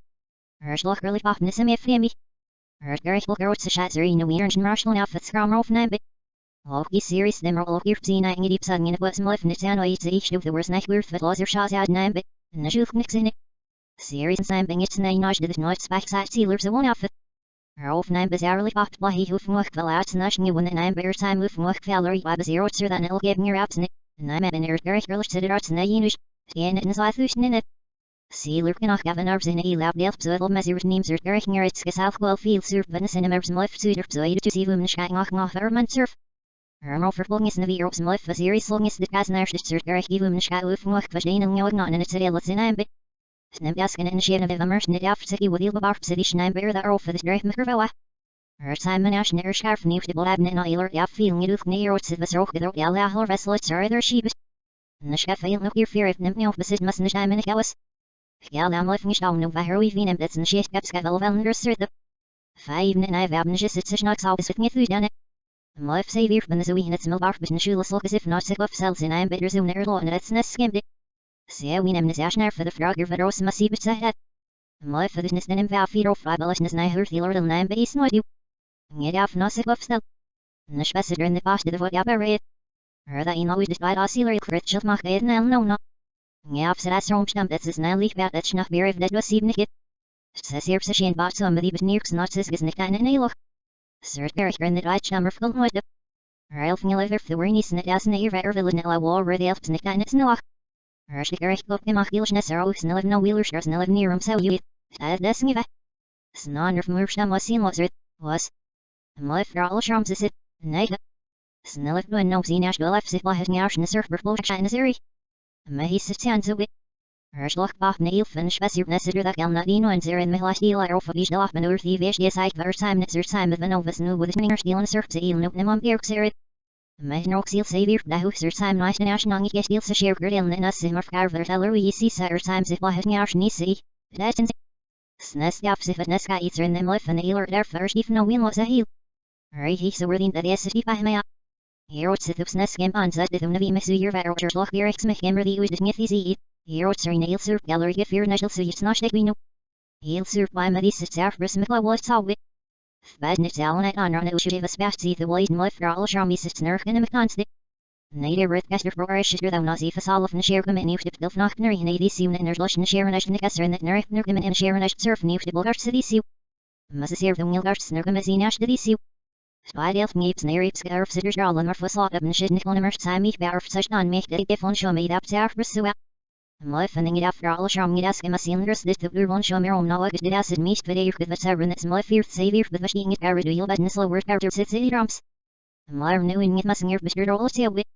Her schlock really pop in some if me. Her Gary Hooker what's a shot zeri no weird and marshal outfit scrum off 9 bit. Loki series them roll here see night deep sun in it was life and it's an each of the worst night worth but laws your shots out 9 bit and the juke nix in it. Series and sign it's 9 notch did not spike side sealers a one outfit. Her off 9 bizarrely popped by he hoof muck fell out and nash new when the 9 bear time hoof muck fallery by 0 sir than it'll give me your apps in it. And I'm in her Gary girlish to the arts and I use again it is life in it. See lurking off Gavin Arbs in a lab delp so it'll measure names or Gary near its south well field surf Venice in a mer's life suitor so I to see women shying off erman surf. Vervolgens is de op zijn lief was series long is de gas naar de surgery even een schaal van wat verstaan en nog not in het serial in een bit. Snap jasken in de of immersion in de afzitty with the bar city schnein bear that over the drive microvoa. Time nash neer schaar vernieuwd de bolabn en ailer ja feeling it neer wat zit was ook de ja la vessel het sorry der sheep. En de schaf veel nog hier fear if nemt niet of besit mas in time in de gawas. Ja dan lief niet down over her we vien dat een shit gaps gaat wel wel de 5 en I hebben just het zich nog zou is het niet goed dan. Life savior van de zo in het smilbaar between shoeless look as if not sick of cells in I'm better zoom erlo and it's nest skimmed. See we nemen is naar voor de frog er veros massief het zei het. Life of this then in feeder of fibelishness and I heard the lord and I'm base no you. Niet af no sick of cell. En de spesider in de past de wat ja bereid. Dat in always despite all sealer critchel mag het no no. Ja af zet romstamp dat is nou lief dat snach beer if that was even niet. Says here session bought somebody but near not sis is nicht eine Neloch. Sir Derek in the right number full noid. Ralph Miller the were nice net as in the ever village nella wall where the elfs nicht eine Snoch. Erschlicker op de magilsnes er aus nella no wheelers er nella near him so you. Dat des nive. Snan from Mursham was seen was. My for all shams is it. Nee. Snella no no seen as well if it has now in the surfer flow shine series. My he sits on so it. Erschloch bach neil finish besier nesider that gal not ino and zero in my steel or of each off and earth evish yes I ver time net time of novus no with minger steel and surf to eel no nem beer xerit. My no seal savior da who sir time nice national ngi steel se share grid in us in our carver teller we see sir times if I has ni see. That's in Snes yaps if it neska eats in them life and eeler there first if no win was a heel. Right he so worthy that yes if I may. Here what's it snes game on set the navi miss your ver or loch here ex mich immer die us nicht easy. Hier wat er in heel surp gallery if you're not so it's not we know. Heel surp by me this is bris mikla was how we. Bad nit al net on run should have a space see the wide life for all sham is it's nerf in a constant. Nader rit gaster for our shitter thou nazi for all of the share come in if the knock ner in AD see when there's lush in share and I should gaster in that nerf ner come in share and I should surf if the bulgar city see. Must see the wheel gars ner come as in ash did see. Spide elf neeps near scarf sitters all and for slot up and shit nickel immer time me bar for such non make the phone show me up to pursue. Life and it after all sham me ask him a cylinders this the blue one show me on now I did acid meat but air with the seven it's my fear savior with the machine it carried wheel but slow word character city drums. My knowing it must near Mr. all see wit.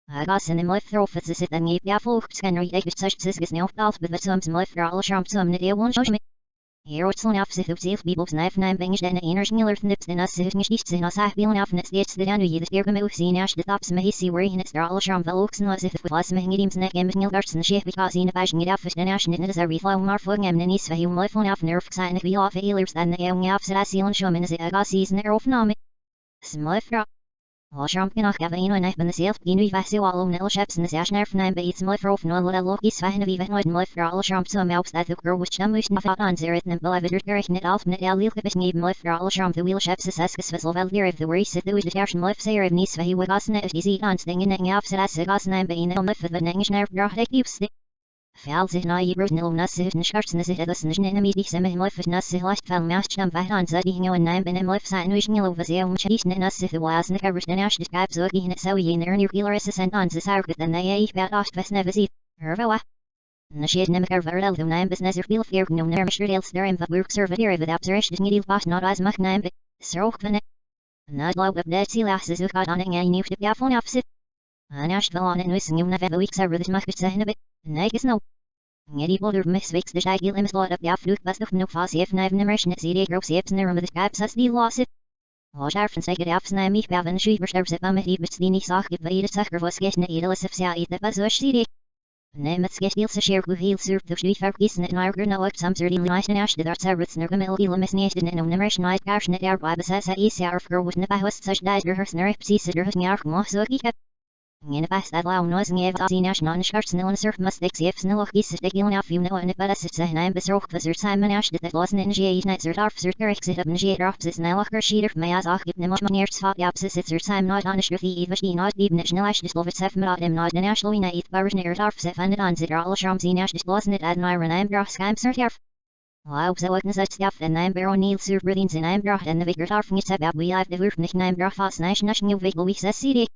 I got in my throw for this and gave ya folk scanner like such sis now out with the sums my for all sham some the one show me. Here what's on off if see people knife nine bangish and inner schiller nips in us sitting nicht in us feeling off and it's the danu you the air me see nash the tops me see where in it's all sham velux and as if it was me hinging neck and nil darts and shit because in a fashion it off and nash and it is a reflow more for him and he's he my phone off nerve sign we off healers and the young off so I see on show me as I got season there off now me. Small fra. All sham can have a knife and the self ginu vasu all on nil ships and the sash nerve nine baits my for off no little loki swahin of even my for all sham so melts that the girl which namush na thought on zero and beloved gerich net alf net al lilke bis neben my for all sham the wheel ships seskus vessel vel here if the worry sit the wish the life say of nis vahi was net easy on sting in the off so that's gas nine bain on life the nengish nerve drach use Fals is na yibros nil nas it nshkarts nas it das nishn enemy di seme life nas it last fal mast nam vaht on zadi hingo and nine bin life sign wish nil over zeo mchis nas it was ne kabrish nash describe so gi net so ye ner near killer assistant on the sark then they bat off ves nevasi herva Nashid nemkar verdal the nine business feel fear no ner mr dales there in the work servitor with observation nidil boss not as much nine srok vene not law of that seal asses who got on and you to be phone opposite Anash fell on and wissing you never weeks over this much saying a bit nakes no Ngedi bolder misweeks de shaggy limbs lot up ja fluke best of no fas if knife nimmersh net cd group sips in the room of the caps as the loss it All sharp and second afs na mich baven schiber sterbs it am it bits die nicht sag gibt weil sacher was geht ne edel sif ja it was so cd Nemet skestil se share with heel surf the street vergis net na grna wat some dirty nice nash the darts are ritz nergamel il misniest in no nimmersh night garsh net air by besas is our girl with ne host such dies her snare psi sider hus nyar mo so ik In a past that low noise and gave the nash non sharks nil and surf must if snilloch is sticking off you know and it but as it's a nine besroch was Simon ash that wasn't in ga night zert arf zert exit up and ga arf is nilocher sheeder may as ach give nemo near spot yapsis it's time not on a shrifi even not even national ash dislovet sef not him not national night bar near arf sef and on zit all sharms nash dislosen it at iron I'm bra scam sert arf Wow, so what is that stuff and I'm barrow Neil sur breathings and I'm bra and the bigger arf is about we have the roof nicht I'm bra fast nash new vehicle we says cd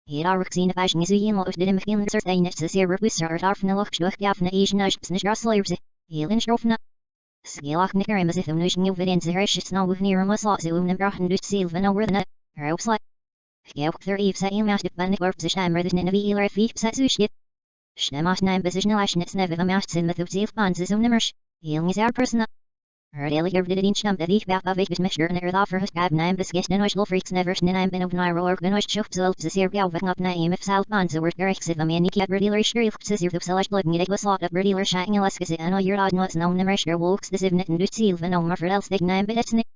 Hier arxine fashion is in lot did him in the certain it's a zero with sir arf na loch stoch gaf na asian nash snish rasslers heel in strofna skilach nicker as if new vid in zerish it's no with near mus lot so in brachen dus seal van over the net ropes like Geok there Eve say master ban the corpse sham rather than a veal or feet set sushit. Schnemat nine position lashnets never a master in the seal bonds is numbers. Healing is our person. Her daily did it in stump that ich back of it was measure and earth offer his grab nine biscuits and oil freaks never snin I'm been of nairo organized shup so to see gal vecking up name if south bonds the word garrix of a man cat dealer shriek says your select blood it was lot of dealer shine alaska and all your odd nuts no measure walks this evening and do seal the no more for else take nine bits nick.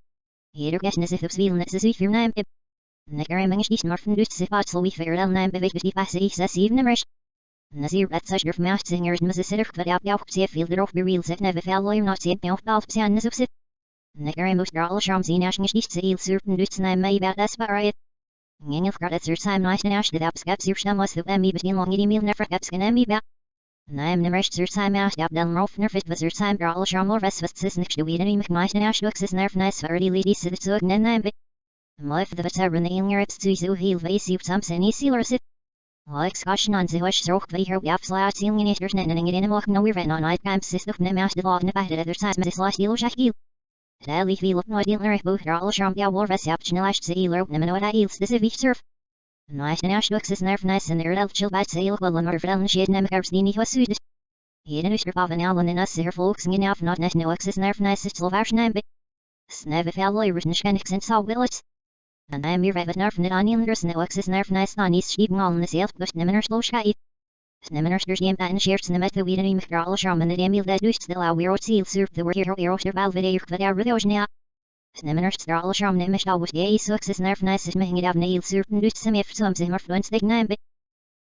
Here guessing as if it's feeling it's as if you're nine bit. Nicker mangish is north and do sit so we figured out nine bit with pass says even mesh. Nazir at such your master singers Mrs. Sitter but out the opposite field the rock be real set never fell lawyer not said no false pian is upset. Nicker most all charms in ashing is seal certain duts and I may about that's about right. Ngingil got at time nice and ash the up scaps your stem was the me between long eating meal never caps can me back. And I am never sure time ash up down rough nerf it was your time all charm or rest was sis next to weed any mcnice and ash looks is nerf nice already lady sit so and I'm bit. My for the veteran in the English to so he'll face you some any sealer sit. Like scotch on the hush stroke by her gaps last sealing in it and it in a walk no we're on night camp system no mash the law in the back other time Mrs. Last deal shakil. Daily feel up no deal nerf both all charm the war rest up chinash sealer no know what I eats this if surf. Nice and ash looks is nerf nice and there chill by sail well and or shade nem carbstini was suited. He didn't strip off an allen in us her folks and enough not net no access nerf nice it's slovash name bit. Sneve fell written schenix and saw willets. And I am your rabbit nerf net on ylanders no access nerf nice on east sheep all in the sales push neminer slow sky. Sneminers game that and shares in the method we didn't make all charm and the damn that do still our weird seal surf the word hero hero valve but our reviosia. Sneminers all charm nemish always gay success nerf nice is making it out nail surf and do some if some more fluence they nine bit.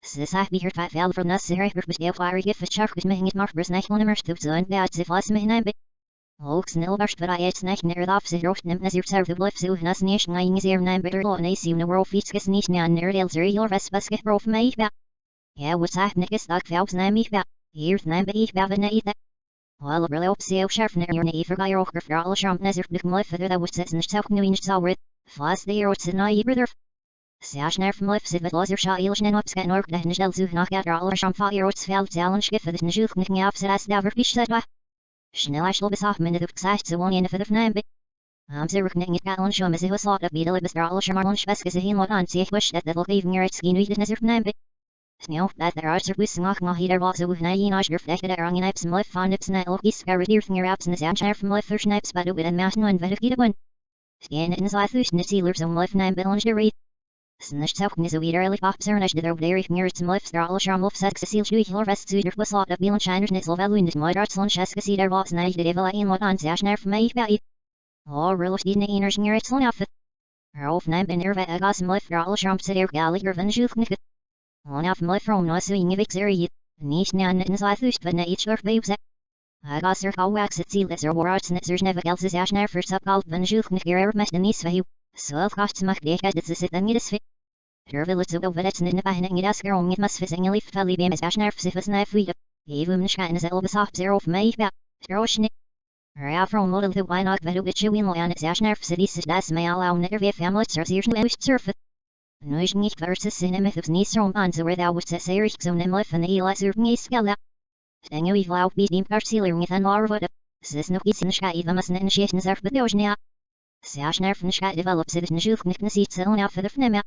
Sis I be her fat fell from us here but the fiery gift of shark was making it mark bris night on immersed to so and that's if last me nine bit. Oaks nil burst but I ate neck near the opposite roast nem as your serve the bliff so nas nation lying is here nine bitter law and I see no world feet skis niche now near the zero your rest basket bro from me back. Yeah what's that nickis dog felps name me back. Here's nine but eat back and eat that. Well really up see sharp near your knee for guy or for all sharp nazir the life that was sets in the self new in saw with. Fast the or it's na brother. Sash nerf from life sit with laser shot elish and up scan or the nigel zu knock out all sharp fire or it's fell challenge skip for the njuch nicking up set as never fish set wa. Schnell I shall be soft minute of gesagt so one in the name bit. I'm so reckoning it got on show as it was lot of beetle with all sharp on speskas he not on see wish that will even your skin with it name bit. Snow that there are service knock no heater was with nine osh reflected around in apps and life on its net look is carried here from your apps and the sound from life first naps but with a mountain and better get one. Scan it in the life and the sealers on life nine bill and the read. Snish self is a weeder like pops or nash there very near its life star all sharp of sex seal shoe your rest to your was lot of bill and shiners nits value in the my darts on sheska see there was night the devil in what on sash nerf from my back. Oh real steed in the inner near its on outfit. Her off nine been there I got some life for all sharp sit there galley or venjuch nick. On off my from no swing of exeri. Niche nan in life but na each lurk babes. I got sir how wax it seal that there were arts and there's never else is ash nerf for sub called venjuch nick ever met in these for so I'll cost my day had it's sit then get fit. Her village of vets in the behind it as girl it must fissing a leaf valley beam as ash nerf sifus knife we even shine as elvis off zero from my back. Roshnik. Her afro model the why not better with you in on its ash nerf city sit as may allow never be family surf surf. Noise nicht versus cinema of Nisrom on so where thou would say Erich so nem life and the Eli serving a scala. Stango evil out be deemed parcealer with an or what up. Sis no is in the sky even must initiate in the surf but the ocean. Sash nerf and sky develops it in the juke nickness eats on out for the fnema.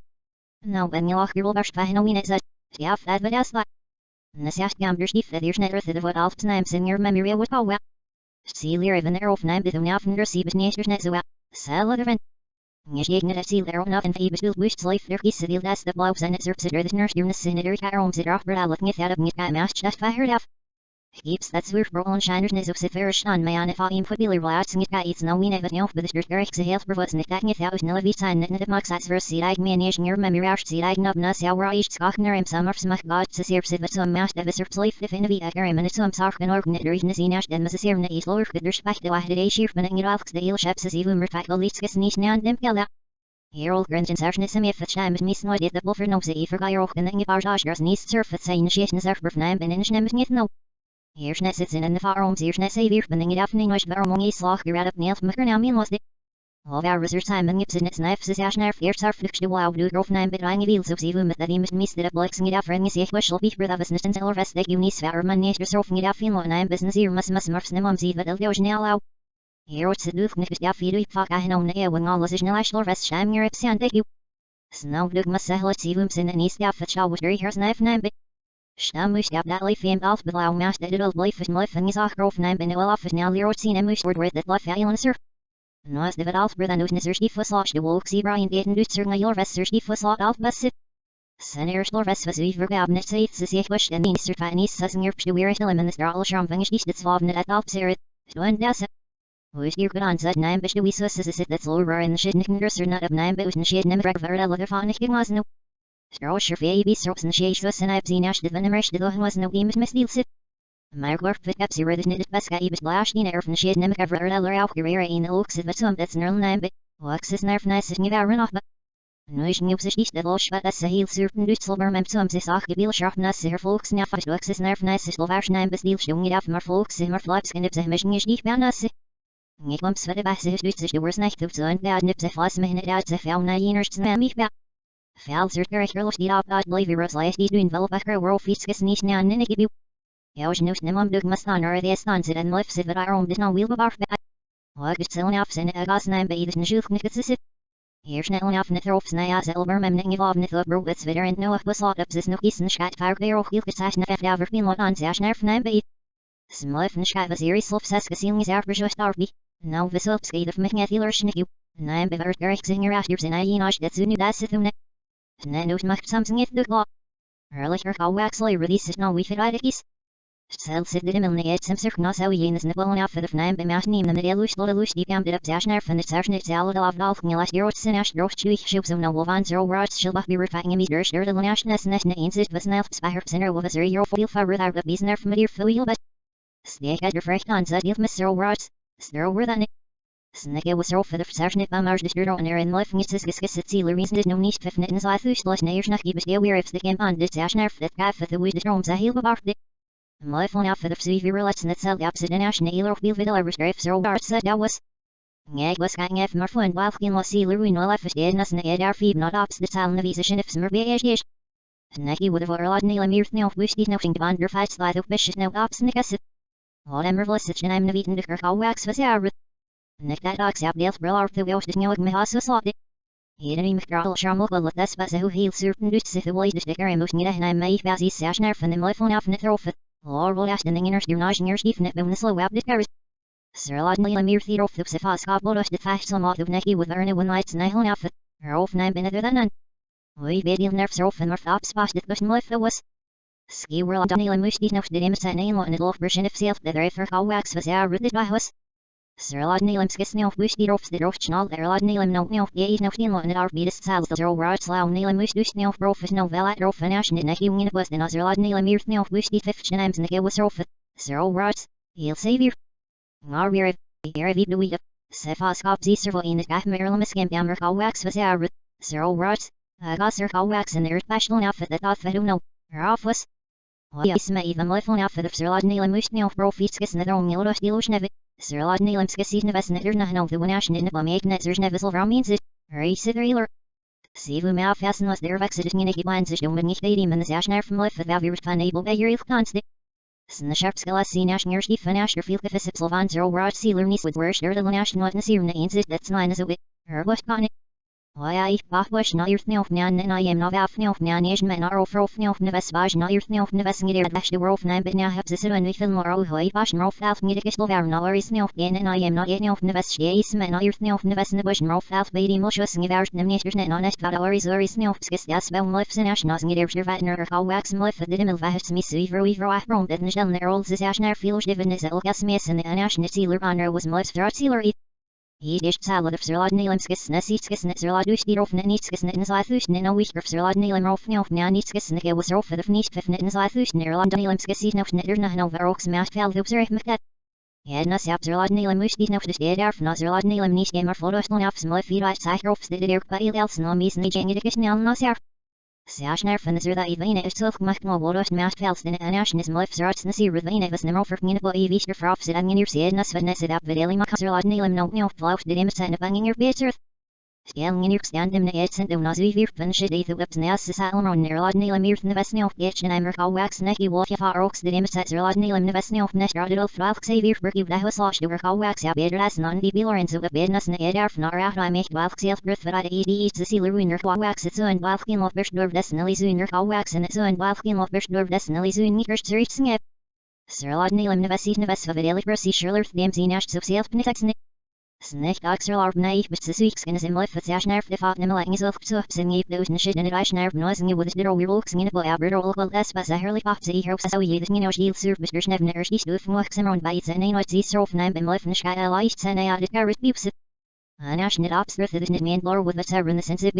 Now when you lock your will burst by no minutes at the off that but as like. And the sash gamber stiff that there's never the what alps names in your memory would call well. See lear even there off name but now from the sea but nature's net so well. Sell other vent. Nishignet at seal there on up and fee but wished life there is the last the blows and it serves it or the nurse your senator caroms it off but I looking at that of me got mashed just fired off. Keeps that swerf bro on shiners niz of siferish on my on if I am put billy rats and it got eats no we never know but the dirt garrick se health provos and it out no every time net of max as verse seed I managing your memory arch seed I nub nas our ish skachner im summer some god to serve sit some mashed of a serf life if in a via garim and it's some sark and organ it is in ash then mrs na is lower good respect the wahid a sheer man it alks the il sheps as even mertfakal least ges nish now and gala. Here old grins in sarchnism if it's time mis no the buffer no say for guy rock and then bar josh gers nice surf at say initiation surf name and in nem nit no. Here's net sits in the farms here's net say vir bending it afternoon was bar among is loch grad up nails maker now mean was it. All our research time and gips in its knife says ash nerf here surf fixed wow do grof name bit ring wheels of even with that he missed it up like sing it out for any say wish will be for the business and sell rest that you need fair man nature surfing it out feeling what name business here must murfs nem see but el now out. Here what's the duke nick ya feed fuck I know na when all is no ash rest sham your ipsan thank you. Snow dug must settle its evums in an east half at shaw with very hairs knife nine bit. Stammush gab that life fame alf below mash that it'll life is life and is off grove nine bin well off is now lero seen and mush word with that life island sir. Noas the alf brother knows nisser ski fuss the wolk see Brian Dayton do certain your vest ski fuss alf best. Senator Slorves was over gabnet saith the sich wish and minister Fanny sussing your to wear it in the stral sham vangish the slavn at alf serit. One das. Wish your good on said nine bish we sus is it that's lower in the shit nicken dresser not of nine but was shit nem regular leather fonic was no. Stros your baby strokes and shade sus and I've seen ash the venomous the was no game miss deal sit. My work fit up zero the knitted basket ibis blash in air from the shade nem regular leather out career in the looks of some that's neural nine but wax is nerve nice is never run off but Noischen op zich de los wat as heel surpen dus silber mem zum sich ach gebil sharpness her folks na fast wax is nerve nice is lovar schnein bis deal stung auf mar folks immer flaps in sich mischen is nicht mehr nass ich wams werde bei sich dus de wors nicht zu und da nip sich was mir da sich fel na jeners zum mich ba fel surker ich los die ab ad lever ros last die doen wel backer world fees ges nicht na nene gebu ja ich nus nem am dug mastan or the stan sit and life sit that I did not wheel bar ba wat is selling auf sin a gas nine bei den juch nicht sit Hier snel af net erop snij as elber mem ning of net over wits wieder en no was lot up is no kiesen schat fire weer ook heel gezegd net over veel lot aan zes nerf neem bij smulf en schat was hier is lof ses gezien is erg just darby nou vis op skate of mich net heel schnik neem bij werd gerig zinger afters en I nash dat nu dat zit net net no macht something it de law earlier how waxly release is no we fit idikis Stel zit de milne et sem cirk nas hoe jenes net wel af de neem bij macht neem de lucht de lucht die kam dit op zes nerf en het zes net zelf af dalf ngelas euro sin as droog chui ship zo no van zero rods shall be refacting in me der de nashness net ne eens was nelf spire sinner was er euro feel for without the business from your feel but steek at your fresh on zet if mr rods zero were that Snake was so for the session by Mars distributor and in life is ges it seal reason did no need to fit in as I thought was near snack give stay aware if the game on this dash nerf that guy for the with the drums a heel about the My phone out for the CV relates and itself opposite in Ash Naylor Wheel Vidal Restrife so Bart said that was Ngag was gang F Marfo and while in was seal ruin no life is dead us and our feed not ops the town of Isation if summer BH Naki would have a lot Neil Mir no wish these nothing to under fights by the vicious no ops Nickas All em revelous and I'm eaten the kirk how wax was our Nick that dogs up the brill out the ghost no me has was lot He didn't even crawl sharmok well that's but who he'll certain dudes if the way the sticker emotion and I may pass his sash nerf and the my phone off net off Laurel ashton in nage near Stephen at the slow web the carrot. Sir Lodney Lemire theatre of the Sefas Bodos the fact some of Neki with Erna one night's nihil outfit, her off nine better than none. We badial nerfs off and north up spot that cushion life was. Ski whirl Donnie Lemush did not the image at name on the loaf version of self that for how wax was our rooted by us. Sir Lodney Lemskis no wish the ropes the rochchnal there Lodney Lem no ye no tin on our beatest sales the zero rods low Neil Mush dush no profit no velat rof and ash in Neki wing it was the Nazir Lodney Lemire no wish the 15 times and the was rof zero rods he'll save you. Ngar we're here the week Sefas copsy servo in the gaf Maryland miscam dammer how wax was our zero rods gosser how wax in their special outfit that thought that no her off was. Yes, may even life on outfit of Sir Lodney Lemush no profits kiss in the wrong yellow delusion Sir Lodney Lemskis neves net no the one ash in the make net there's nevis over means it race it reeler. See who may fasten was there vexed in Neki plans is doing nicht dating in the Ashner from life without your able by your constant. Sn the sharp skill as seen ash near Steve and Asher field if it's Slovan zero rod sealer niece with where there the nash not in the seer names it that's line as a wit her what got it. Why I bach wish not your thnof nan and I am not af thnof nan Asian men are over thnof neves vaj not your thnof neves in it dash the world nan but now have this when we film more oh hoi bash no falf me the slow var no is thnof again and I am not yet thnof neves she is men not your thnof neves in the bush no falf baby moshus in our nemniters net honest vat or is thnof skis das bel life in ash nas in it der vatner how wax and life the dimil vahs me see ver from that nishel their old is ashner feels divin is el gas mes and the ash sealer honor was life sealer He dished salad of Sir Lodney Lemskis Nessitskis net Sir Lodush the Rof Netskis net Nizlathush in a week of Sir Lodney Lem Rof Nof Nanitskis and the was Rof of Nish Pif net Nizlathush near London Lemskis no netter no Verox Mash Fal Hubser Mcat. Yed nas up Sir Lodney Lemush the Nof the Darf no Sir Lodney Lem Nish Gamer Photos on off some feet right side Rofs the Dirk by else no mis and Jangidikis Nal Nasar. Sashner from the Sir that Evena is self Machno Wodosh Mash Fals in an Ashen is Mlif Sirats Nasi Ravena was Nemo for Ninabo Evister Frof sit on your Sid Nas Venesid up Videli Makasir Lodney Lem no Flaus did him send a banging your bits earth. Spelling in your stand in the edge and not we finish it the whips now Salmon on near Lod Neil Mir from the Vesnio, Gitch and Emer wax necky wolf of our oaks the image that's Lod Neil in the Vesnio, Nest Rodel Fralk Xavier Berky that was lost to work all wax out better as non be Lawrence of bedness and ed arf nor out I make Walk self birth but I ed the sealer winner wax it's and Walking of Birshdorf Desnelly Zuner wax and it's and Walking of Birshdorf Desnelly Zun Kirch Zurich Singap. Sir Lod Neil in the Vessi Neves of Edelic Rossi Sherler names in Ash of Self Pnitex Snick dogs are larb naive but this week's in a sim life with Ash nerf the fought nimmeling is of so singing those and shit and it Ash nerf noising you with it or we're walking in a boy abred or local as but a hurly pop see her so you the shield serve Mr. Schnevner she stood from works around by it's and a night see surf name and life and sky allied send a added carrot beeps an Ash knit ops with it and man lore with what's ever in the sense of